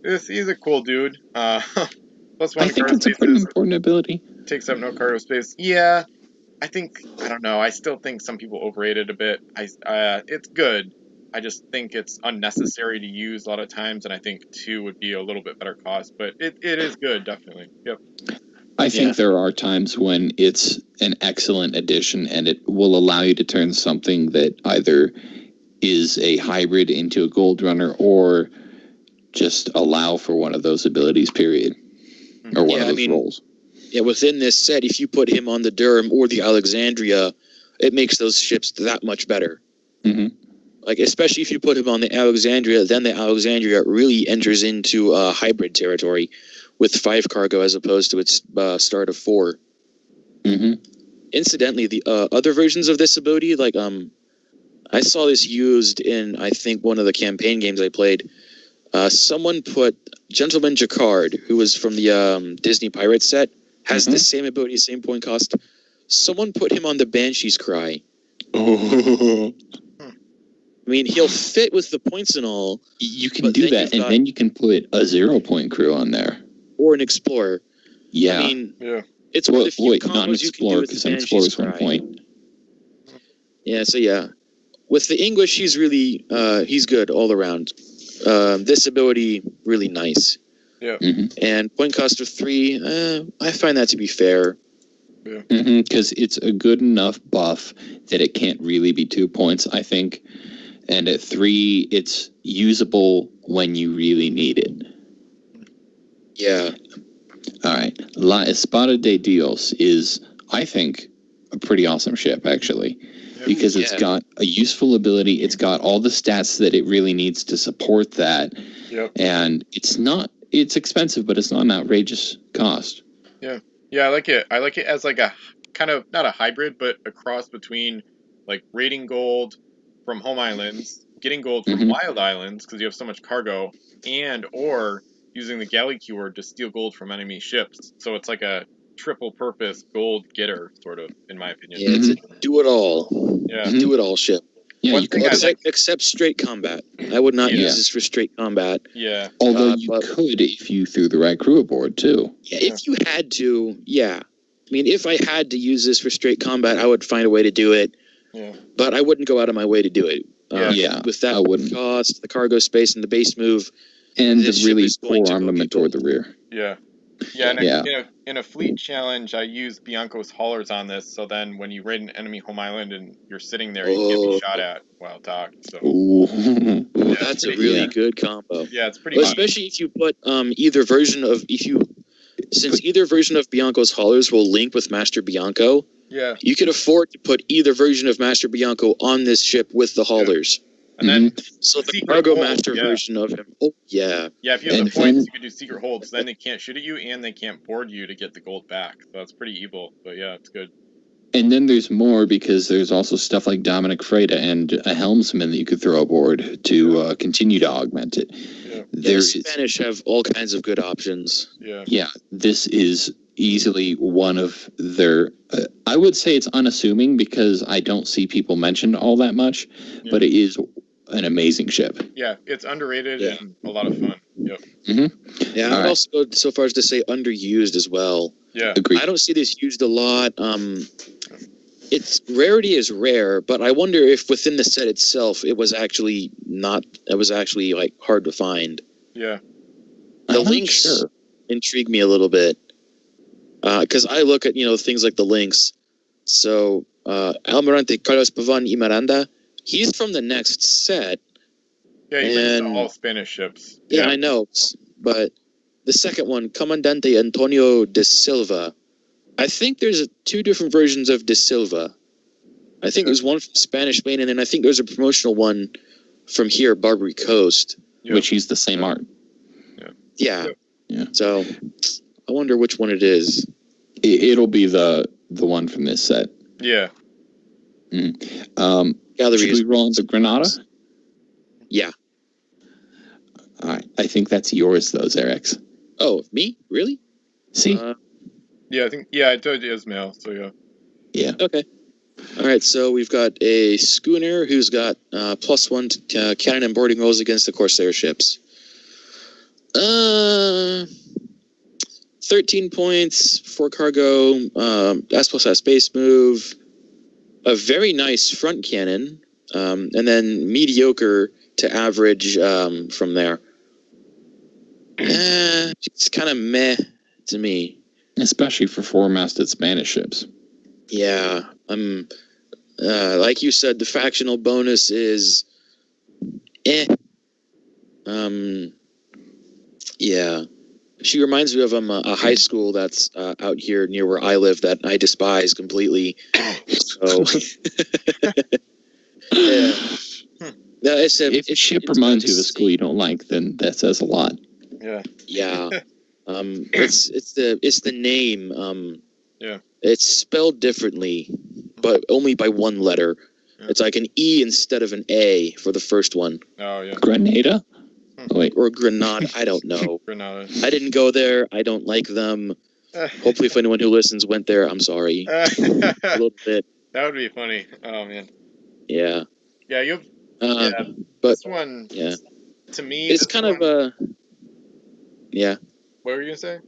he's a cool dude. +1 I think it's a pretty important ability. Takes up no cargo space. Yeah, I don't know. I still think some people overrate it a bit. It's good. I just think it's unnecessary to use a lot of times, and I think 2 would be a little bit better cost. But it is good, definitely. Yep. I think there are times when it's an excellent addition, and it will allow you to turn something that either is a hybrid into a gold runner, or just allow for one of those abilities, period. Or one of those roles. Yeah, within this set, if you put him on the Durham or the Alexandria, it makes those ships that much better. Mm-hmm. Like, especially if you put him on the Alexandria, then the Alexandria really enters into hybrid territory with 5 cargo as opposed to its start of 4. Mm-hmm. Incidentally, the other versions of this ability, like I saw this used in, I think, one of the campaign games I played. Someone put Gentleman Jacquard, who was from the Disney Pirates set, has the same ability, same point cost. Someone put him on the Banshee's Cry. Oh. I mean, he'll fit with the points and all. You can do that, and then you can put a 0-point crew on there. Or an Explorer. Yeah. I mean, it's well, one of the few not an combos you can do Explorer, with because the an Explorer Banshee's is 1 Cry. point. Yeah, so yeah. With the English, he's really, he's good all around. This ability, really nice. Yeah. Mm-hmm. And point cost of 3, I find that to be fair. Yeah. Because it's a good enough buff that it can't really be 2 points, I think. And at 3, it's usable when you really need it. Yeah. All right. La Espada de Dios is, I think, a pretty awesome ship, actually. Because it's got a useful ability. It's got all the stats that it really needs to support that. Yep. And it's expensive, but it's not an outrageous cost. Yeah. Yeah, I like it. I like it as like a kind of, not a hybrid, but a cross between like raiding gold from home islands, getting gold from wild islands, because you have so much cargo, or using the galley keyword to steal gold from enemy ships. So it's like a triple purpose gold getter, sort of, in my opinion. Yeah, it's a do-it-all. Yeah. Do-it-all ship. Yeah, One thing except straight combat. I would not use this for straight combat. Yeah. Although you could if you threw the right crew aboard, too. Yeah, if you had to, yeah. I mean, if I had to use this for straight combat, I would find a way to do it. Yeah. But I wouldn't go out of my way to do it. With that cost, the cargo space, and the base move. And the really poor armament toward the rear. Yeah. Yeah, in a fleet challenge, I used Bianco's haulers on this, so then when you raid an enemy home island and you're sitting there, you can't be shot at while docked. So. Ooh. That's a really good combo. Yeah, it's pretty fun. Especially if you put either version of Bianco's haulers will link with Master Bianco. Yeah. You can afford to put either version of Master Bianco on this ship with the haulers. And then so the cargo master version of him. Oh, yeah. Yeah, if you have the points, you can do secret holds. Then they can't shoot at you, and they can't board you to get the gold back. So that's pretty evil. But yeah, it's good. And then there's more, because there's also stuff like Dominic Freda and a helmsman that you could throw aboard to continue to augment it. Yeah. The Spanish have all kinds of good options. Yeah. Yeah, this is easily one of their... I would say it's unassuming, because I don't see people mentioned all that much, but it is an amazing ship. Yeah, it's underrated and a lot of fun. Yep. Yeah, I would also go so far as to say underused as well. Yeah. Agreed. I don't see this used a lot. Its rarity is rare, but I wonder if within the set itself it was actually like hard to find. Yeah. The links intrigue me a little bit. Because I look at, things like the links. So, Almirante Carlos Pavan y Miranda, he's from the next set. Yeah, he brings all Spanish ships. Yeah, I know. But the second one, Comandante Antonio de Silva, I think there's two different versions of De Silva. I think there's one from Spanish Main, and then I think there's a promotional one from here, Barbary Coast. Yep. Which used the same art. Yeah. So, I wonder which one it is. It'll be the one from this set. Yeah. Should we roll into Granada? Yeah. All right. I think that's yours, though, Xerecs. Oh, me? Really? See? Yeah, I think. Yeah, I told you Ismail. So yeah. Yeah. Okay. All right. So we've got a schooner who's got +1 to cannon and boarding rolls against the Corsair ships. 13 points for cargo. S+S base move. A very nice front cannon, and then mediocre to average from there. It's kind of meh to me. Especially for four-masted Spanish ships. Yeah. Like you said, the factional bonus is yeah. She reminds me of a high school that's out here near where I live that I despise completely. So, yeah. No, if a ship reminds you of a school you don't like, then that says a lot. Yeah. Yeah. It's the name. Yeah. It's spelled differently, but only by one letter. Yeah. It's like an E instead of an A for the first one. Oh yeah. Grenada? Oh, wait, or Grenada. I don't know. Grenada. I didn't go there. I don't like them. Hopefully, if anyone who listens went there, I'm sorry. A little bit. That would be funny. Oh man. Yeah. Yeah, you. But this one. Yeah. To me, it's kind of a. Yeah. What were you gonna say?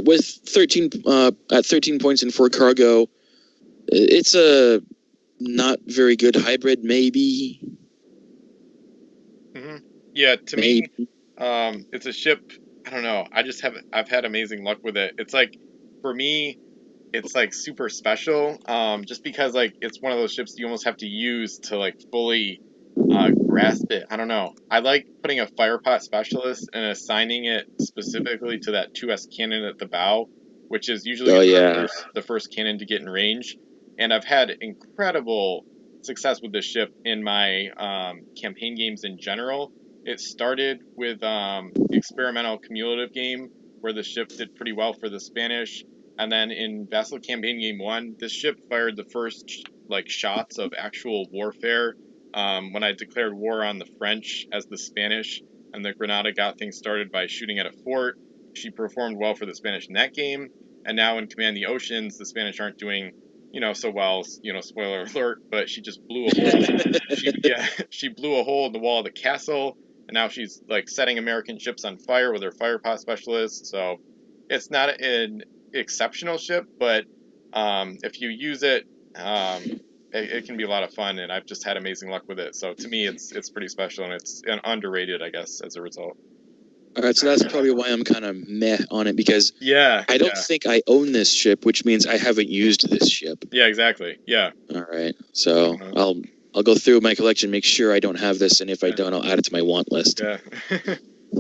With 13 at 13 points in 4 cargo, it's a not very good hybrid, maybe. Yeah, to me, it's a ship. I don't know. I've had amazing luck with it. It's like, for me, it's like super special. Just because like it's one of those ships you almost have to use to like fully grasp it. I don't know. I like putting a firepot specialist and assigning it specifically to that 2S cannon at the bow, which is usually the first cannon to get in range. And I've had incredible success with this ship in my campaign games in general. It started with the experimental cumulative game where the ship did pretty well for the Spanish, and then in Vassal Campaign Game 1, this ship fired the first like shots of actual warfare when I declared war on the French as the Spanish, and the Granada got things started by shooting at a fort. She performed well for the Spanish in that game, and now in Command the Oceans, the Spanish aren't doing so well, spoiler alert, but she just blew a hole. She blew a hole in the wall of the castle, and now she's like setting American ships on fire with her firepot specialist. So it's not an exceptional ship, but if you use it, it can be a lot of fun, and I've just had amazing luck with it. So to me, it's pretty special, and it's underrated, I guess, as a result. All right, so that's probably why I'm kind of meh on it, because I don't think I own this ship, which means I haven't used this ship. Yeah, exactly. Yeah. All right, so I'll go through my collection, make sure I don't have this, and if I don't, I'll add it to my want list. Yeah.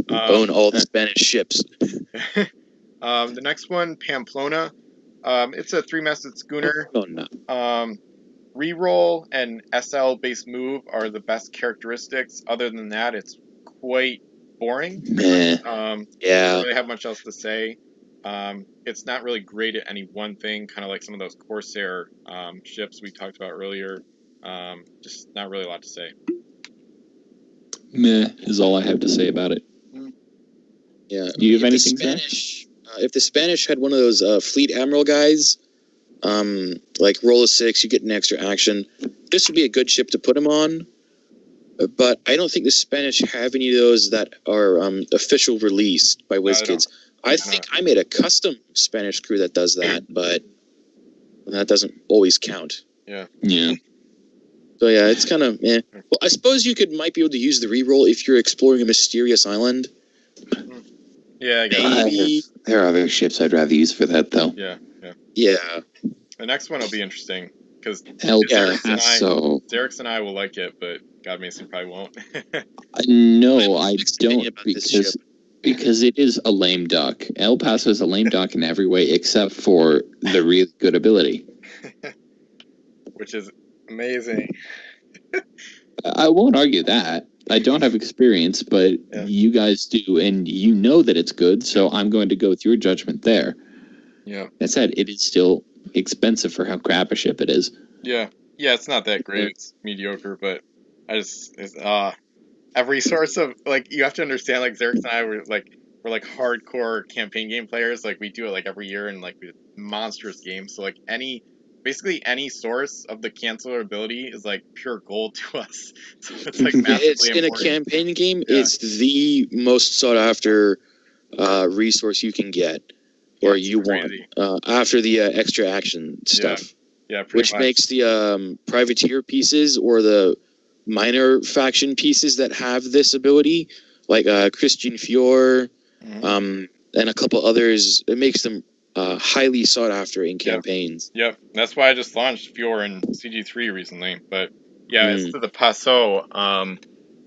Own all the Spanish ships. The next one, Pamplona. It's a 3-masted schooner. Reroll and SL base move are the best characteristics. Other than that, it's quite boring. Yeah. I don't really have much else to say. It's not really great at any one thing, kind of like some of those Corsair ships we talked about earlier. Just not really a lot to say. Meh is all I have to say about it. Yeah. Do you have anything? If the Spanish had one of those fleet admiral guys, like roll a 6, you get an extra action, this would be a good ship to put him on. But I don't think the Spanish have any of those that are official released by WizKids. I think I made a custom Spanish crew that does that, but that doesn't always count. Yeah. Yeah. So yeah, it's kind of Well, I suppose you might be able to use the reroll if you're exploring a mysterious island. Yeah, I guess. There are other ships I'd rather use for that, though. Yeah. The next one will be interesting, because Xerecs and I will like it, but God Mason probably won't. No, I don't, because because it is a lame duck. El Paso is a lame duck in every way except for the really good ability. Which is amazing. I won't argue that. I don't have experience, but you guys do, and you know that it's good, so I'm going to go with your judgment there. Yeah. That said, it is still expensive for how crap a ship it is. Yeah. Yeah, it's not that great. It's mediocre, but every source of, like, you have to understand, like, Xerecs and I we're hardcore campaign game players. Like, we do it, like, every year, and, like, we have monstrous games. So, like, basically any source of the canceller ability is, like, pure gold to us. So it's, like, massively important. In a campaign game, it's the most sought-after resource you can get, or you want, after the extra action stuff. Yeah, which much. Makes the privateer pieces or the minor faction pieces that have this ability, like Christian Fior, and a couple others, it makes them highly sought after in campaigns. Yep. That's why I just launched Fior in CG3 recently. But yeah, it's to the Paso, and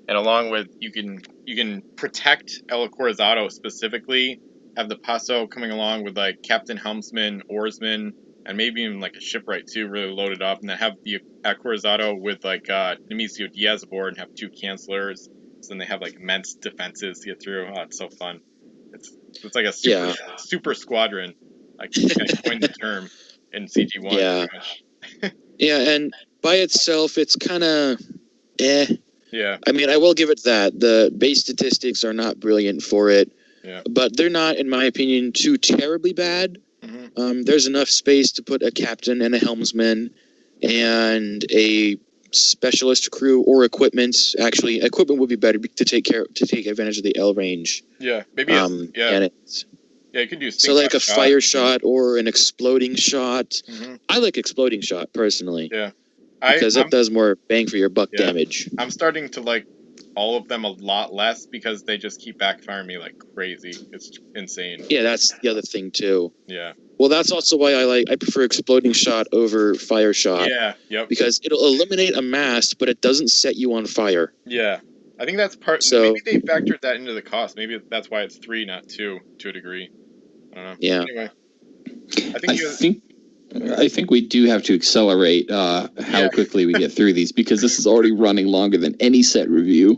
along with you can protect El Corazado specifically, have the Paso coming along with, like, captain, helmsman, oarsman, and maybe even, like, a shipwright too, really loaded up, and then have the Acorazado with, like, Nemesio Diaz aboard and have 2 cancellers. So then they have, like, immense defenses to get through. Oh, it's so fun. It's like a super squadron. I coined the term in CG1. Yeah. Yeah, and by itself, it's kind of Yeah. I mean, I will give it that. The base statistics are not brilliant for it. Yeah. But they're not, in my opinion, too terribly bad. There's enough space to put a captain and a helmsman and a specialist crew or equipment. Actually, equipment would be better to take advantage of the L range. Yeah, maybe. Cannons. Yeah, you could do. So like a fire shot or an exploding shot. I like exploding shot personally. Yeah, because it does more bang for your buck damage. I'm starting to like all of them a lot less because they just keep backfiring me like crazy. It's insane. Yeah, that's the other thing too. Yeah. Well, that's also why I prefer exploding shot over fire shot. Yeah. Yep. Because it'll eliminate a mast, but it doesn't set you on fire. Yeah. I think that's part. So maybe they factored that into the cost. Maybe that's why it's 3, not 2, to a degree. I don't know. Yeah. Anyway, I think we do have to accelerate how quickly we get through these because this is already running longer than any set review.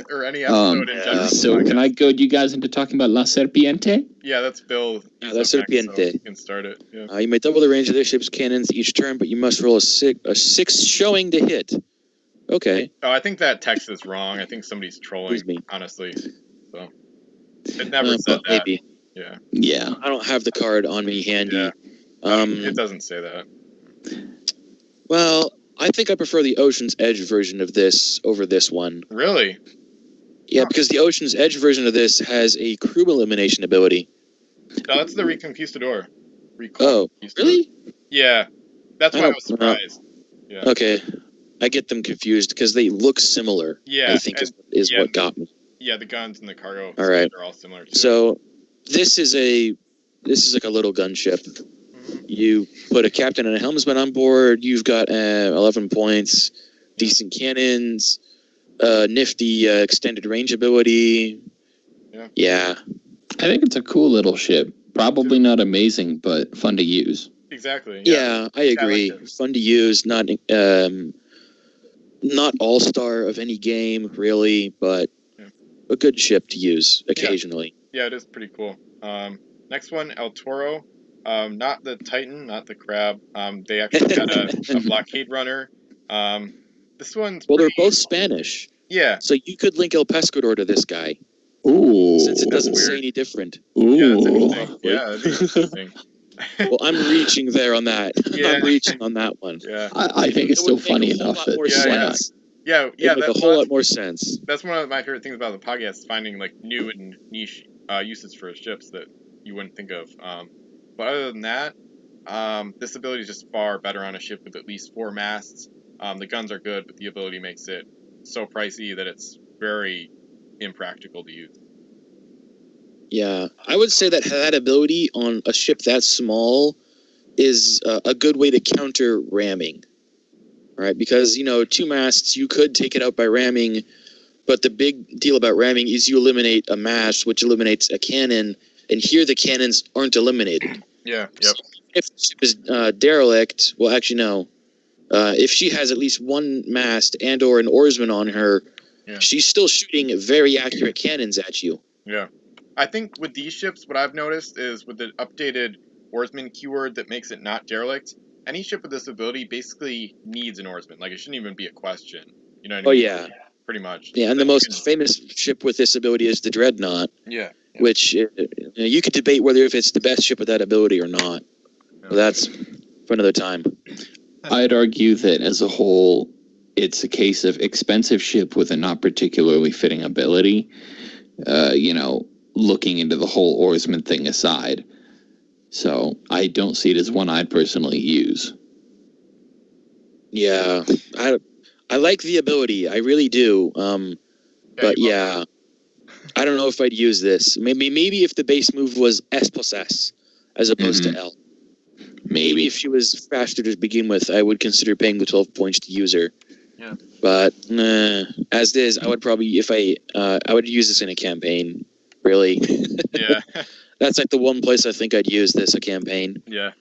Or any episode in general. So can I goad you guys into talking about La Serpiente? Yeah, that's Bill. La Serpiente. So you can start it. Yeah. You may double the range of their ship's cannons each turn, but you must roll a 6 showing to hit. Okay. Oh, I think that text is wrong. I think somebody's trolling, honestly. So it never said that. Maybe. Yeah. I don't have the card on me handy. Yeah. It doesn't say that. Well, I think I prefer the Ocean's Edge version of this over this one. Really? Yeah, because the Ocean's Edge version of this has a crew elimination ability. No, that's the Reconquistador. Really? Yeah. That's why I was surprised. Yeah. Okay. I get them confused because they look similar. Yeah. I think is what got me. Yeah, the guns and the cargo are all similar too. So this is like a little gunship. You put a captain and a helmsman on board. You've got 11 points, decent cannons, nifty extended range ability. Yeah. I think it's a cool little ship. Probably not amazing, but fun to use. Exactly. Yeah, I agree. Fun to use. Not all-star of any game, really, but a good ship to use occasionally. Yeah, it is pretty cool. Next one, El Toro. Not the Titan, not the Crab. They actually got a blockade runner. This one's they're both Spanish. Yeah. So you could link El Pescador to this guy. Ooh. Since it doesn't say any different. Ooh. Yeah, that's interesting. Yeah, that'd be interesting. Well, I'm reaching there on that. Yeah. I'm reaching on that one. Yeah. I think it's still funny enough that Yeah, make a whole lot more sense. That's one of my favorite things about the podcast, is finding like new and niche uses for ships that you wouldn't think of. But other than that, this ability is just far better on a ship with at least 4 masts. The guns are good, but the ability makes it so pricey that it's very impractical to use. Yeah, I would say that ability on a ship that small is a good way to counter ramming. Right? Because, 2 masts, you could take it out by ramming, But the big deal about ramming is you eliminate a mast, which eliminates a cannon, and here the cannons aren't eliminated. Yeah, yep. If the ship is derelict, well, actually, no. If she has at least one mast and or an oarsman on her, she's still shooting very accurate cannons at you. Yeah. I think with these ships, what I've noticed is with the updated oarsman keyword that makes it not derelict, any ship with this ability basically needs an oarsman. Like, it shouldn't even be a question. You know what I mean? Yeah. Pretty much. Yeah, and the most famous ship with this ability is the Dreadnought. Yeah. Which you could debate whether if it's the best ship with that ability or not. Well, that's for another time. I'd argue that as a whole, it's a case of expensive ship with a not particularly fitting ability. Looking into the whole oarsman thing aside. So I don't see it as one I'd personally use. Yeah, I like the ability. I really do. But yeah, I don't know if I'd use this. Maybe if the base move was S+S as opposed to L. Maybe if she was faster to begin with, I would consider paying the 12 points to use her. Yeah. But as it is, I would probably I would use this in a campaign. Really. Yeah. That's like the one place I think I'd use this, a campaign. Yeah.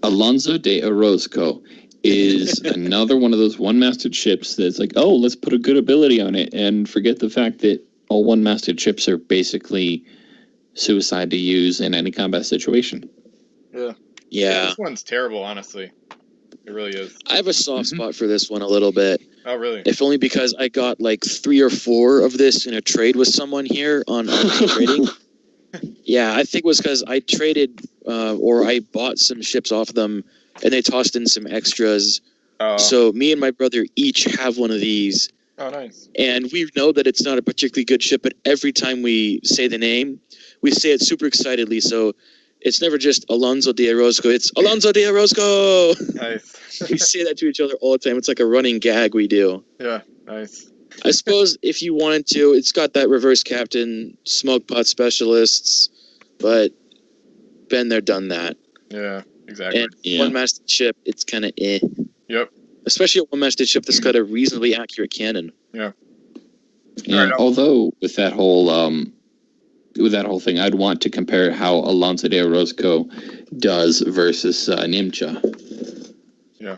Alonso de Orozco is another one of those one-masted ships that's like, oh, let's put a good ability on it and forget the fact that all one-masted ships are basically suicide to use in any combat situation. Yeah. This one's terrible, honestly. It really is. I have a soft spot for this one a little bit. Oh, really? If only because I got like 3 or 4 of this in a trade with someone here on trading. Yeah, I think it was because I traded or I bought some ships off them and they tossed in some extras. Oh. So me and my brother each have one of these. Oh, nice. And we know that it's not a particularly good ship, but every time we say the name, we say it super excitedly. So it's never just Alonso de Orozco. It's Alonso de Orozco. Nice. We say that to each other all the time. It's like a running gag we do. Yeah, nice. I suppose if you wanted to, it's got that reverse captain, smoke pot specialists, but been there, done that. Yeah, exactly. And one-masted ship, it's kind of eh. Yep. Especially a one-masted ship that's got a reasonably accurate cannon. Yeah. Yeah. Although with that whole thing, I'd want to compare how Alonso de Orozco does versus Nimcha. Yeah.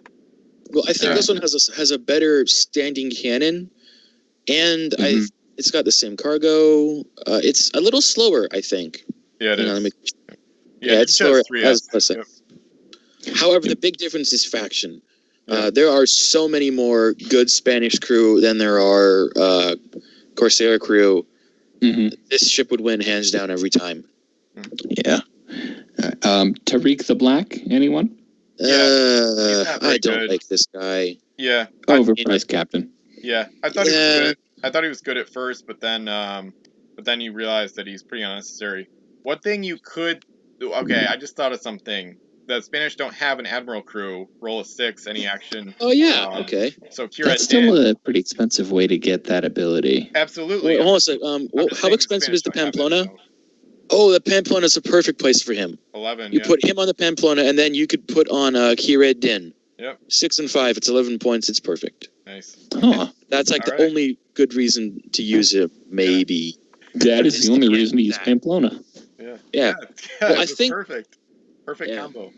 Well, I think this one has a better standing cannon. And it's got the same cargo. It's a little slower, I think. Yeah, it is. It's slower. Yep. However, the big difference is faction. There are so many more good Spanish crew than there are Corsair crew. This ship would win hands down every time. Yeah. Tariq the Black, anyone? I don't like this guy. Yeah. Overpriced captain. Yeah, I thought he was good. I thought he was good at first, but then you realize that he's pretty unnecessary. One thing you could do, I just thought of something. The Spanish don't have an admiral crew. Roll a 6, any action. Oh yeah, okay. So Kira that's still a pretty expensive way to get that ability. Absolutely. Wait, hold on a sec. How expensive is the Pamplona? Oh, the Pamplona is a perfect place for him. 11. You put him on the Pamplona, and then you could put on Kira Din. Yep. 6 and 5. It's 11 points. It's perfect. Nice. Oh, that's like the only good reason to use it. Maybe. That is the only reason to use Pamplona. Yeah. Well, I think perfect combo.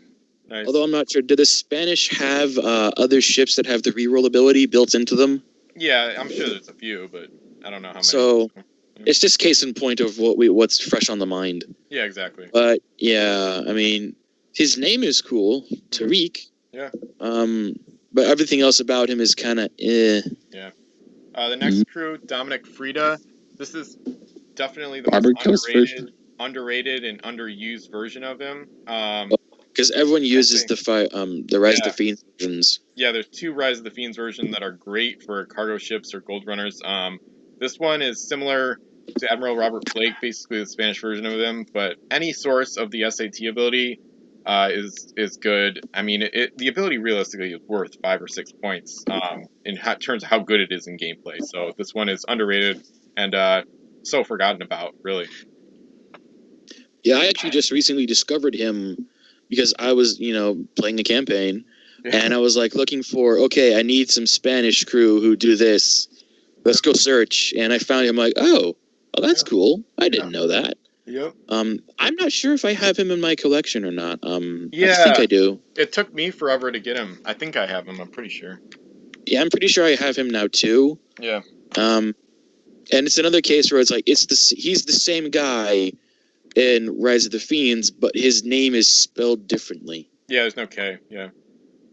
Nice. Although I'm not sure, do the Spanish have other ships that have the reroll ability built into them? Yeah, I'm sure there's a few, but I don't know how many. So it's just case in point of what's fresh on the mind. Yeah, exactly. But yeah, I mean, his name is cool, Tariq. Yeah. But everything else about him is kind of eh. Yeah. The next crew, Dominic Frida. This is definitely the Barbary most Coast underrated and underused version of him. Because everyone uses the Rise of the Fiends versions. Yeah, there's 2 Rise of the Fiends versions that are great for cargo ships or gold runners. This one is similar to Admiral Robert Blake, basically the Spanish version of him, but any source of the SAT ability is good. I mean, the ability realistically is worth 5 or 6 points in terms of how good it is in gameplay. So this one is underrated and so forgotten about, really. Yeah, I actually just recently discovered him because I was, playing a campaign, and I was like looking for, I need some Spanish crew who do this. let's go search. And I found him like, oh, that's cool. I didn't know that. Yep. I'm not sure if I have him in my collection or not. Yeah, I think I do. It took me forever to get him. I think I have him. I'm pretty sure. Yeah, I'm pretty sure I have him now too. Yeah. And it's another case where it's like he's the same guy in Rise of the Fiends, but his name is spelled differently. Yeah, there's no K. Yeah.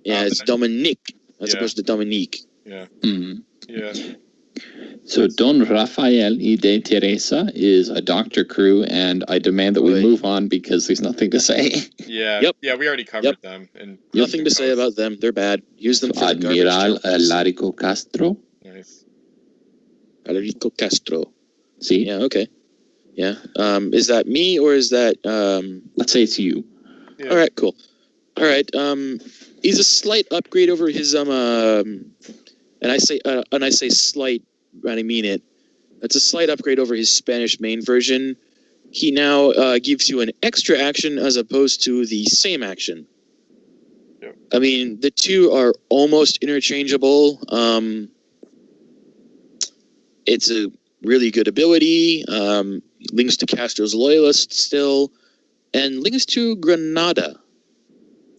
Yeah, it's Dominique as opposed to Dominique. Yeah. Mm-hmm. Yeah. So Don Rafael y de Teresa is a doctor crew, and I demand that we move on because there's nothing to say. Yeah. Yep. Yeah, we already covered them. And nothing to say about them. They're bad. Use them for Admiral Alarico Castro. Nice. Alarico Castro. See? Yeah, okay. Yeah. Is that me or is that let's say it's you. Yeah. All right, cool. All right. He's a slight upgrade over his and I say slight, and I mean it. It's a slight upgrade over his Spanish main version. He now gives you an extra action as opposed to the same action. Yep. I mean, the two are almost interchangeable. It's a really good ability. Links to Castro's Loyalist still, and links to Granada.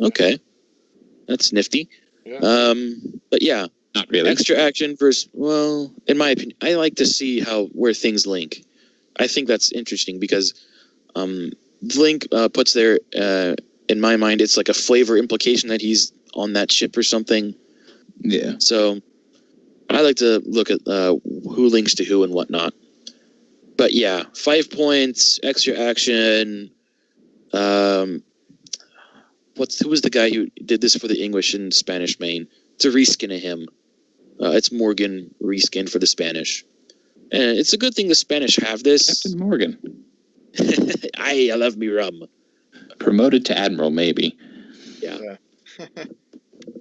Okay, that's nifty. Yeah. But yeah. Not really. Extra action versus, well, in my opinion, I like to see where things link. I think that's interesting because Link puts there, in my mind, it's like a flavor implication that he's on that ship or something. Yeah. So I like to look at who links to who and whatnot. But yeah, 5 points, extra action. Who was the guy who did this for the English and Spanish main? It's a reskin of him. It's Morgan reskin for the Spanish. And it's a good thing the Spanish have this. Captain Morgan. I love me rum. Promoted to Admiral, maybe. Yeah.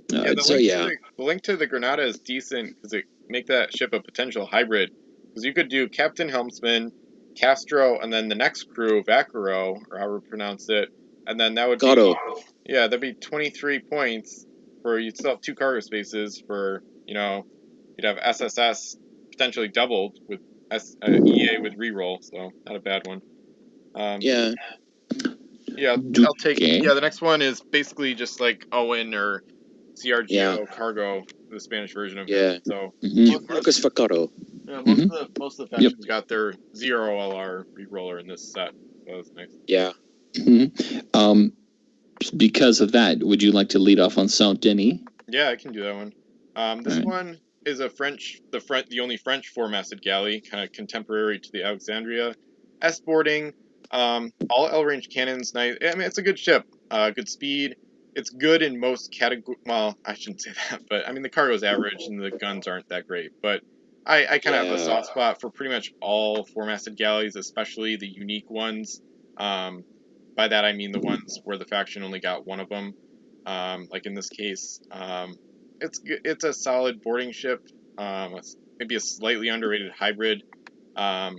The link to the Granada is decent because it make that ship a potential hybrid. Because you could do Captain Helmsman, Castro, and then the next crew, Vaquero, or however you pronounce it. And then that would that'd be 23 points. You'd still have 2 cargo spaces for, you'd have SSS potentially doubled with EA with reroll, so not a bad one. Yeah. Yeah, I'll take. Yeah, the next one is basically just like Owen or CRGO Cargo, the Spanish version of it. So Marcus Vaquero. Yeah, most of the factions got their 0 LR reroller in this set, so that's nice. Yeah. Mm-hmm. Because of that, would you like to lead off on Saint Denis? Yeah, I can do that one. This one is the only French 4-masted galley, kind of contemporary to the Alexandria. S-boarding, all L-range cannons, nice. I mean, it's a good ship, good speed. It's good in most categories. Well, I shouldn't say that, but I mean, the cargo's average and the guns aren't that great. But I kind of have a soft spot for pretty much all 4-masted galleys, especially the unique ones. By that I mean the ones where the faction only got one of them. Like in this case, it's a solid boarding ship. It's maybe a slightly underrated hybrid. I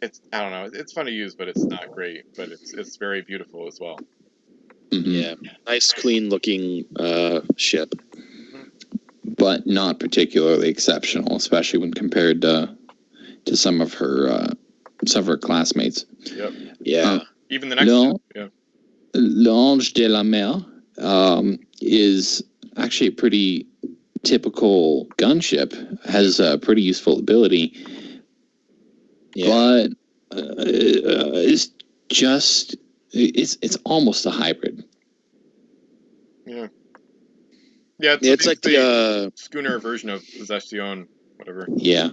don't know. It's fun to use, but it's not great. But it's very beautiful as well. Mm-hmm. Yeah, nice, clean looking ship, but not particularly exceptional, especially when compared to some of her classmates. Yep. Yeah. Even the next ship. L'Ange de la Mer is actually a pretty typical gunship. Has a pretty useful ability, but it's just it's almost a hybrid. Yeah. Yeah, it's like the schooner version of Possession, whatever. Yeah.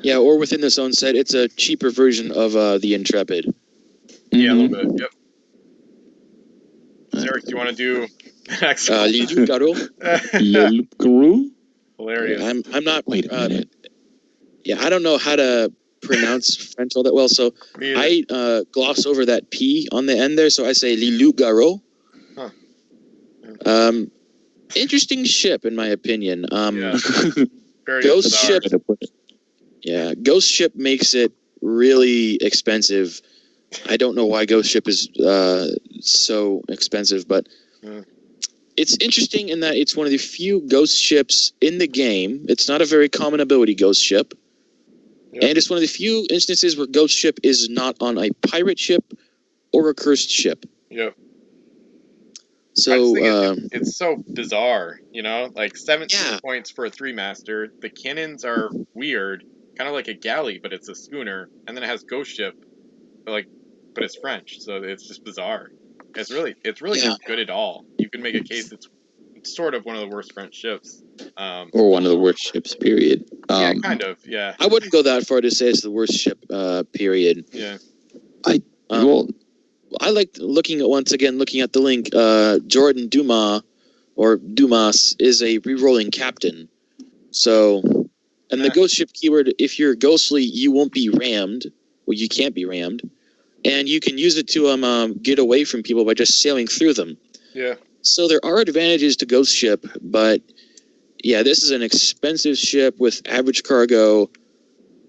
Yeah, or within this own set, it's a cheaper version of the Intrepid. Yeah, a little bit. Yep. Xerecs, do you want to do the next one? Le Loup-Garou? Hilarious. I'm not. Wait a minute. Yeah, I don't know how to pronounce French all that well, so I gloss over that P on the end there, so I say Le Loup-Garou. Huh. Interesting ship, in my opinion. Very Ghost ship. Yeah, Ghost ship makes it really expensive. I don't know why Ghost ship is so expensive, but it's interesting in that it's one of the few ghost ships in the game. It's not a very common ability ghost ship. Yep. And it's one of the few instances where ghost ship is not on a pirate ship or a cursed ship. Yep. So it's so bizarre, like 17 points for a 3-master. The cannons are weird, kind of like a galley, but it's a schooner, and then it has ghost ship, but it's French, so it's just bizarre. It's really not good at all. You can make a case it's sort of one of the worst French ships, or one of the worst ships. Period. Yeah, kind of. Yeah. I wouldn't go that far to say it's the worst ship. Period. Yeah. I like looking at the link. Jordan Dumas is a re-rolling captain. So, and the ghost ship keyword, if you're ghostly, you won't be rammed. Well, you can't be rammed. And you can use it to get away from people by just sailing through them. Yeah. So there are advantages to ghost ship, but yeah, this is an expensive ship with average cargo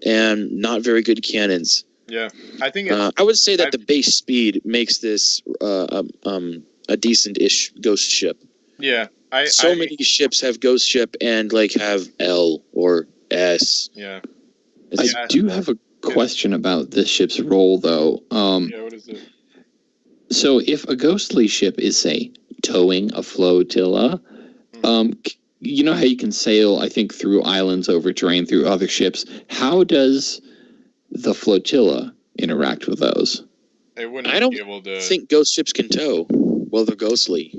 and not very good cannons. Yeah, I think I would say that the base speed makes this a decent-ish ghost ship. Yeah, many ships have ghost ship and have L or S. Yeah, I do have a question about this ship's role, though. What is it? So, if a ghostly ship is, say, towing a flotilla, you know how you can sail, I think, through islands, over terrain, through other ships. How does the flotilla interact with those? They wouldn't I don't be able to think ghost ships can tow. Well, they're ghostly.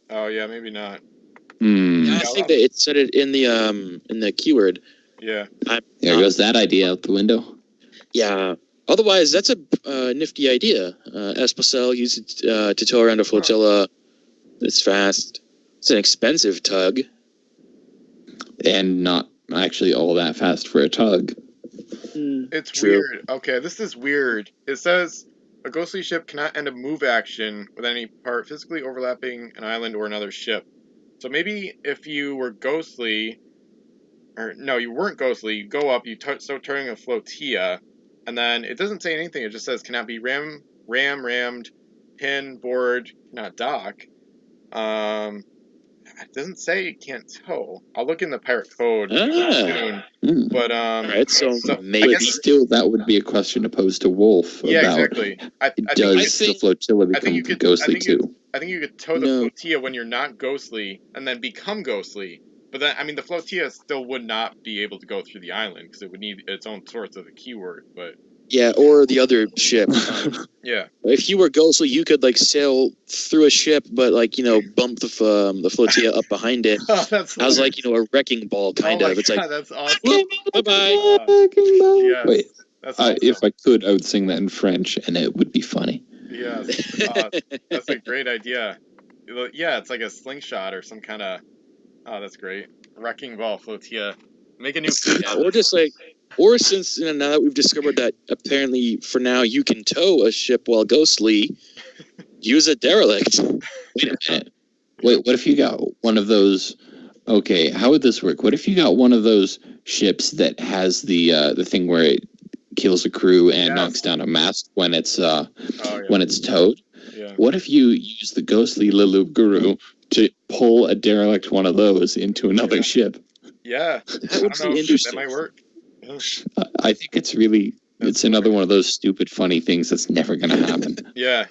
Oh yeah, maybe not. Yeah, I think that it said it in the keyword. Yeah. There goes that idea out the window. Yeah. Otherwise, that's a nifty idea. Espacel used it to tow around a flotilla. It's fast. It's an expensive tug. And not actually all that fast for a tug. It's True. weird. Okay, this is weird. It says a ghostly ship cannot end a move action with any part physically overlapping an island or another ship. So maybe if you were ghostly, or no, you weren't ghostly, you go up, you start turning a flotilla, and then it doesn't say anything. It just says cannot be rammed, pin, board, cannot dock. It doesn't say it can't tow. I'll look in the pirate code soon. But all right, so maybe still that would be a question to pose to Wolf. Yeah, about exactly. Does the flotilla become ghostly too? I think you could tow the flotilla when you're not ghostly, and then become ghostly. But then, I mean, the flotilla still would not be able to go through the island because it would need its own source of a keyword. But yeah, or the other ship. Yeah. If you were ghostly, you could sail through a ship, but bump the flotilla up behind it. That's as a wrecking ball kind of. It's God, that's awesome. Bye-bye. Yes. Wait, that's awesome. If I could, I would sing that in French, and it would be funny. Yes. That's a great idea. Yeah, it's like a slingshot or some kind of. Oh, that's great. Wrecking ball flotilla. Make a new. Or just or since now that we've discovered that apparently for now you can tow a ship while ghostly, use a derelict. Wait a minute. Wait, what if you got one of those? Okay, how would this work? What if you got one of those ships that has the thing where it kills a crew and knocks down a mast when it's when it's towed? Yeah. What if you use the ghostly Lilu Guru to pull a derelict one of those into another ship? Yeah, that would be interesting. That might work. I think it's another one of those stupid, funny things that's never going to happen. Yeah.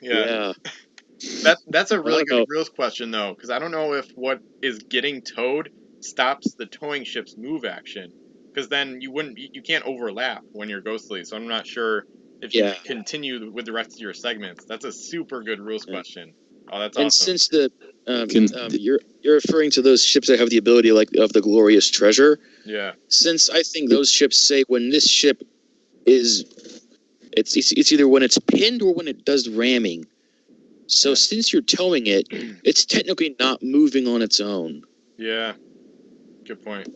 That's a really good rules question, though, because I don't know if what is getting towed stops the towing ship's move action, because then you can't overlap when you're ghostly. So I'm not sure if you continue with the rest of your segments. That's a super good rules question. Oh, that's awesome. And since you're referring to those ships that have the ability of the glorious treasure. Yeah. Since I think those ships say when this ship is, it's either when it's pinned or when it does ramming. So since you're towing it, it's technically not moving on its own. Yeah. Good point.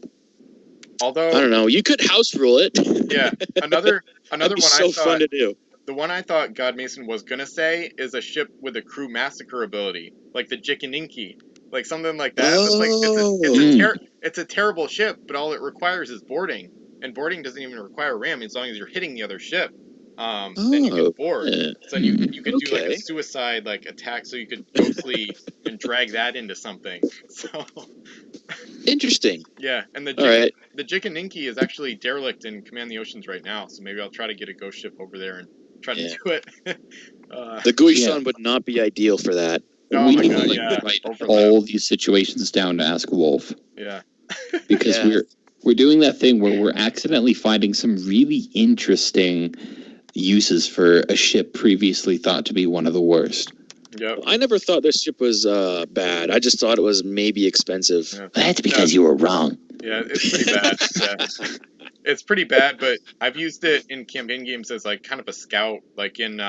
Although I don't know, you could house rule it. Yeah. Another one so fun to do. The one I thought God Mason was gonna say is a ship with a crew massacre ability, like the Jikininki, like something like that. It's a terrible ship, but all it requires is boarding, and boarding doesn't even require ram as long as you're hitting the other ship. then you can board. So you could do like a suicide like attack, so you could ghostly and drag that into something. So interesting. Yeah, and the Jikaninki is actually derelict in Command the Oceans right now, so maybe I'll try to get a ghost ship over there and try to do it. The Guishan would not be ideal for that. Oh we my need god, to write all these situations down to ask Wolf. Yeah. Because we're doing that thing where we're accidentally finding some really interesting uses for a ship previously thought to be one of the worst. Yep. I never thought this ship was bad. I just thought it was maybe expensive. Yeah. That's because you were wrong. Yeah, it's pretty bad. It's pretty bad, but I've used it in campaign games as like kind of a scout, like in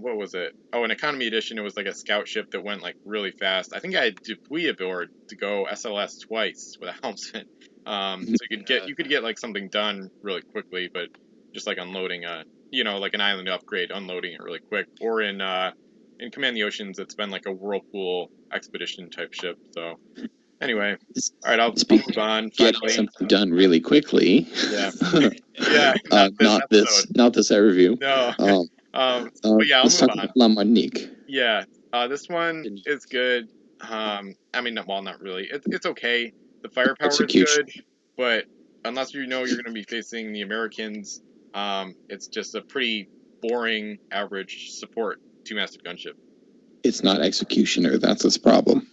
what was it? Oh, in Economy Edition, it was like a scout ship that went like really fast. I think I had deploy aboard to go SLS twice with a helmsman. So you could get like something done really quickly, but just like unloading like an island upgrade, unloading it really quick. Or in Command the Oceans, it's been like a whirlpool expedition type ship. So anyway, all right, I'll move on. Getting something done really quickly. Yeah, yeah. Not this review. No. But yeah, I'll move on. La Martinique. Yeah, this one is good. I mean, well, not really. It's okay. The firepower is good, but unless you know you're going to be facing the Americans, it's just a pretty boring, average support two-masted gunship. It's not executioner. That's its problem.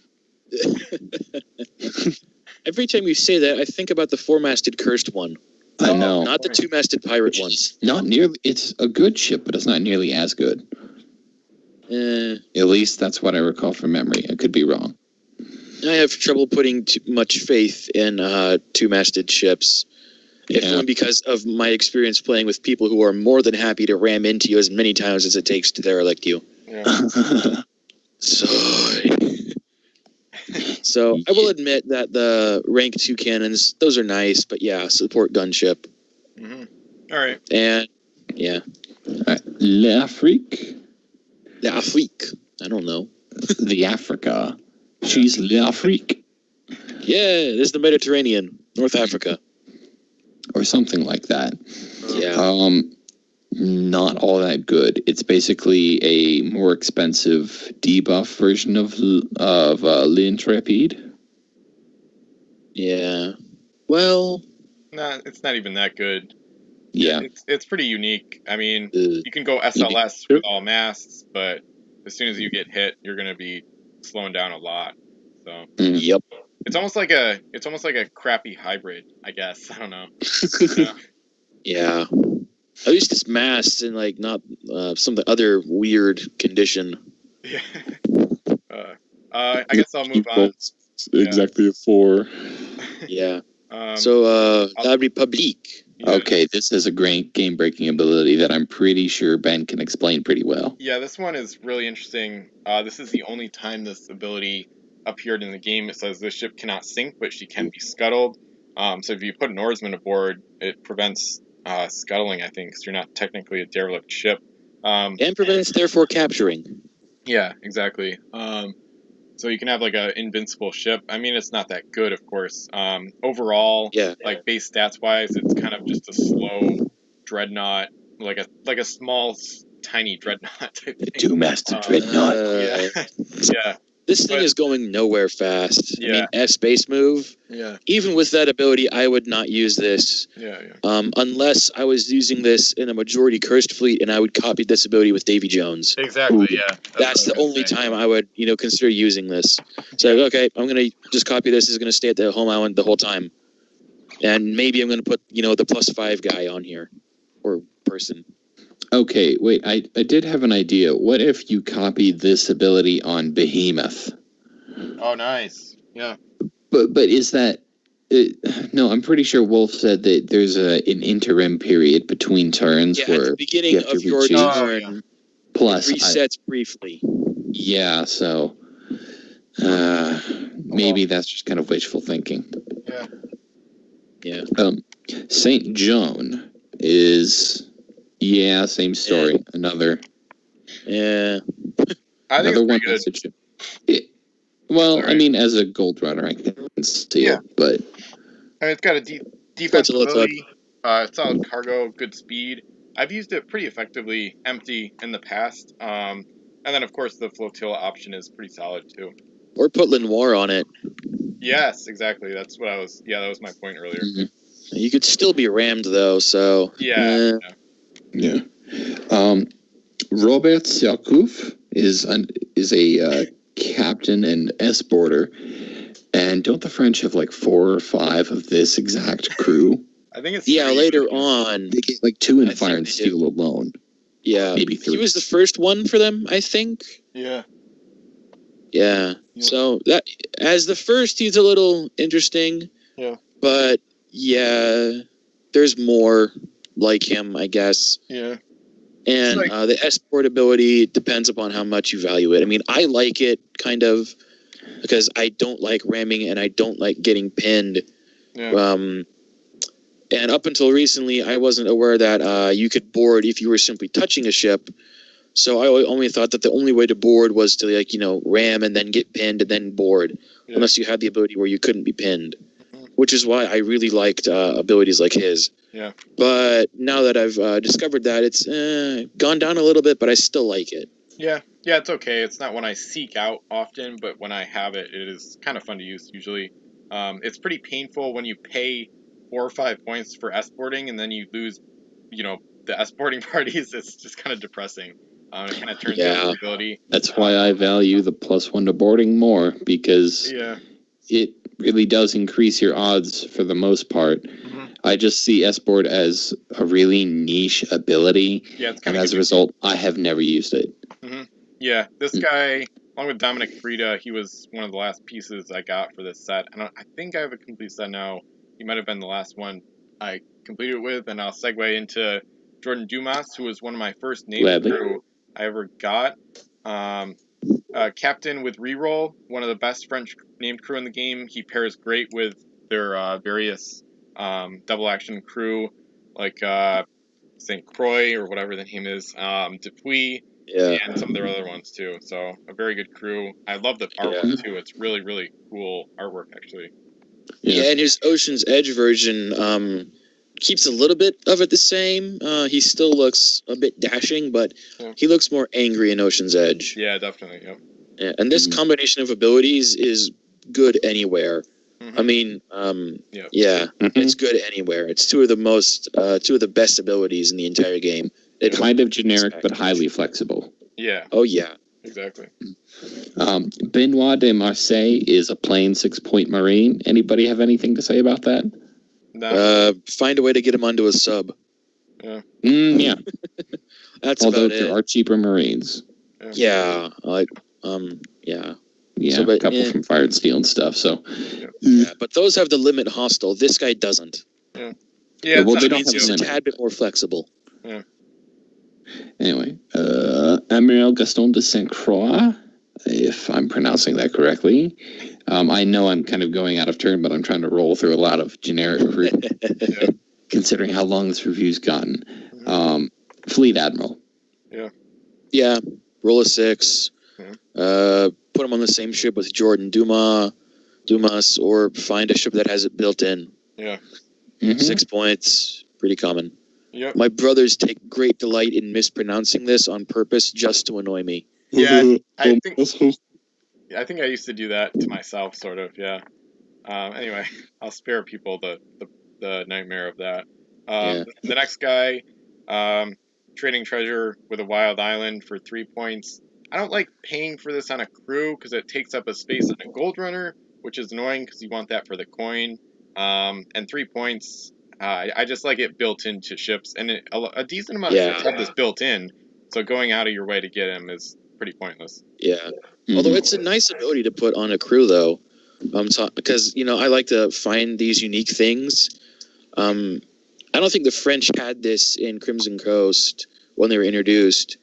Every time you say that, I think about the four-masted cursed one. I know. Not the two-masted pirate one. Not nearly. It's a good ship, but it's not nearly as good. At least that's what I recall from memory. I could be wrong. I have trouble putting too much faith in two-masted ships. If only because of my experience playing with people who are more than happy to ram into you as many times as it takes to derelict you. Yeah. So I will admit that the rank 2 cannons, those are nice, but yeah, support gunship. Mm-hmm. All right. And yeah. L'Afrique. L'Afrique. I don't know. The Africa. She's L'Afrique. Yeah, this is the Mediterranean, North Africa. Or something like that. Yeah. Not all that good. It's basically a more expensive debuff version of L'Intrépide. Yeah. Well, it's not even that good. Yeah. It's pretty unique. I mean, you can go SLS with all masts, but as soon as you get hit, you're going to be slowing down a lot. So. Yep. It's almost like a crappy hybrid, I guess. I don't know. Yeah. At least it's masked in like not some other weird condition. Yeah. I guess I'll move on. Exactly a 4. Yeah. So La République. Yeah. Okay, this is a great game-breaking ability that I'm pretty sure Ben can explain pretty well. Yeah, this one is really interesting. This is the only time this ability appeared in the game. It says this ship cannot sink, but she can be scuttled. So if you put an oarsman aboard, it prevents scuttling, I think, because you're not technically a derelict ship. And prevents, therefore, capturing. Yeah, exactly. So you can have like an invincible ship. I mean, it's not that good, of course. Overall, like base stats wise, it's kind of just a slow dreadnought, like a small, tiny dreadnought type thing. Two-masted dreadnought. Yeah. This thing is going nowhere fast. Yeah. I mean, S-base move. Yeah. Even with that ability, I would not use this. Yeah. Unless I was using this in a majority cursed fleet, and I would copy this ability with Davy Jones. Exactly. Yeah. That's the only time I would, consider using this. So okay, I'm gonna just copy this. It's gonna stay at the home island the whole time, and maybe I'm gonna put the +5 guy on here, or person. Okay, wait, I did have an idea. What if you copied this ability on Behemoth? Oh, nice. Yeah. But is that... no, I'm pretty sure Wolf said that there's an interim period between turns where... at the beginning of your turn, plus it resets briefly. Yeah, so... maybe that's just kind of wishful thinking. Yeah. St. Joan is... Yeah, same story. Yeah. Another. I think another one good. Well, I mean, as a gold runner, I can see it, but I mean, it's got a defensive ability, solid cargo, good speed. I've used it pretty effectively empty in the past. And then, of course, the flotilla option is pretty solid, too. Or put Lenoir on it. Yes, exactly. That's what I was... Yeah, that was my point earlier. Mm-hmm. You could still be rammed, though, so... Yeah. Robert Surcouf is a captain and escorter. And don't the French have like 4 or 5 of this exact crew? I think it's... Yeah, later on. They get like 2 in Fire and Steel alone. Yeah. Maybe 3. He was the first one for them, I think. Yeah. Yeah. So that as the first, he's a little interesting. Yeah. But yeah, there's more like him, I guess. Yeah. And the escort ability depends upon how much you value it. I mean, I like it kind of because I don't like ramming and I don't like getting pinned. Yeah. And up until recently, I wasn't aware that you could board if you were simply touching a ship. So I only thought that the only way to board was to ram and then get pinned and then board, unless you had the ability where you couldn't be pinned, which is why I really liked abilities like his. Yeah. But now that I've discovered that, it's gone down a little bit, but I still like it. Yeah. Yeah, it's okay. It's not one I seek out often, but when I have it, it is kind of fun to use usually. It's pretty painful when you pay 4 or 5 points for escorting and then you lose, the escorting parties. It's just kind of depressing. It kind of turns into ability. That's why I value the +1 to boarding more, because it really does increase your odds for the most part. Mm-hmm. I just see escort as a really niche ability, and as a result, I have never used it. Mm-hmm. Yeah, this guy, along with Dominic Frida, he was one of the last pieces I got for this set. I think I have a complete set now. He might have been the last one I completed it with, and I'll segue into Jordan Dumas, who was one of my first named crew I ever got. Captain with reroll, one of the best French named crew in the game. He pairs great with their various double action crew, like St. Croix or whatever the name is, Dupuis, and some of their other ones too. So a very good crew. I love the artwork too. It's really, really cool artwork actually. Yeah, and his Ocean's Edge version keeps a little bit of it the same. He still looks a bit dashing, but he looks more angry in Ocean's Edge. Yeah, definitely. Yep. Yeah, and this combination of abilities is good anywhere. Mm-hmm. I mean, it's good anywhere. It's two of the best abilities in the entire game. It's kind of generic, but highly flexible. Yeah. Oh, yeah. Exactly. Benoit de Marseille is a plain 6-point Marine. Anybody have anything to say about that? No. Find a way to get him onto a sub. Yeah. Yeah. That's Although about it. There are cheaper Marines. Yeah. Yeah, so, a couple from Fire and Steel and stuff. So, but those have the limit hostile. This guy doesn't. Yeah. Well, they don't have it's a tad bit more flexible. Yeah. Anyway, Amiral Gaston de Saint Croix, if I'm pronouncing that correctly. I know I'm kind of going out of turn, but I'm trying to roll through a lot of generic considering how long this review's gotten. Fleet Admiral. Yeah. Roll a 6. Put him on the same ship with Jordan Dumas, or find a ship that has it built in. Yeah. 6 points, pretty common. Yep. My brothers take great delight in mispronouncing this on purpose just to annoy me. Yeah, I think I used to do that to myself, sort of. Yeah. Anyway, I'll spare people the nightmare of that. The next guy, Trading Treasure with a Wild Island for 3 points. I don't like paying for this on a crew because it takes up a space on a Gold Runner, which is annoying because you want that for the coin. And 3 points, I just like it built into ships, and a decent amount of ships have this built in, so going out of your way to get him is pretty pointless. Yeah. Although it's a nice ability to put on a crew, though, because I like to find these unique things. I don't think the French had this in Crimson Coast when they were introduced.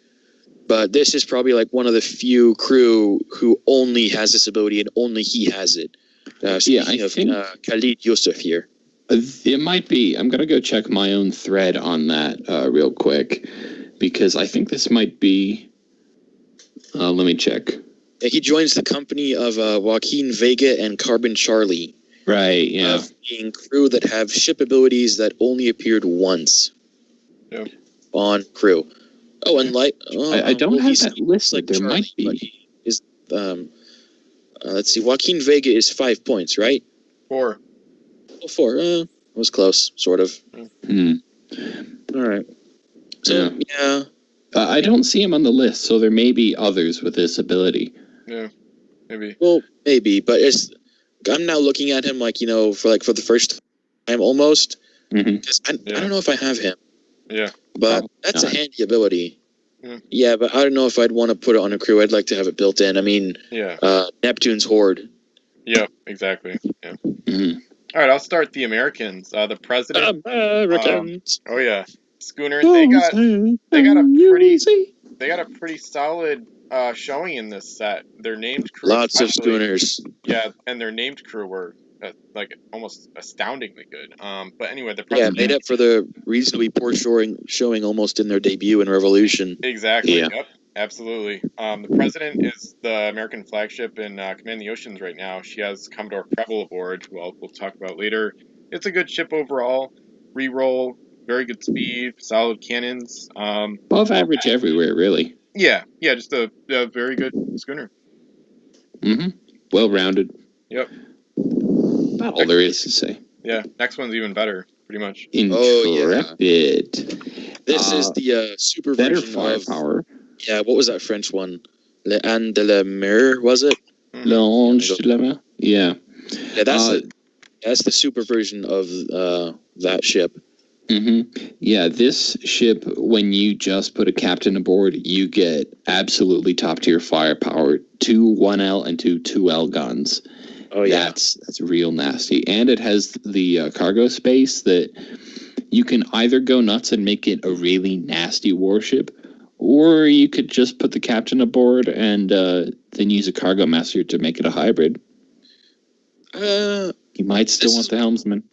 But this is probably like one of the few crew who only has this ability and only he has it. I think Khalid Yusuf here. It might be. I'm going to go check my own thread on that real quick, because I think this might be... let me check. He joins the company of Joaquin Vega and Carbon Charlie. Right, yeah. Being crew that have ship abilities that only appeared once. Yeah. on crew. Oh, and I don't have that listed. Like there Charlie, might be. Let's see. Joaquin Vega is 5 points, right? 4. Oh, 4. It was close, sort of. All right. So, yeah. I don't see him on the list, so there may be others with this ability. Yeah, maybe. Well, maybe, but I'm now looking at him like, for the first time almost. Because I don't know if I have him. Yeah. But that's a handy ability. Yeah, but I don't know if I'd want to put it on a crew. I'd like to have it built in. I mean, Neptune's Horde. Yeah, exactly. Yeah. All right, I'll start the Americans. The president. Americans. Oh yeah, schooner. They got a pretty solid showing in this set. Their named crew. Lots of schooners. Yeah, and their named crew were like almost astoundingly good. But anyway, the president made up for the reasonably poor showing almost in their debut in Revolution. Exactly. Yeah. Yep. Absolutely. The President is the American flagship in Command the Oceans right now. She has Commodore Preble aboard, who we'll talk about later. It's a good ship overall. Reroll, very good speed, solid cannons. Above average everywhere, really. Yeah, just a very good schooner. Well-rounded. Yep. About all there is to say. Yeah, next one's even better, pretty much. Intrepid. This is the super better version firepower. Yeah, what was that French one? Le An de la Mer, was it? L'Ange de la Mer? Yeah. Yeah, that's the super version of that ship. Yeah, this ship, when you just put a captain aboard, you get absolutely top-tier firepower. 2 1L and 2 2L guns. Oh, yeah. That's real nasty. And it has the cargo space that you can either go nuts and make it a really nasty warship, or you could just put the captain aboard and then use a cargo master to make it a hybrid. You might still want the helmsman.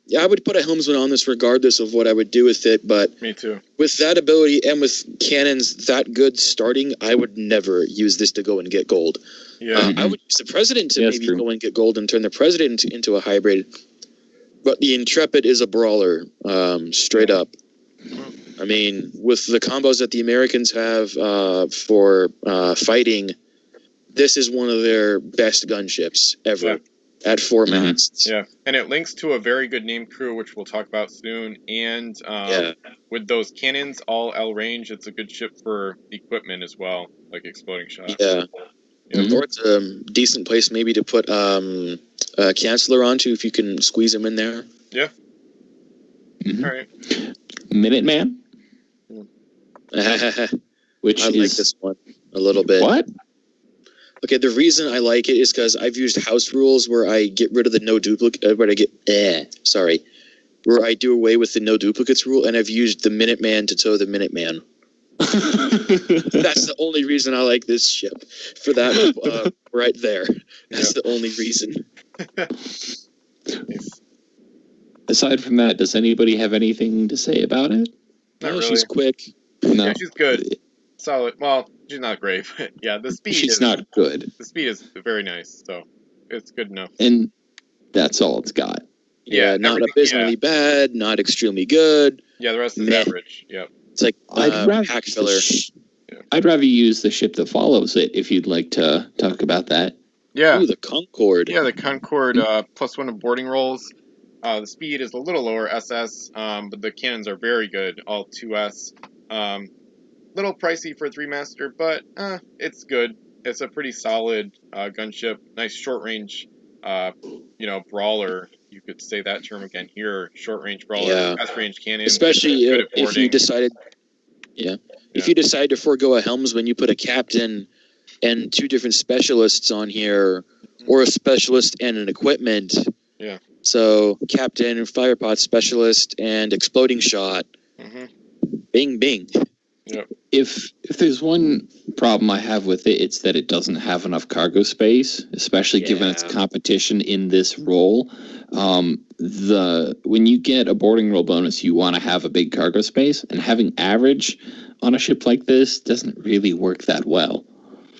Yeah, I would put a helmsman on this regardless of what I would do with it, but me too. With that ability and with cannons that good starting, I would never use this to go and get gold. Yeah. I would use the President to maybe go and get gold and turn the President into a hybrid. But the Intrepid is a brawler, straight up. I mean, with the combos that the Americans have for fighting, this is one of their best gunships ever at 4 masts. Yeah, and it links to a very good named crew, which we'll talk about soon. And with those cannons, all L range, it's a good ship for equipment as well, like exploding shot. Yeah. Or it's a decent place maybe to put a Chancellor onto if you can squeeze him in there. Yeah. All right. Minuteman? Which I like this one a little bit. What? Okay, the reason I like it is because I've used house rules where I get rid of the no duplicate, where I do away with the no duplicates rule, and I've used the Minuteman to tow the Minuteman. That's the only reason I like this ship. For that right there. That's the only reason. Aside from that, does anybody have anything to say about it? Not really. She's quick. No. Yeah, she's good. Solid. Well, she's not great, but yeah, the speed She's not good. The speed is very nice, so it's good enough. And that's all it's got. Yeah, not abysmally bad, not extremely good. Yeah, the rest is average. Yep. It's like pack filler. I'd rather use the ship that follows it, if you'd like to talk about that. Yeah. Ooh, the Concorde. Yeah, the Concorde +1 of boarding rolls. The speed is a little lower, SS, but the cannons are very good, all 2S. Little pricey for a 3-master, but it's good. It's a pretty solid gunship. Nice short-range, brawler. You could say that term again here. Short-range brawler, fast-range cannon. Especially if you decided... Yeah. If you decide to forego a helmsman, you put a captain and 2 different specialists on here, or a specialist and an equipment. Yeah. So, captain, firepot specialist, and exploding shot. Bing, bing. Yep. If there's one problem I have with it, it's that it doesn't have enough cargo space, especially given its competition in this role. When you get a boarding roll bonus, you want to have a big cargo space, and having average on a ship like this doesn't really work that well.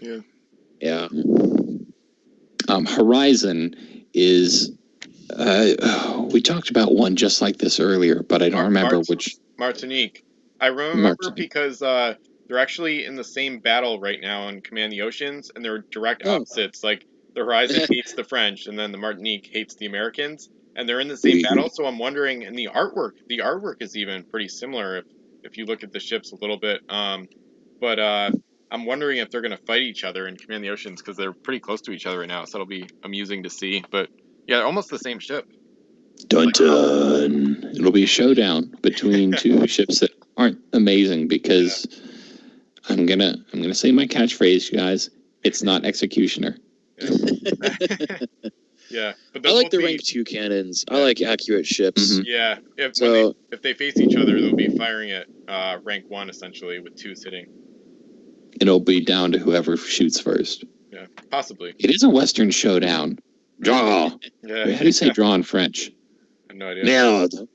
Yeah. Yeah. Horizon is... we talked about one just like this earlier, but I don't remember which... Martinique. I remember because they're actually in the same battle right now on Command the Oceans, and they're direct opposites. Like, the Horizon hates the French, and then the Martinique hates the Americans, and they're in the same battle. So I'm wondering, and the artwork is even pretty similar if you look at the ships a little bit. But I'm wondering if they're going to fight each other in Command the Oceans, because they're pretty close to each other right now, so it'll be amusing to see. But yeah, almost the same ship. Dun dun! It'll be a showdown between two ships that aren't amazing, because I'm gonna say my catchphrase, you guys. It's not Executioner. Yeah, but I like the rank 2 cannons. I like accurate ships. Yeah, if they face each other, they'll be firing at rank 1 essentially, with 2s hitting. It'll be down to whoever shoots first. Yeah, possibly. It is a Western showdown. Draw. Yeah. Wait, how do you say draw in French? I have no idea. Nailed.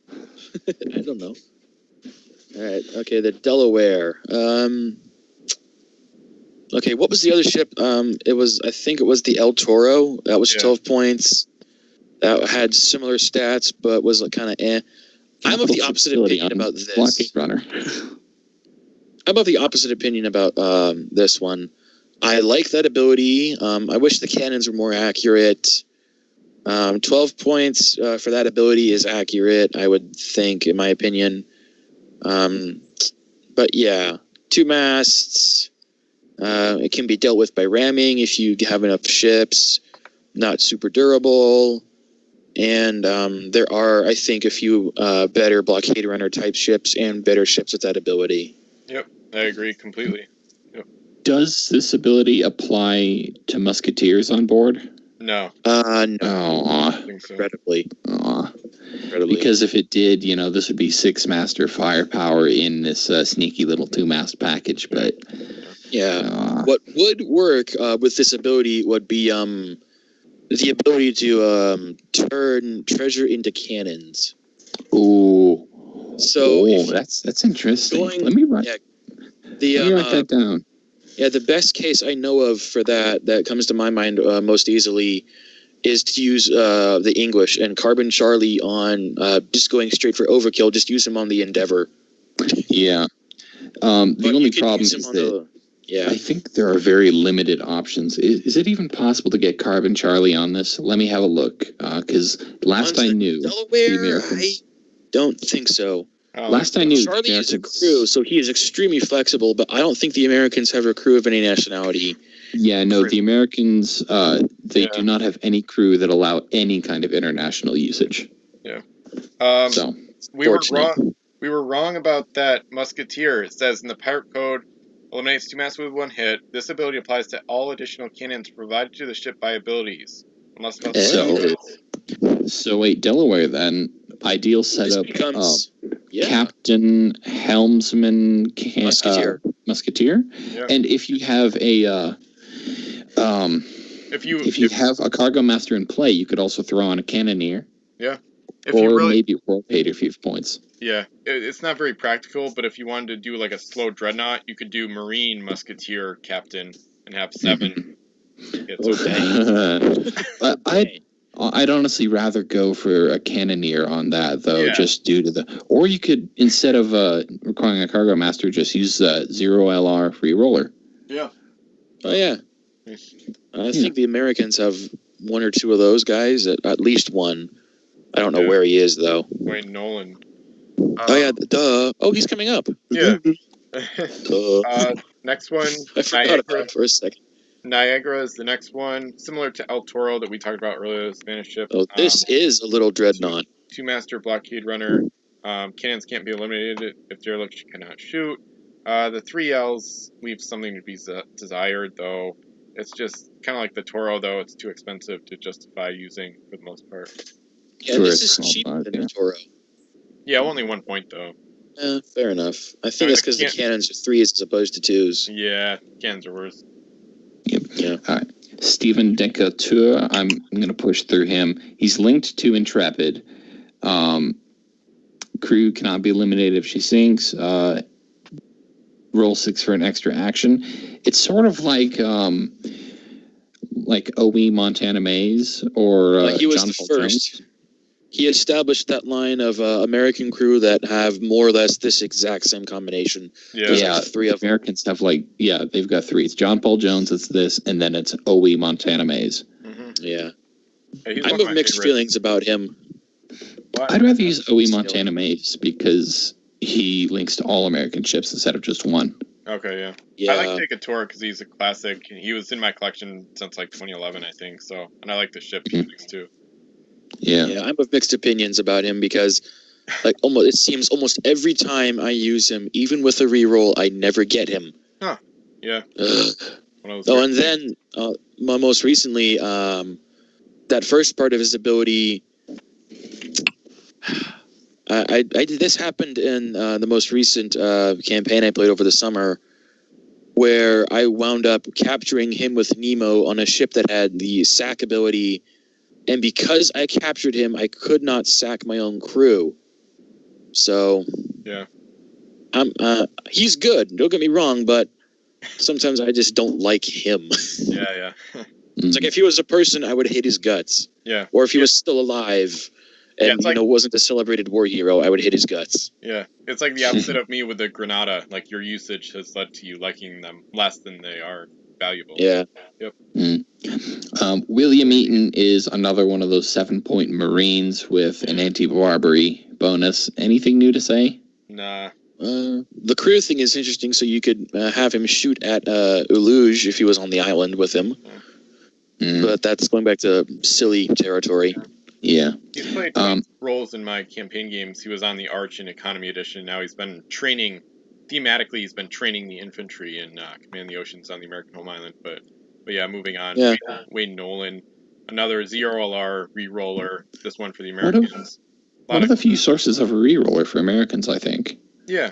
I don't know. All right. Okay, the Delaware. Okay, what was the other ship? I think it was the El Toro. That was 12 points. That had similar stats, but was kind of eh. I'm of the opposite opinion about this. Blockade runner. I'm of the opposite opinion about this one. I like that ability. I wish the cannons were more accurate. 12 points for that ability is accurate, I would think, in my opinion. But yeah, 2 masts. It can be dealt with by ramming if you have enough ships. Not super durable. And there are, I think, a few better blockade runner type ships and better ships with that ability. Yep, I agree completely. Yep. Does this ability apply to musketeers on board? No. No. I think so. Incredibly. Because if it did, this would be 6-master firepower in this sneaky little 2-mast package. But what would work with this ability would be the ability to turn treasure into cannons. Ooh. So that's interesting. Let me write that down. Yeah, the best case I know of for that comes to my mind most easily is to use the English and Carbon Charlie on just going straight for overkill. Just use him on the Endeavor. Yeah. The only problem is that I think there are very limited options. Is it even possible to get Carbon Charlie on this? Let me have a look. Because last I knew, Delaware, the Americans... I don't think so. Last I knew, Charlie is a crew, so he is extremely flexible, but I don't think the Americans have a crew of any nationality. Yeah, no, the Americans, they do not have any crew that allow any kind of international usage. Yeah. So we were wrong about that musketeer. It says in the pirate code, eliminates 2 masts with 1 hit. This ability applies to all additional cannons provided to the ship by abilities. Unless So wait, Delaware then. Ideal setup. Captain, helmsman, musketeer. Yeah. And if you have a if you have a cargo master in play, you could also throw on a cannoneer. Yeah. Maybe roll paid a few points. Yeah, it's not very practical, but if you wanted to do like a slow dreadnought, you could do Marine Musketeer Captain and have 7 hits. I'd honestly rather go for a cannoneer on that, though, just due to the... Or you could, instead of requiring a cargo master, just use the 0 LR free roller. Yeah. Oh, yeah. I think the Americans have 1 or 2 of those guys, at least 1. I don't know where he is, though. Wayne Nolan. Duh. Oh, he's coming up. Yeah. Duh. Next one. I forgot about it for a second. Niagara is the next one, similar to El Toro that we talked about earlier, the Spanish ship. Oh, this is a little dreadnought. 2-master blockade runner. Cannons can't be eliminated if derelict cannot shoot. The 3Ls leave something to be desired, though. It's just kind of like the Toro, though. It's too expensive to justify using for the most part. Yeah, this is cheaper than the Toro. Yeah, only 1 point, though. Fair enough. I think it's because the cannons are 3s as opposed to 2s. Yeah, cannons are worse. Yep. Yeah. All right. Stephen Decatur, I'm going to push through him. He's linked to Intrepid. Crew cannot be eliminated if she sinks. Roll 6 for an extra action. It's sort of like OE Montana Maze or he was John the Paul first. Jones. He established that line of American crew that have more or less this exact same combination. Yeah, like 3 of Americans have they've got 3. It's John Paul Jones, it's this, and then it's O.E. Montana Mays. Mm-hmm. Yeah. Hey, I'm of mixed feelings about him. What? I'd rather use O.E. Montana Mays because he links to all American ships instead of just one. Okay, yeah. I like Take a Tour because he's a classic. He was in my collection since like 2011, I think. So, and I like the ship he links too. Yeah, I'm of mixed opinions about him because, it seems almost every time I use him, even with a reroll, I never get him. Huh? Yeah. And then most recently, that first part of his ability. This happened in the most recent campaign I played over the summer, where I wound up capturing him with Nemo on a ship that had the sack ability. And because I captured him, I could not sack my own crew. So, yeah, he's good. Don't get me wrong, but sometimes I just don't like him. Yeah. It's like if he was a person, I would hate his guts. Yeah. Or if he was still alive and wasn't a celebrated war hero, I would hate his guts. Yeah, it's like the opposite of me with the Granada. Like your usage has led to you liking them less than they are valuable. Yeah. Yep. William Eaton is another one of those 7-point Marines with an anti-Barbary bonus. Anything new to say? Nah. The crew thing is interesting, so you could have him shoot at Uluge if he was on the island with him. But that's going back to silly territory. Yeah. He's played roles in my campaign games. He was on the Arch in Economy Edition. Now he's been training, thematically, he's been training the infantry in Command the Oceans on the American home island. But yeah, moving on. Yeah. Wayne Nolan, another ZRLR reroller. This one for the Americans. One of the few sources of a reroller for Americans, I think. Yeah.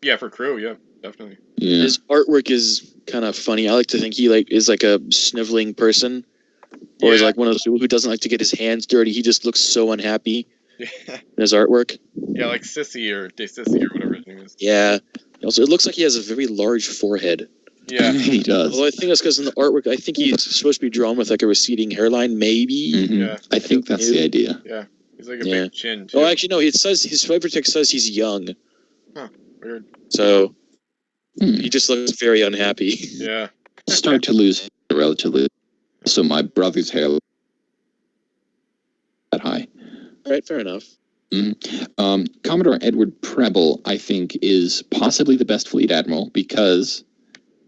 Yeah, for crew. Yeah, definitely. Yeah. His artwork is kind of funny. I like to think he is like a sniveling person. Or is like one of those people who doesn't like to get his hands dirty. He just looks so unhappy in his artwork. Yeah, like Sissy or De Sissy or whatever his name is. Yeah. Also, it looks like he has a very large forehead. Yeah. He does. Although I think that's because in the artwork, I think he's supposed to be drawn with like a receding hairline, maybe. Mm-hmm. Yeah. I think that's the idea. Yeah. He's like a big chin, too. Oh, actually, no. It says his flavor text says he's young. Huh. Weird. So, he just looks very unhappy. Yeah. Start to lose relatively. So my brother's hair that high. All right, fair enough. Mm-hmm. Commodore Edward Preble, I think, is possibly the best fleet admiral because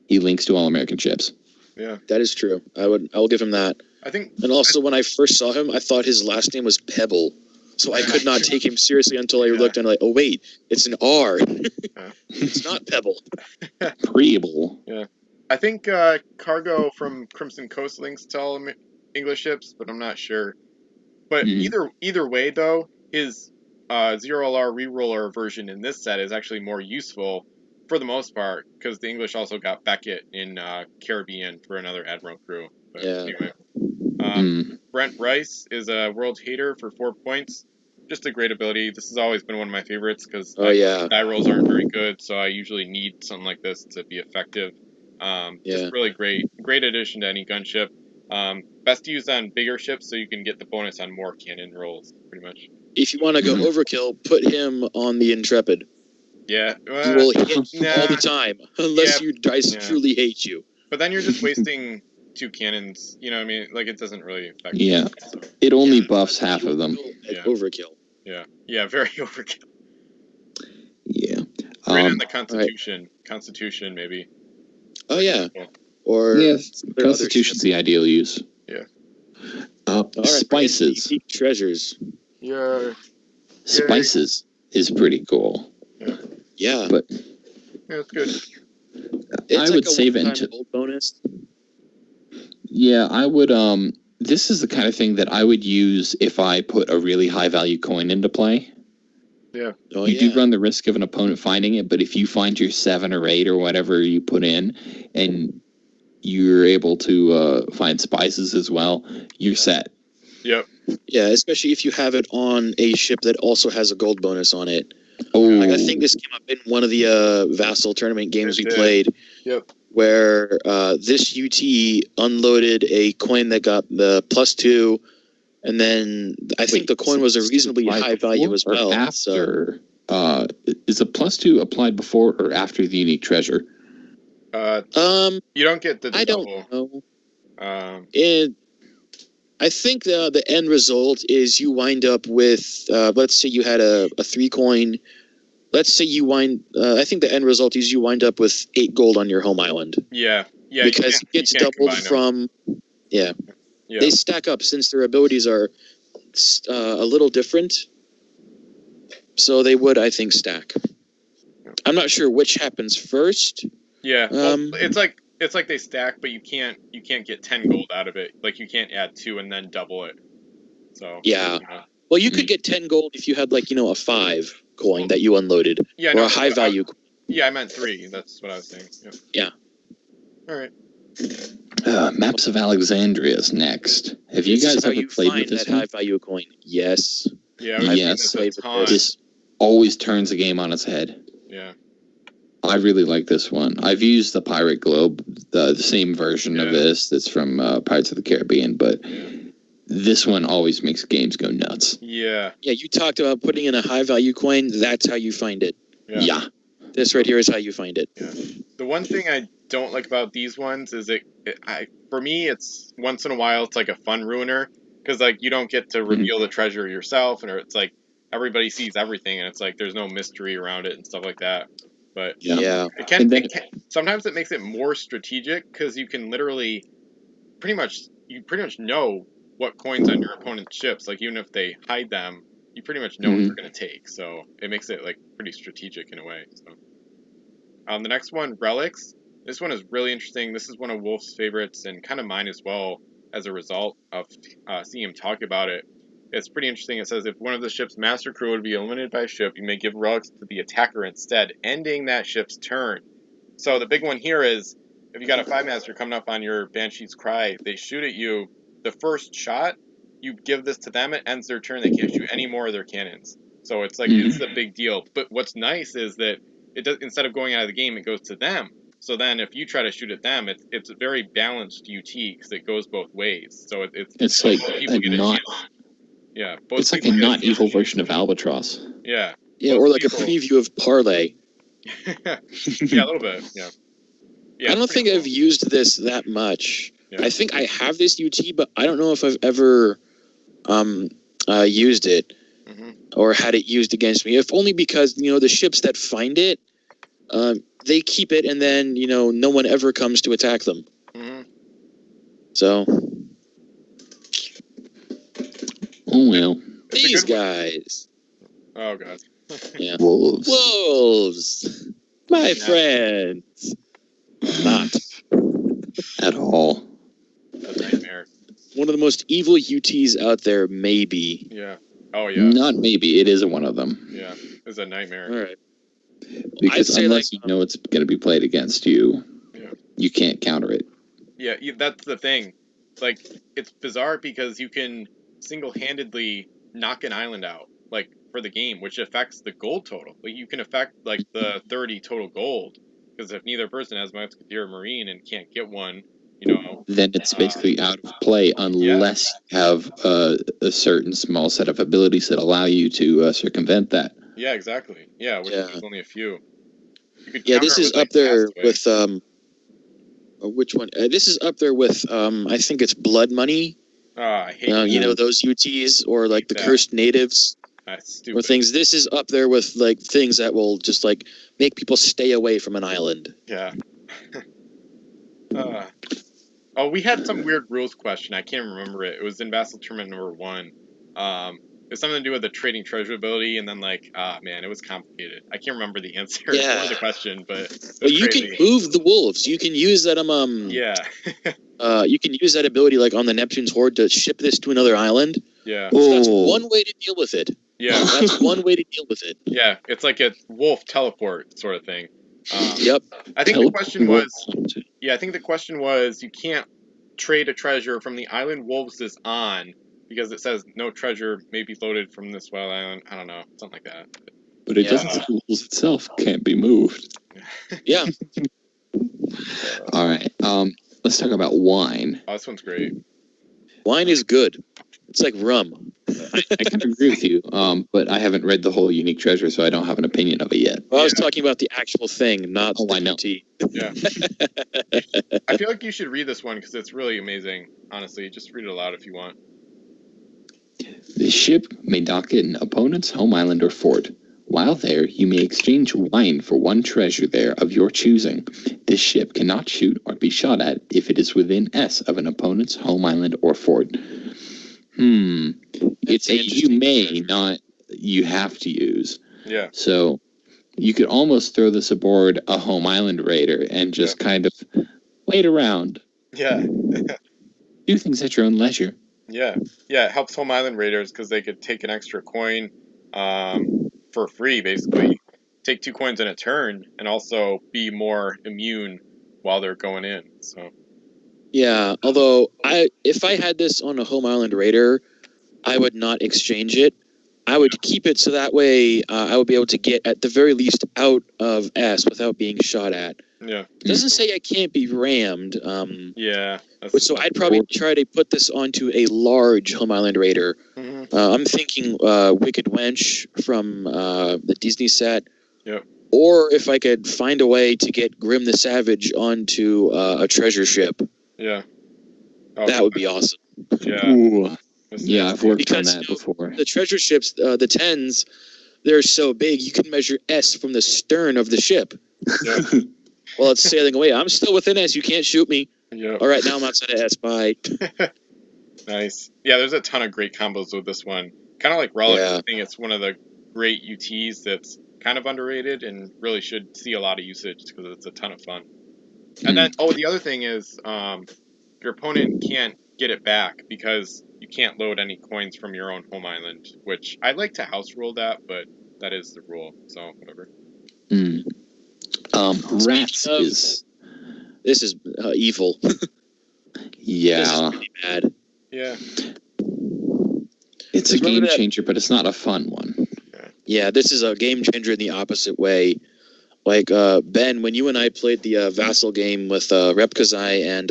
he links to all American ships. Yeah, that is true. I will give him that. I think, and also when I first saw him, I thought his last name was Pebble, so I could not take him seriously until I looked and oh wait, it's an R. It's not Pebble. Preble. Yeah. I think cargo from Crimson Coast links to all English ships, but I'm not sure. But either way, though, his ZRLR reroller version in this set is actually more useful for the most part, because the English also got Beckett in Caribbean for another Admiral crew. But anyway. Brent Rice is a World Hater for 4 points. Just a great ability. This has always been one of my favorites, because die rolls aren't very good, so I usually need something like this to be effective. Just really great addition to any gunship. Best used on bigger ships, so you can get the bonus on more cannon rolls, pretty much. If you want to go overkill, put him on the Intrepid. Yeah. He will hit all the time, unless you guys truly hate you. But then you're just wasting 2 cannons, you know what I mean? Like, it doesn't really affect you. So. It only buffs half of them. Overkill. Yeah, very overkill. Yeah. Right on the Constitution. Right. Constitution, maybe. Oh, yeah. Or Constitution's the ideal use. Yeah. Spices. Treasures. Yeah. Spices is pretty cool. Yeah. But it's good. It's I would save it into gold bonus. Yeah, I would this is the kind of thing that I would use if I put a really high value coin into play. Yeah. You do run the risk of an opponent finding it, but if you find your 7 or 8 or whatever you put in, and you're able to find spices as well, you're set. Yep. Yeah, especially if you have it on a ship that also has a gold bonus on it. Oh. Like I think this came up in one of the Vassal tournament games we played. Yep. Where this UT unloaded a coin that got the +2 And then I think the coin was a reasonably high value as well. After, is the +2 applied before or after the unique treasure? You don't get the double. I don't know. I think the end result is you wind up with, let's say you had a 3 coin. Let's say you I think the end result is you wind up with 8 gold on your home island. Yeah. Because it gets doubled from, yeah. They stack up since their abilities are a little different. So they would, I think, stack. I'm not sure which happens first. Yeah, well, it's like they stack, but you can't get 10 gold out of it. Like you can't add 2 and then double it. So yeah. Well, you could get 10 gold if you had a 5 coin that you unloaded, or a high value. Yeah, I meant 3. That's what I was saying. Yeah. All right. Maps of Alexandria is next. Have you guys ever played with this one? High value coin? Yes. Yeah. Yes. This always turns the game on its head. Yeah. I really like this one. I've used the Pirate Globe, the same version of this that's from Pirates of the Caribbean, but this one always makes games go nuts. Yeah. Yeah, you talked about putting in a high value coin. That's how you find it. Yeah. This right here is how you find it. Yeah. The one thing I don't like about these ones is for me, it's once in a while, it's like a fun ruiner. Because, you don't get to reveal the treasure yourself, or it's like everybody sees everything, and it's like there's no mystery around it and stuff like that. But it can sometimes it makes it more strategic because you can literally pretty much know what coins on your opponent's ships. Like even if they hide them, you pretty much know what they're going to take. So it makes it pretty strategic in a way. So the next one, Relics. This one is really interesting. This is one of Wolf's favorites and kind of mine as well as a result of seeing him talk about it. It's pretty interesting. It says, if one of the ship's master crew would be eliminated by a ship, you may give relics to the attacker instead, ending that ship's turn. So the big one here is, if you got a 5-master coming up on your Banshee's Cry, they shoot at you, the first shot, you give this to them, it ends their turn, they can't shoot any more of their cannons. So it's it's a big deal. But what's nice is that it does, instead of going out of the game, it goes to them. So then if you try to shoot at them, it's a very balanced UT because it goes both ways. So it's like people get a chance. Yeah, it's like a not evil version of Albatross. Yeah. Yeah, or like a preview of Parlay. Yeah, a little bit. Yeah. I don't think I've used this that much. Yeah. I think I have this UT, but I don't know if I've ever used it or had it used against me. If only because the ships that find it, they keep it, and then no one ever comes to attack them. So. Oh, well. These guys. Oh, God. Yeah. Wolves. Wolves. My friends. Not. At all. A nightmare. One of the most evil UTs out there, maybe. Yeah. Oh, yeah. Not maybe. It is one of them. Yeah. It's a nightmare. All right. Because unless you know it's going to be played against you, you can't counter it. Yeah, that's the thing. It's bizarre because you can single-handedly knock an island out, for the game, which affects the gold total. You can affect, the 30 total gold, because if neither person has Musketeer or Marine and can't get one, then it's basically out of play unless you have a certain small set of abilities that allow you to circumvent that. Yeah, exactly. Yeah, which is only a few. This is up there with, which one? This is up there with, I think it's Blood Money. I hate those UTs or the Cursed Natives or things. This is up there with things that will just make people stay away from an island. Yeah. We had some weird rules question. I can't remember it. It was in Vassal Tournament number 1. It's something to do with the trading treasure ability, and then it was complicated. I can't remember the answer for the question, but you can move the wolves. You can use that you can use that ability on the Neptune's Horde to ship this to another island. Yeah. So that's one way to deal with it. Yeah. That's one way to deal with it. Yeah, it's like a wolf teleport sort of thing. Yep. I think the question was you can't trade a treasure from the island wolves is on because it says no treasure may be loaded from this wild island. I don't know, something like that. But it doesn't say the wolves itself can't be moved. Yeah. All right. Let's talk about wine. Oh, this one's great. Wine is good. It's like rum. I can agree with you, but I haven't read the whole unique treasure, so I don't have an opinion of it yet. Well, I was talking about the actual thing, not the tea. Yeah. I feel like you should read this one because it's really amazing. Honestly, just read it aloud if you want. The ship may dock at an opponent's home island or fort. While there, you may exchange wine for one treasure there of your choosing. This ship cannot shoot or be shot at if it is within S of an opponent's home island or fort. It's a you may, not you have to use. Yeah. So you could almost throw this aboard a home island raider and just kind of wait around. Yeah. Do things at your own leisure. Yeah. Yeah, it helps home island raiders because they could take an extra coin for free, basically. Take 2 coins in a turn and also be more immune while they're going in. So. Yeah, although if I had this on a home island raider, I would not exchange it. I would keep it so that way I would be able to get at the very least out of S without being shot at. Yeah. It doesn't say I can't be rammed. Yeah. So I'd probably try to put this onto a large home island raider. Mm-hmm. I'm thinking Wicked Wench from the Disney set. Yep. Or if I could find a way to get Grim the Savage onto a treasure ship. Yeah. That would be awesome. Yeah. Ooh. Yeah, I've worked on that before. The treasure ships, the 10s, they're so big, you can measure S from the stern of the ship. Yeah. While it's sailing away. I'm still within S. You can't shoot me. Yep. All right, now I'm outside of S. Bye. Nice. Yeah, there's a ton of great combos with this one. Kind of like Relic. I think it's one of the great UTs that's kind of underrated and really should see a lot of usage because it's a ton of fun. And then, the other thing is your opponent can't get it back because you can't load any coins from your own home island, which I'd like to house rule that, but that is the rule, so whatever. Rats is... This is evil. Yeah. This is pretty bad. Yeah. It's a game changer, but it's not a fun one. Yeah, this is a game changer in the opposite way. Like, Ben, when you and I played the Vassal game with Repkazai and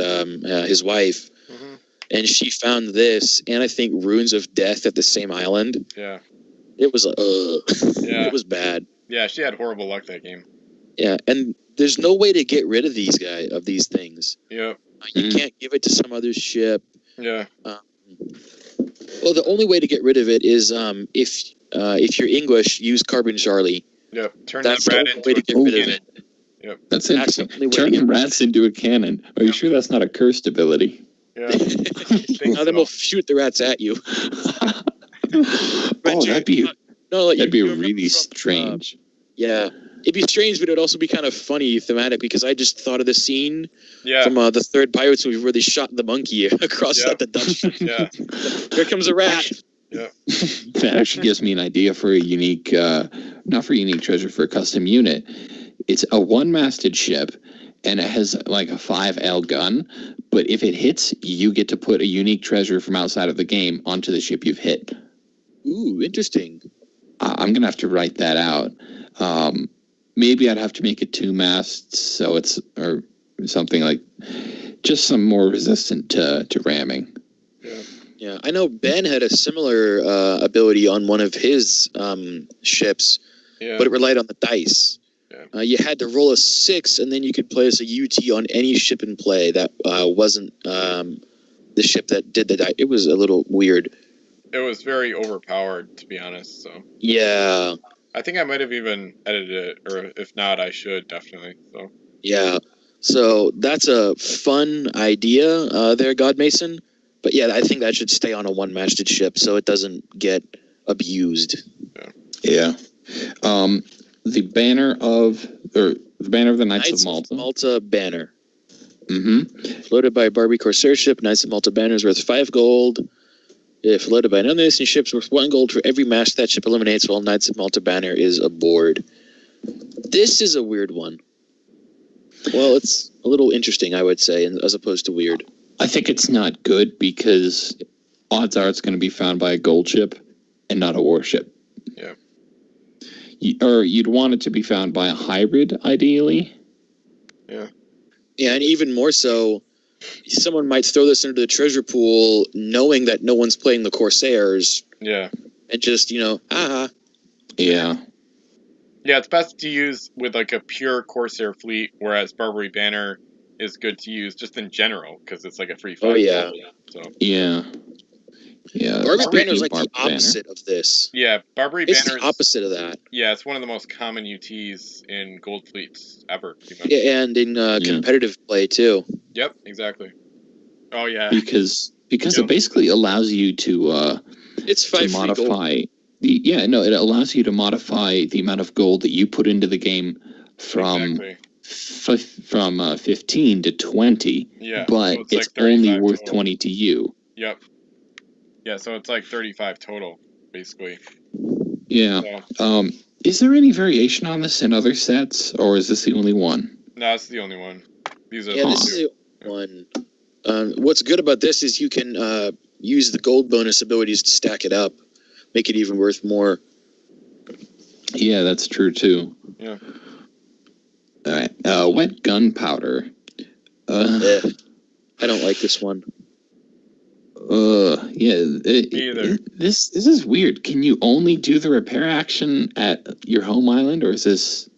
his wife, and she found this, and I think Runes of Death at the same island. Yeah. It was, yeah. It was bad. Yeah, she had horrible luck that game. Yeah, and there's no way to get rid of these things. Yep. You can't give it to some other ship. Yeah. Well, the only way to get rid of it is if you're English, use Carbon Charlie. Yep. That's the only way to get rid of it. Yep. That's interesting. Turning rats into a cannon. Are you sure that's not a cursed ability? Yeah. Then we'll shoot the rats at you. That'd be really strange. Yeah. It'd be strange, but it would also be kind of funny thematic because I just thought of the scene from the third Pirates movie where they shot the monkey across the Dutch. Yeah. Here comes a rat. Yeah. That actually gives me an idea for a unique, not for unique treasure, for a custom unit. It's a one-masted ship, and it has like a 5L gun, but if it hits, you get to put a unique treasure from outside of the game onto the ship you've hit. Ooh, interesting. I'm going to have to write that out. Maybe I'd have to make it 2 masts, so it's, or something like, just some more resistant to ramming. Yeah, I know Ben had a similar ability on one of his ships, but it relied on the dice. Yeah. You had to roll a 6, and then you could play as a UT on any ship in play that wasn't the ship that did the dice. It was a little weird. It was very overpowered, to be honest. So. Yeah. I think I might have even edited it, or if not, I should definitely. So. Yeah. So that's a fun idea there, God Mason. But yeah, I think that should stay on a one-masted ship so it doesn't get abused. Yeah. The banner of the Knights of Malta. Malta banner. Mm-hmm. Floated by a Barbary Corsair ship, Knights of Malta banner is worth 5 gold. If floated by another nation ship, it's worth 1 gold for every mast that ship eliminates while Knights of Malta banner is aboard. This is a weird one. Well, it's a little interesting, I would say, as opposed to weird. I think it's not good because odds are it's going to be found by a gold ship and not a warship. Yeah. Or you'd want it to be found by a hybrid, ideally. Yeah. Yeah, and even more so, someone might throw this into the treasure pool knowing that no one's playing the Corsairs. Yeah. And just, Yeah. Yeah, it's best to use with like a pure Corsair fleet, whereas Barbary Banner is good to use just in general because it's like a free 5. Oh, yeah. So. Yeah. Barbary Banner is like the opposite of this. Yeah, Barbary Banner. It's the opposite of that. Yeah, it's one of the most common UTs in gold fleets ever. Yeah, and in competitive play too. Yep, exactly. Oh yeah. Because it basically allows you to it's 5 to modify. It allows you to modify the amount of gold that you put into the game from 15 to 20. Yeah, but so it's like only worth total. 20 to you. Yep. Yeah, so it's like 35 total, basically. Yeah. So. Is there any variation on this in other sets, or is this the only one? No, it's the only one. These are this is the one. What's good about this is you can use the gold bonus abilities to stack it up, make it even worth more. Yeah, that's true too. Yeah. All right. Wet gunpowder. I don't like this one. This is weird. Can you only do the repair action at your home island, or is this?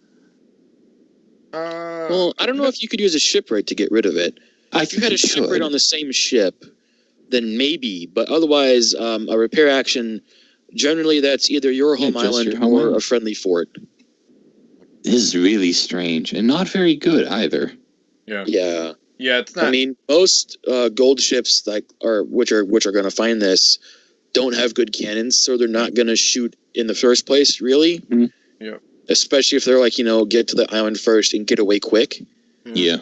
Well, I don't know if you could use a shipwright to get rid of it. If you had a shipwright on the same ship, then maybe. But otherwise, a repair action, generally that's either your home island or a friendly fort. This is really strange and not very good either. Yeah, it's not. I mean, most gold ships which are going to find this don't have good cannons, so they're not going to shoot in the first place, really. Mm-hmm. Yeah. Especially if they're like, get to the island first and get away quick. Yeah.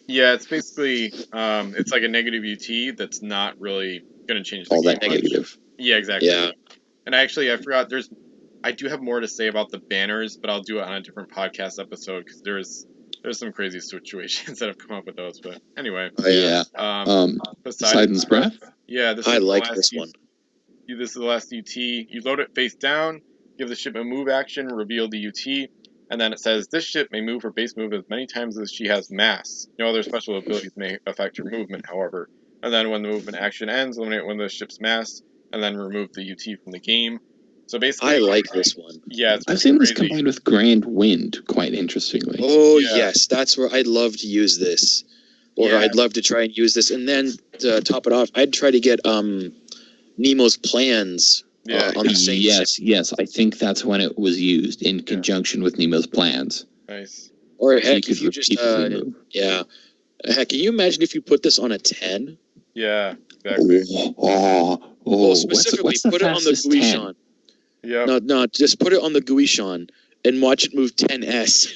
Yeah, it's basically it's like a negative UT that's not really going to change the all game that negative. Much. Yeah, exactly. Yeah. And actually, I forgot. I do have more to say about the banners, but I'll do it on a different podcast episode because there's some crazy situations that have come up with those. But anyway. Poseidon's Breath. Yeah, I like this one. This is the last UT. You load it face down, give the ship a move action, reveal the UT, and then it says, this ship may move her base move as many times as she has mass. No other special abilities may affect your movement, however. And then when the movement action ends, eliminate one of the ship's mass, and then remove the UT from the game. So basically, I like this one. Yeah, I've seen this combined with Grand Wind, quite interestingly. Oh, yes. That's where I'd love to use this. Or I'd love to try and use this. And then, to top it off, I'd try to get Nemo's plans on the same ship. Yes. I think that's when it was used, in conjunction with Nemo's plans. Nice. Or heck, if you just... Heck, can you imagine if you put this on a 10? Yeah, exactly. Well, specifically, put it on the Guishon. Yeah. No, just put it on the Guishon and watch it move 10S.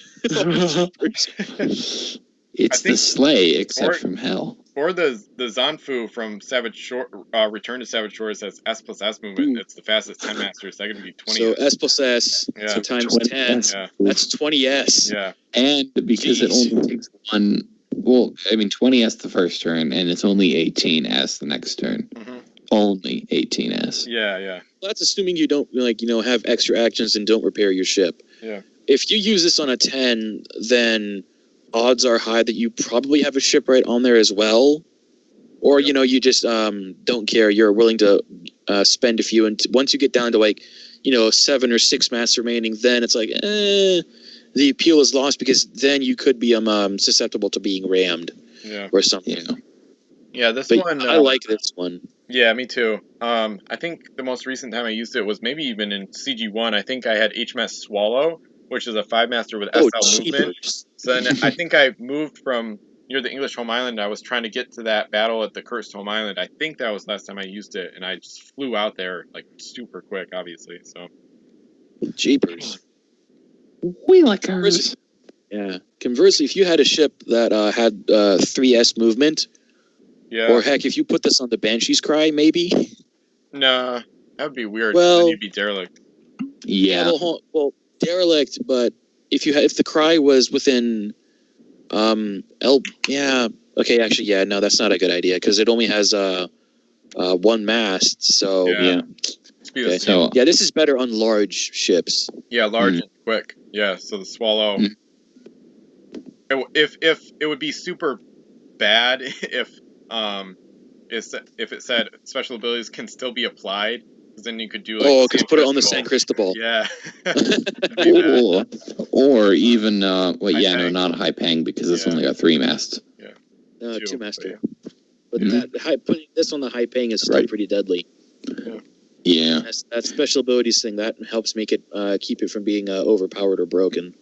It's the sleigh, except from hell. Or the Zanfu from Savage Shore, Return to Savage Shores has S plus S movement. It's the fastest 10 masters. That could be 20. So S plus S so times 10. Yeah. That's 20S. Yeah. And because it only takes one... Well, I mean, 20S the first turn, and it's only 18S the next turn. Mm-hmm. Only 18S. Yeah. Well, that's assuming you don't, have extra actions and don't repair your ship. Yeah. If you use this on a 10, then odds are high that you probably have a shipwright on there as well. Or, you just don't care. You're willing to spend a few. And once you get down to 7 or 6 mass remaining, then it's like, the appeal is lost because then you could be susceptible to being rammed or something. Yeah, this one... I like this one. Yeah, me too. I think the most recent time I used it was maybe even in CG1. I think I had HMS Swallow, which is a 5-master with SL movement. So then I think I moved from near the English home island. I was trying to get to that battle at the Cursed home island. I think that was last time I used it, and I just flew out there super quick, obviously. So, jeepers. We like ours. Yeah. Conversely, if you had a ship that had 3S movement, or heck, if you put this on the Banshee's Cry, maybe. Nah, that would be weird. Well, then you'd be derelict. Yeah. Well, derelict, but if the Cry was within okay, actually, no, that's not a good idea because it only has one mast. So Okay. So this is better on large ships. Yeah, large and quick. Yeah, so the Swallow. If it would be super bad if it said special abilities can still be applied, because then you could do like because put it on the San Cristobal. Yeah. or even not a high pang, because it's only got 3 masts. Yeah. 2 masts. But putting this on the high pang is still pretty deadly. Yeah. That special abilities thing that helps make it keep it from being overpowered or broken.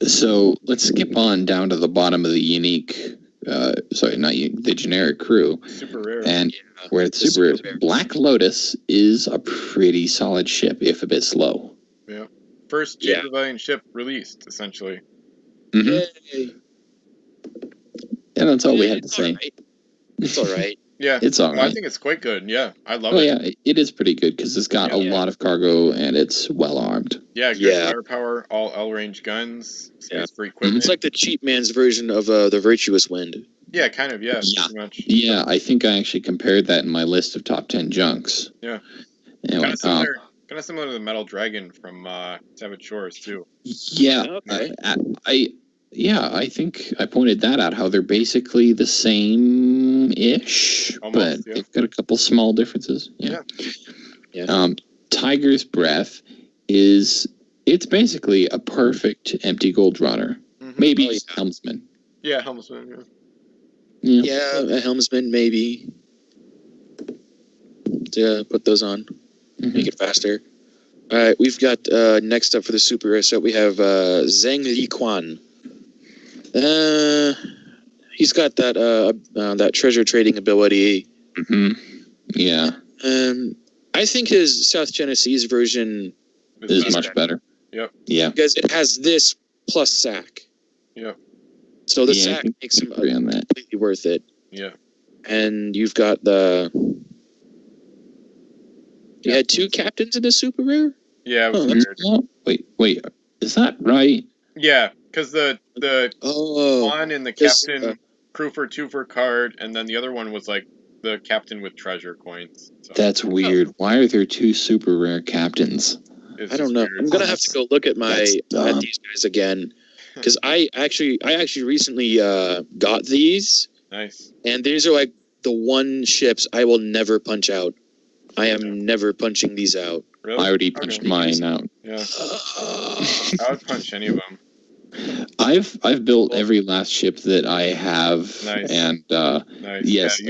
So let's skip on down to the bottom of the unique. The generic crew. Super rare. And where it's super rare. Black Lotus is a pretty solid ship, if a bit slow. Yeah. First Jade Rebellion ship released, essentially. Yay. And that's all we had to say. Right. It's all right. Yeah. It's all right. I think it's quite good. Yeah. I love it. Oh, yeah. It is pretty good because it's got a lot of cargo and it's well armed. Yeah. Good firepower, all L-range guns, space for equipment. It's like the cheap man's version of the Virtuous Wind. Yeah, kind of. Yeah. Pretty much. Yeah. I think I actually compared that in my list of top 10 junks. Yeah. Anyway, kind of similar to the Metal Dragon from Savage Shores, too. Yeah. Okay. I think I pointed that out, how they're basically the same-ish, but they've got a couple small differences. Yeah. Tiger's Breath it's basically a perfect empty gold runner. Maybe Helmsman. Yeah, Helmsman, Yeah, a Helmsman, maybe. To put those on. Make it faster. All right, we've got next up for the super rare set, we have Zheng Li Quan. He's got that treasure trading ability. Yeah. I think his South Genesese version is much better. Yep. Yeah. Because it has this plus sack. Yep. So the sack makes him completely worth it. Yeah. And you've got you had 2 captains in the super rare? Yeah, it was weird. Wait. Is that right? Yeah, because the one in the captain crew for 2 for card, and then the other one was like the captain with treasure coins. So. That's weird. Why are there 2 super rare captains? I don't know. Weird. I'm gonna have to go look at these guys again, because I actually recently got these. Nice. And these are like the one ships I will never punch out. I am never punching these out. Really? I already punched mine out. Yeah. I would punch any of them. I've built every last ship that I have, and yes,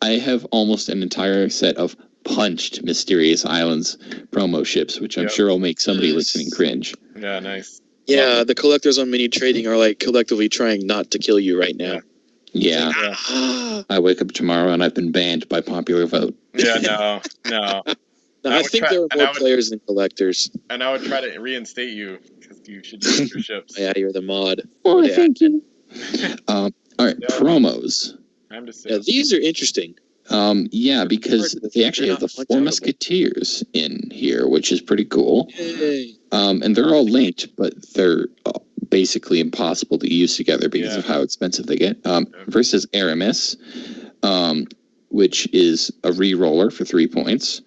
I have almost an entire set of punched Mysterious Islands promo ships, which I'm sure will make somebody listening cringe. Yeah, nice. Yeah, the collectors on mini trading are like collectively trying not to kill you right now. Yeah. I wake up tomorrow and I've been banned by popular vote. Yeah, no. I think there are more players than collectors. And I would try to reinstate you, because you should use your ships. Yeah, you're the mod. Well, thank you. All right, promos. These are interesting. Because they actually have the 4 Musketeers in here, which is pretty cool. Yay. And they're all linked, but they're basically impossible to use together because of how expensive they get. Versus Aramis, which is a re-roller for 3 points.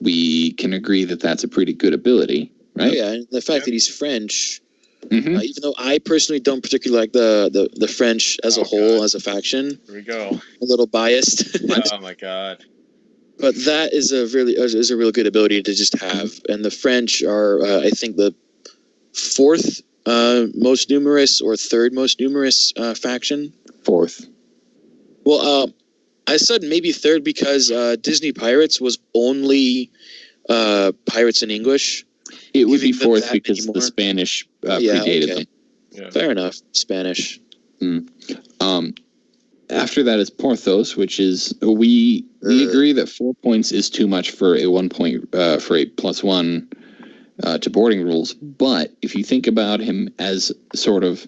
We can agree that that's a pretty good ability, right? Oh, yeah, and the fact that he's French, even though I personally don't particularly like the French as a whole, as a faction. Here we go. A little biased. Oh my god. But that is a real good ability to just have. And the French are, I think, the 4th most numerous or 3rd most numerous faction. 4th. Well, I said maybe 3rd because Disney Pirates was only Pirates in English. It would be 4th because the Spanish predated them. Yeah. Fair enough. Spanish. After that is Porthos, which is we agree that 4 points is too much for a 1 point for a +1 to boarding rules. But if you think about him as sort of,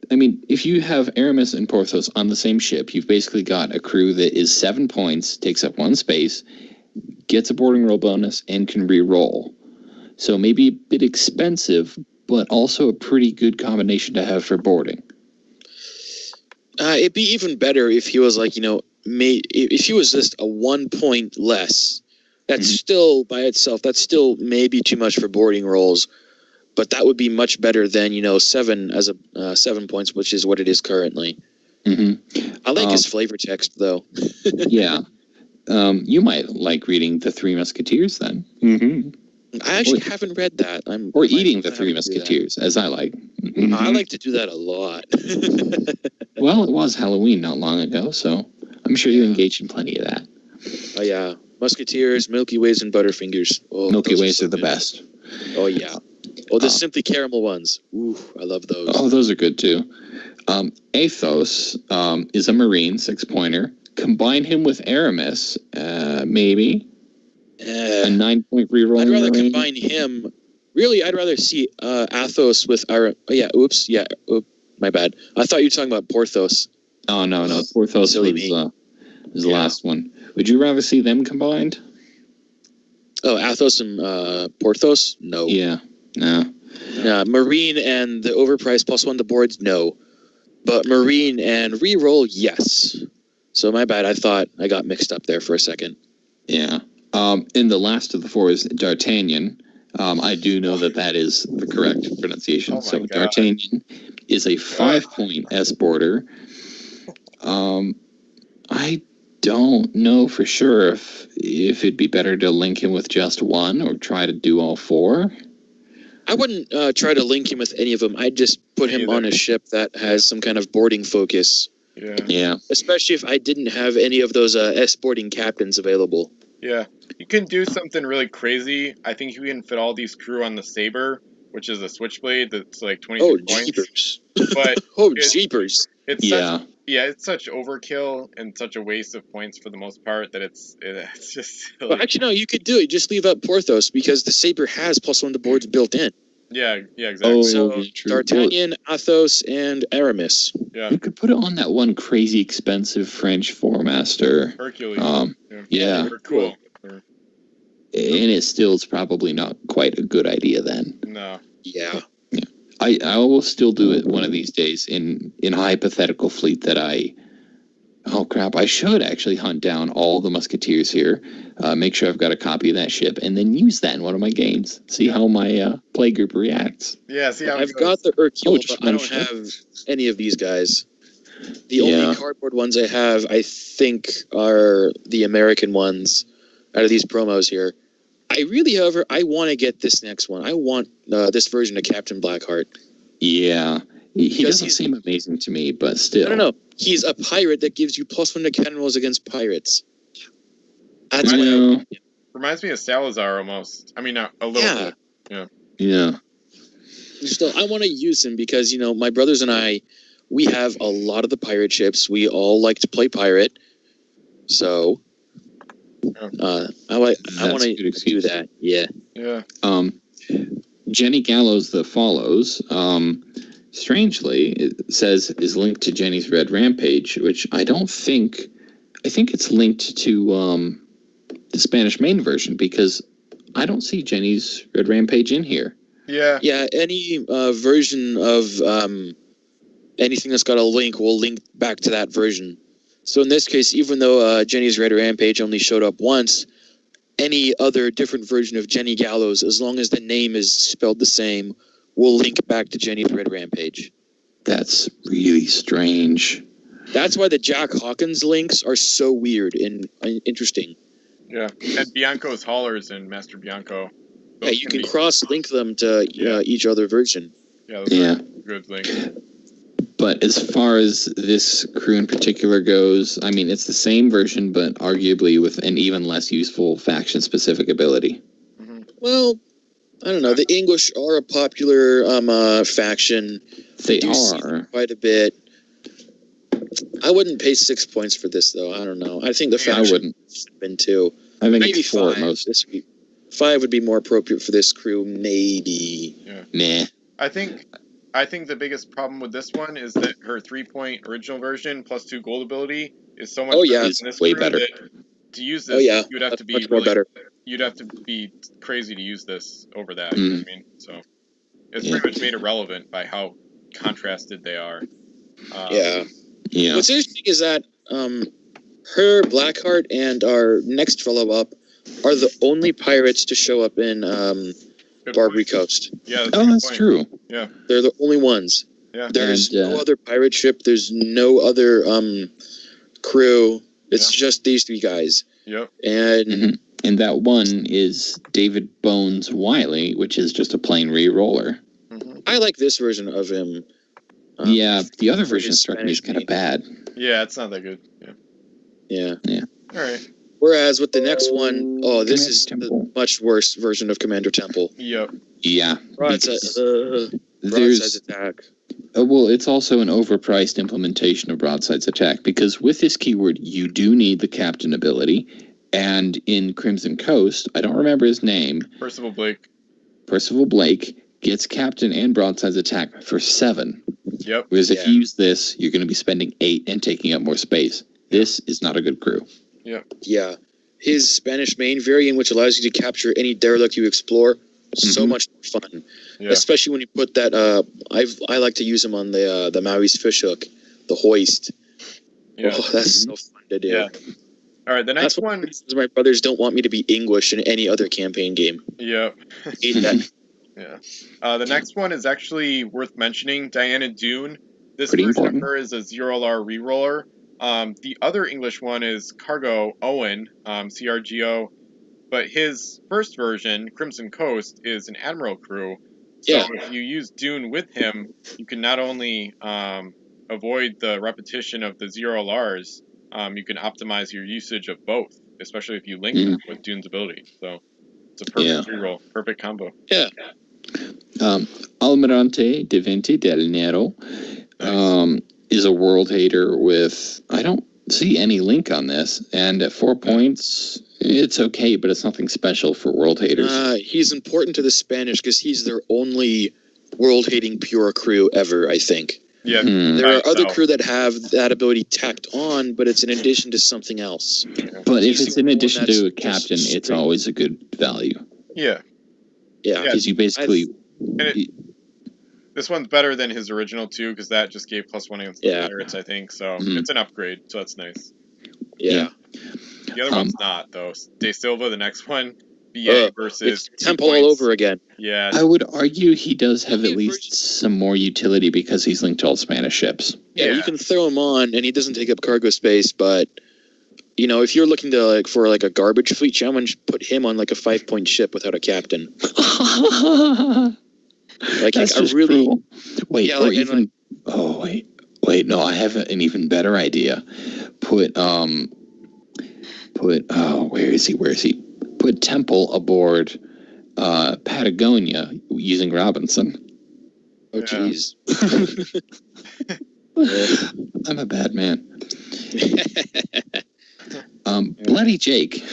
if you have Aramis and Porthos on the same ship, you've basically got a crew that is 7 points, takes up 1 space, gets a boarding roll bonus, and can re-roll. So maybe a bit expensive, but also a pretty good combination to have for boarding. It'd be even better if he was like, if he was just a 1 point less. That's still by itself. That's still maybe too much for boarding rolls. but that would be much better than 7 as a 7 points, which is what it is currently. Mm-hmm. I like his flavor text though. Yeah, you might like reading The Three Musketeers then. Mm-hmm. I actually haven't read that. Or eating The Three Musketeers, as I like. Mm-hmm. I like to do that a lot. Well, it was Halloween not long ago, so I'm sure you engaged in plenty of that. Oh yeah, Musketeers, Milky Ways, and Butterfingers. Oh, Milky Ways are the best. Oh yeah. Oh, the Simply Caramel ones. Ooh, I love those. Oh, those are good too. Athos is a Marine 6-pointer. Combine him with Aramis, maybe. A 9-point reroll. I'd rather combine him. Really, I'd rather see Athos with Aramis. Oh yeah, oops, my bad. I thought you were talking about Porthos. Oh no, Porthos was the last one. Would you rather see them combined? Oh, Athos and Porthos? No. Yeah, no. Marine and the overpriced +1 to boards? No. But Marine and reroll? Yes. So my bad. I thought I got mixed up there for a second. Yeah. And the last of the four is D'Artagnan. I do know that is the correct pronunciation. So God. D'Artagnan is a 5-point S-boarder. I don't know for sure if it'd be better to link him with just one or try to do all four. I wouldn't try to link him with any of them. I'd just put him on a ship that has some kind of boarding focus. Yeah. Especially if I didn't have any of those S-boarding captains available. Yeah. You can do something really crazy. I think you can fit all these crew on the Saber, which is a switchblade that's like 26 points. Jeepers. But jeepers. It's such overkill and such a waste of points for the most part that it's just silly. Well, actually, no, you could do it. Just leave out Porthos because the Saber has +1 to boards built in. Yeah, exactly. So D'Artagnan, Athos, and Aramis. Yeah. You could put it on that one crazy expensive French Four-Master. Hercules. Yeah. They're cool. And it still is probably not quite a good idea then. No. Yeah. I will still do it one of these days in a hypothetical fleet that I should actually hunt down all the Musketeers here, make sure I've got a copy of that ship, and then use that in one of my games. See how my play group reacts. Yeah, see how I've got the Hercule, but I don't have any of these guys. The only cardboard ones I have, I think, are the American ones out of these promos here. However, I want to get this next one. I want this version of Captain Blackheart. Yeah. He doesn't seem amazing to me, but still. No. He's a pirate that gives you +1 to cannon rolls against pirates. That's reminds me of Salazar almost. I mean, a little bit. Yeah. Still, I want to use him because, my brothers and I, we have a lot of the pirate ships. We all like to play pirate. So, I want to do that. Yeah. Yeah. Jenny Gallows The Follows, strangely, it says is linked to Jenny's Red Rampage, which I think it's linked to the Spanish main version because I don't see Jenny's Red Rampage in here. Yeah. Yeah, any version of anything that's got a link will link back to that version. So in this case, even though Jenny's Red Rampage only showed up once, any other different version of Jenny Gallows, as long as the name is spelled the same, will link back to Jenny's Red Rampage. That's really strange. That's why the Jack Hawkins links are so weird and interesting. Yeah, and Bianco's haulers in Master Bianco. Yeah, you can cross-link them to each other version. Yeah, those are good links. But as far as this crew in particular goes, I mean, it's the same version, but arguably with an even less useful faction-specific ability. Mm-hmm. Well, I don't know. The English are a popular faction. They are. Quite a bit. I wouldn't pay 6 points for this, though. I don't know. I think the faction I wouldn't. Should have been 2. I think maybe it's 4 5. at most. 5 would be more appropriate for this crew, maybe. Yeah. Nah. I think the biggest problem with this one is that her 3-point original version plus 2 gold ability is so much better than this way crew better. that to use this, you'd have to be much more better. You'd have to be crazy to use this over that. You know what I mean? So it's pretty much made irrelevant by how contrasted they are. Yeah. What's interesting is that her Blackheart and our next follow-up are the only pirates to show up in Barbary Coast. Yeah. That's true. Yeah. They're the only ones. Yeah. There's no other pirate ship. There's no other crew. It's just these three guys. Yep. And and that one is David Bones Wiley, which is just a plain re-roller. I like this version of him. The other version struck me as kind of bad. Yeah, it's not that good. Yeah. All right. Whereas with the next one, this is the much worse version of Commander Temple. Yep. Yeah. Broadside's attack. Well, it's also an overpriced implementation of Broadside's attack, because with this keyword, you do need the captain ability. And in Crimson Coast, I don't remember his name. Percival Blake gets captain and Broadside's attack for 7. Yep. Whereas if you use this, you're going to be spending 8 and taking up more space. This is not a good crew. Yep. Yeah. His Spanish main variant, which allows you to capture any derelict you explore, so much more fun. Yeah. Especially when you put that. I like to use him on the Maui's fishhook, the hoist. Yeah. Oh, that's so fun to do. Yeah. All right, the next one. My brothers don't want me to be English in any other campaign game. Yep. Hate that. Yeah. The next one is actually worth mentioning. Diana Dune. This Pretty version important. of her is a 0LR reroller. The other English one is Cargo Owen, CRGO. But his first version, Crimson Coast, is an Admiral crew. So if you use Dune with him, you can not only avoid the repetition of the 0LRs, you can optimize your usage of both, especially if you link them with Dune's ability. So it's a perfect reroll, perfect combo. Yeah. Almirante de Venti del Nero is a world hater with, I don't see any link on this, and at 4 points, it's okay, but it's nothing special for world haters. He's important to the Spanish because he's their only world-hating pure crew ever, I think. Yeah, there are other crew that have that ability tacked on, but it's in addition to something else. But if it's in addition to a captain, it's always a good value. Yeah. Because you basically... This one's better than his original, too, because that just gave +1 against the pirates, I think. So it's an upgrade, so that's nice. Yeah. The other one's not, though. De Silva, the next one, BA versus... It's Temple all over again. Yeah. I would argue he does have at least some more utility because he's linked to all Spanish ships. Yeah, you can throw him on, and he doesn't take up cargo space, but... You know, if you're looking to for a garbage fleet challenge, put him on a 5-point ship without a captain. That's just really cool. Wait, no, I have an even better idea. Where is he? Put Temple aboard Patagonia using Robinson. Oh, jeez. I'm a bad man. Bloody Jake.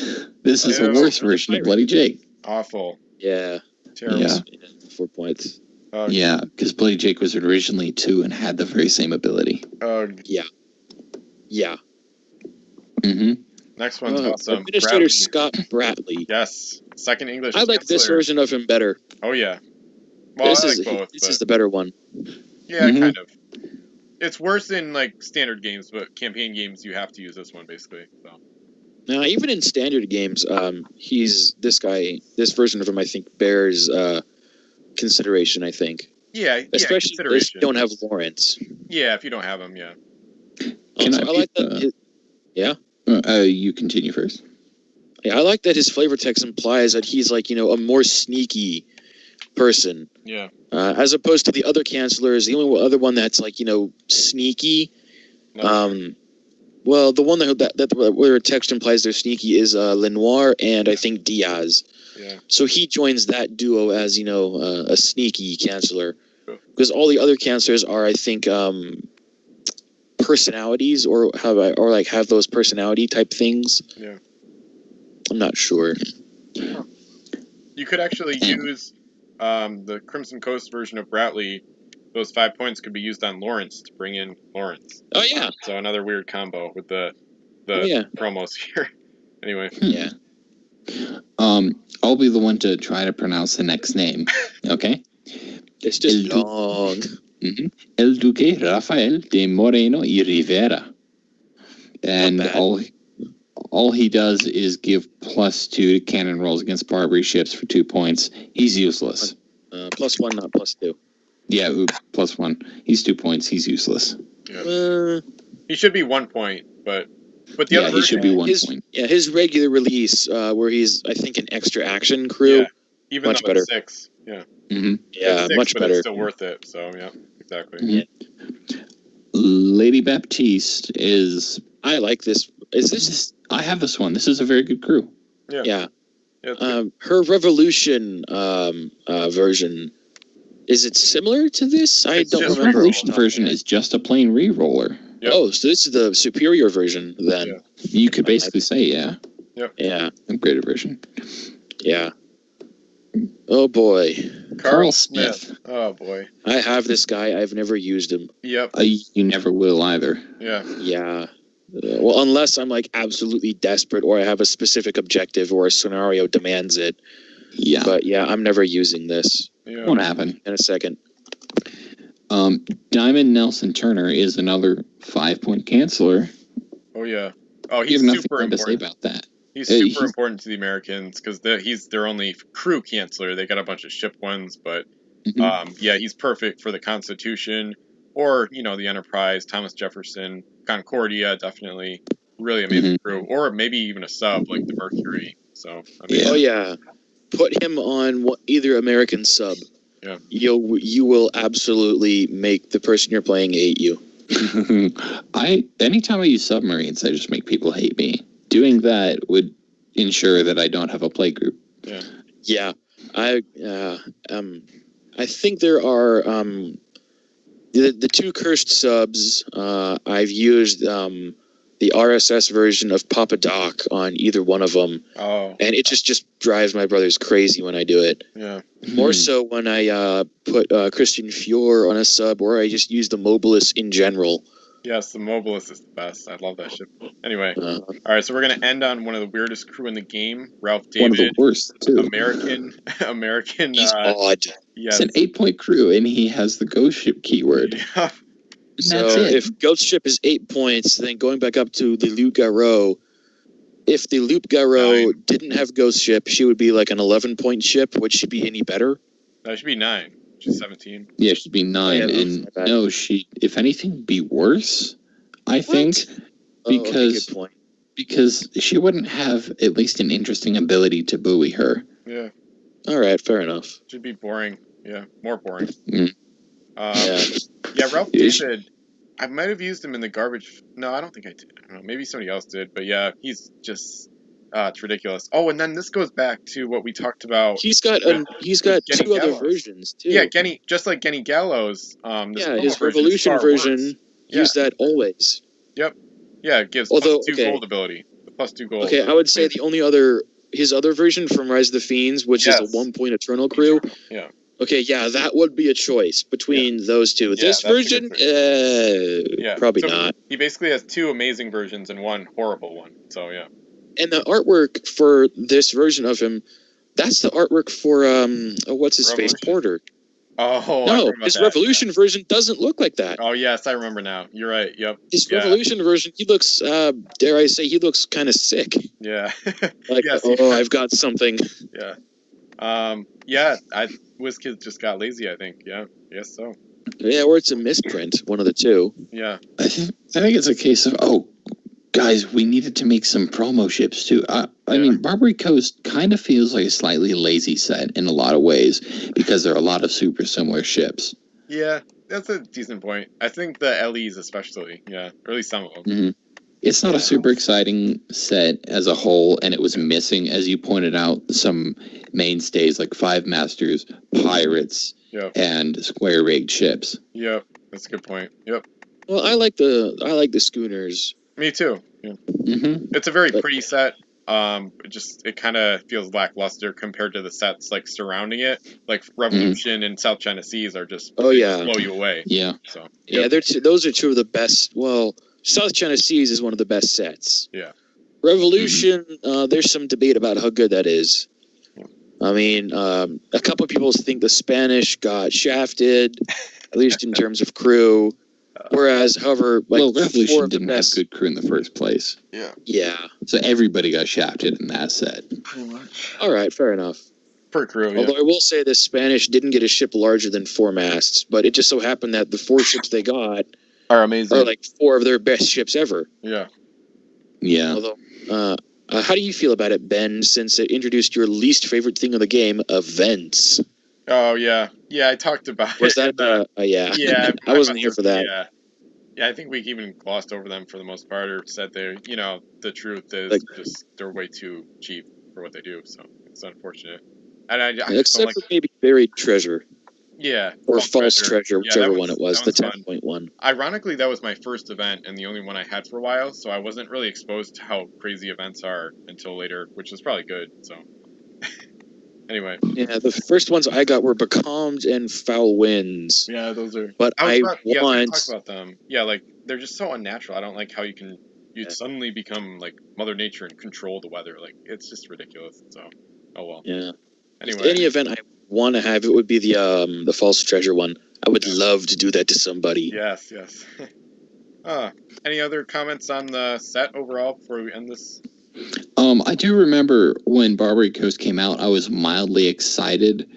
This is a worse version of Bloody Jake. Awful. Yeah. Terrible. Yeah. 4 points. Yeah, because Bloody Jake was originally 2 and had the very same ability. Yeah. Next one's awesome. Administrator Scott Bratley. Yes. Second English. I like this version of him better. Oh, yeah. Well, I like both. This is the better one. Yeah, kind of. It's worse in standard games, but campaign games you have to use this one basically. So. Now, even in standard games, this version of him, I think, bears consideration. I think. Yeah, especially if you don't have Lawrence. Yeah, if you don't have him, yeah. I like that. You continue first. Yeah, I like that his flavor text implies that he's a more sneaky person. Yeah. As opposed to the other cancelers, the only other one that's sneaky. No. Well, the one that where text implies they're sneaky is Lenoir and I think Diaz. Yeah. So he joins that duo as a sneaky canceller, because all the other cancelers are, I think, personalities or have those personality type things. Yeah. I'm not sure. You could actually use the Crimson Coast version of Bratley. Those 5 points could be used on Lawrence to bring in Lawrence. Oh yeah. So another weird combo with the promos here. Anyway. Yeah. I'll be the one to try to pronounce the next name. Okay. It's just long. El Duque Rafael de Moreno y Rivera. And all all he does is give +2 to cannon rolls against Barbary ships for 2 points. He's useless. +1, not +2. Yeah, +1. He's 2 points. He's useless. Yeah. He should be 1 point, but the other he should be 1 point. Yeah, his regular release, where he's, I think, an extra action crew. Yeah, even much though better. It's 6. Yeah. Mm-hmm. Yeah, 6, much but better. It's still worth it. So yeah, exactly. Mm-hmm. Lady Baptiste is. I like this. Is this? I have this one. This is a very good crew. Yeah. Her Revolution version. Is it similar to this? I don't remember. The Revolution version is just a plain re-roller. Yep. Oh, so this is the superior version then. Yeah. You could basically say, yeah. Yep. Yeah. Upgraded version. Yeah. Oh boy. Carl Smith. Oh boy. I have this guy. I've never used him. Yep. You never will either. Yeah. Yeah. Well, unless I'm like absolutely desperate or I have a specific objective or a scenario demands it. Yeah. But yeah, I'm never using this. Yeah. Won't happen. In a second. Diamond Nelson Turner is another 5-point canceller. Oh yeah. Oh, he's super important. To say about that. He's super important to the Americans because he's their only crew canceller. They got a bunch of ship ones, but yeah, he's perfect for the Constitution or the Enterprise, Thomas Jefferson, Concordia, definitely really amazing crew, or maybe even a sub like the Mercury. So oh yeah, put him on either American sub. Yeah, you will absolutely make the person you're playing hate you. Anytime I use submarines, I just make people hate me. Doing that would ensure that I don't have a play group. Yeah. Yeah. I think there are the 2 cursed subs. I've used the RSS version of Papa Doc on either one of them. Oh. And it just drives my brothers crazy when I do it. Yeah. More so when I put Christian Fior on a sub, or I just use the Mobilis in general. Yes, the Mobilis is the best. I love that ship. Anyway, all right, so we're going to end on one of the weirdest crew in the game, Ralph David. One of the worst, too. American. He's odd. Yes. It's an 8-point crew, and he has the ghost ship keyword. Yeah. So if ghost ship is 8 points, then going back up to the Loup Garou, if the Loup Garou didn't have ghost ship, she would be like an 11-point ship. Would she be any better? That should be 9. She's 17. Yeah, she'd be 9. And no, she, if anything, be worse, I think, because good point. Because she wouldn't have at least an interesting ability to buoy her. Yeah. All right, fair enough. Should be boring. Yeah, more boring. Yeah, Ralph David, I might have used him in the garbage. No, I don't think I did. I don't know. Maybe somebody else did. But yeah, he's just... it's ridiculous. Oh, and then this goes back to what we talked about. He's got 2 other versions too. Yeah, just like Genny Gallows. His Revolution version. Use that always. Yep. Yeah, it gives +2 gold ability. The +2 gold. Okay, I would say the only his other version from Rise of the Fiends, which is a 1-point Eternal crew. Yeah. Okay, yeah, that would be a choice between those two. This version, probably not. He basically has 2 amazing versions and 1 horrible one. So yeah. And the artwork for this version of him, that's the artwork for what's his face, Porter. Oh, no, his Revolution version doesn't look like that. Oh yes, I remember now. You're right. Yep. His Revolution version, he looks, dare I say, he looks kind of sick. Yeah. Like, I've got something. Yeah. WizKids just got lazy, I think. Yeah. I guess so. Yeah, or it's a misprint, one of the two. Yeah. I think it's a case of, guys, we needed to make some promo ships too. I mean, Barbary Coast kind of feels like a slightly lazy set in a lot of ways because there are a lot of super similar ships. Yeah, that's a decent point. I think the LEs especially, or at least some of them. Mm-hmm. It's not a super exciting set as a whole, and it was missing, as you pointed out, some mainstays like Five Masters, Pirates, and square-rigged ships. Yep, that's a good point. Yep. Well, I like the schooners. Me too. Yeah. Mm-hmm. It's a very pretty set. It kind of feels lackluster compared to the sets like surrounding it. Like Revolution and South China Seas are just blow you away. Yeah. So those are 2 of the best. Well, South China Seas is one of the best sets. Yeah. Revolution, there's some debate about how good that is. I mean, a couple of people think the Spanish got shafted, at least in terms of crew. Whereas, however, Revolution didn't have good crew in the first place. Yeah. So everybody got shafted in that set. Pretty much. All right, fair enough. Per crew, Although I will say the Spanish didn't get a ship larger than 4 masts, but it just so happened that the 4 ships they got are amazing. Are 4 of their best ships ever. Yeah. Yeah. Although, how do you feel about it, Ben, since it introduced your least favorite thing of the game, events? Oh, yeah. Yeah, I talked about it. Was that, yeah. Yeah. I wasn't here for that. Yeah. Yeah, I think we even glossed over them for the most part, or said they, the truth is just they're way too cheap for what they do, so it's unfortunate. And I except for maybe Buried Treasure. Yeah. Or False Treasure, whichever one it was, the 10.1. Ironically, that was my first event and the only one I had for a while, so I wasn't really exposed to how crazy events are until later, which was probably good, so. Anyway. Yeah, the first ones I got were Becalmed and Foul Winds. Yeah, those are... But I want... talk about them. Yeah, they're just so unnatural. I don't like how you'd suddenly become, Mother Nature and control the weather. It's just ridiculous, so... Oh, well. Yeah. Anyway. If any event I want to have, it would be the False Treasure one. I would love to do that to somebody. Yes. Any other comments on the set overall before we end this? I do remember when Barbary Coast came out, I was mildly excited.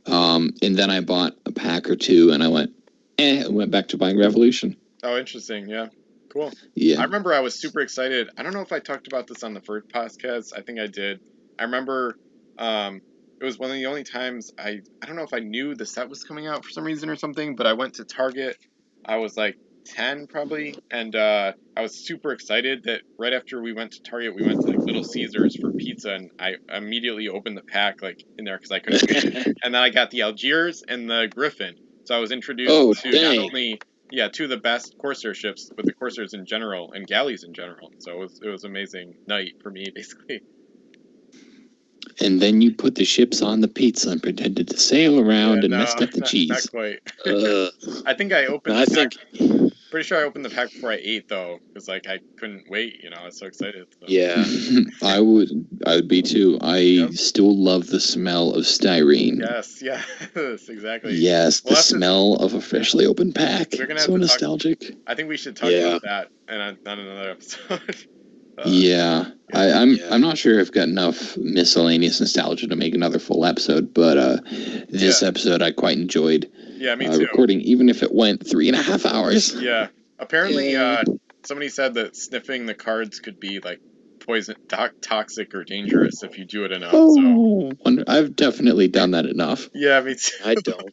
And then I bought a pack or two and I went back to buying Revolution. Oh, interesting. Yeah. Cool. Yeah. I remember I was super excited. I don't know if I talked about this on the first podcast. I think I did. I remember it was one of the only times I don't know if I knew the set was coming out for some reason or something, but I went to Target. I was 10 probably, and I was super excited that right after we went to Target, we went to Little Caesars for pizza, and I immediately opened the pack in there because I couldn't wait. And then I got the Algiers and the Griffin. So I was introduced to not only two of the best Corsair ships, but the Corsairs in general and galleys in general. So it was an amazing night for me, basically. And then you put the ships on the pizza and pretended to sail around and messed up the cheese. Not quite. I think I opened the pack. Pretty sure I opened the pack before I ate, though, because I couldn't wait. I was so excited. So. Yeah. I would be too. I still love the smell of styrene. Yes, exactly. Yes, the smell of a freshly opened pack. We're gonna have so nostalgic. I think we should talk about that on another episode. I'm not sure I've got enough miscellaneous nostalgia to make another full episode, but this episode I quite enjoyed. Yeah, me too. Recording, even if it went 3.5 hours. Yeah, apparently somebody said that sniffing the cards could be poison, toxic, or dangerous if you do it enough. Oh, I've definitely done that enough. Yeah, me too. I don't.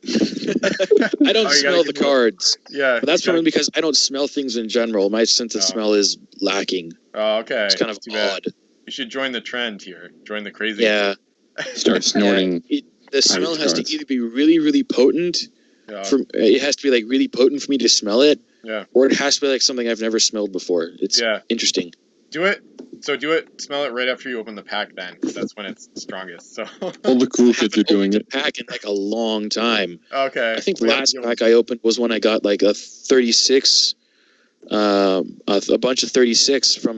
I don't smell the cards. Yeah, but that's probably because I don't smell things in general. My sense of smell is lacking. Oh, okay. It's kind of odd. You should join the trend here. Join the crazy. Yeah. Start snorting. The smell has to either be really, really potent. Yeah. It has to be really potent for me to smell it. Yeah. Or it has to be something I've never smelled before. It's interesting. Do it. Smell it right after you open the pack then, because that's when it's strongest. So. All the cool kids are doing it. Pack in a long time. Okay. I think the last pack I opened was when I got a 36, a bunch of 36 from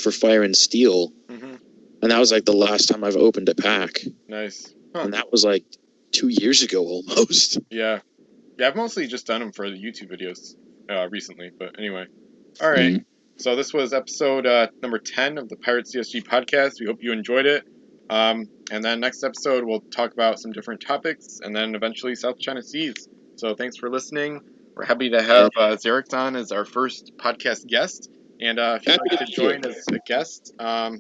for Fire and Steel. Mm-hmm. And that was the last time I've opened a pack. Nice. Huh. And that was 2 years ago almost. Yeah. Yeah, I've mostly just done them for the YouTube videos recently, but anyway. All right. Mm-hmm. So this was episode number 10 of the Pirate CSG podcast. We hope you enjoyed it. And then next episode, we'll talk about some different topics and then eventually South China Seas. So thanks for listening. We're happy to have Xerecs on as our first podcast guest. And if you'd like to join as a guest,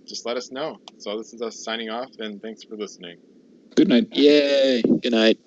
just let us know. So this is us signing off, and thanks for listening. Good night. Yay. Good night.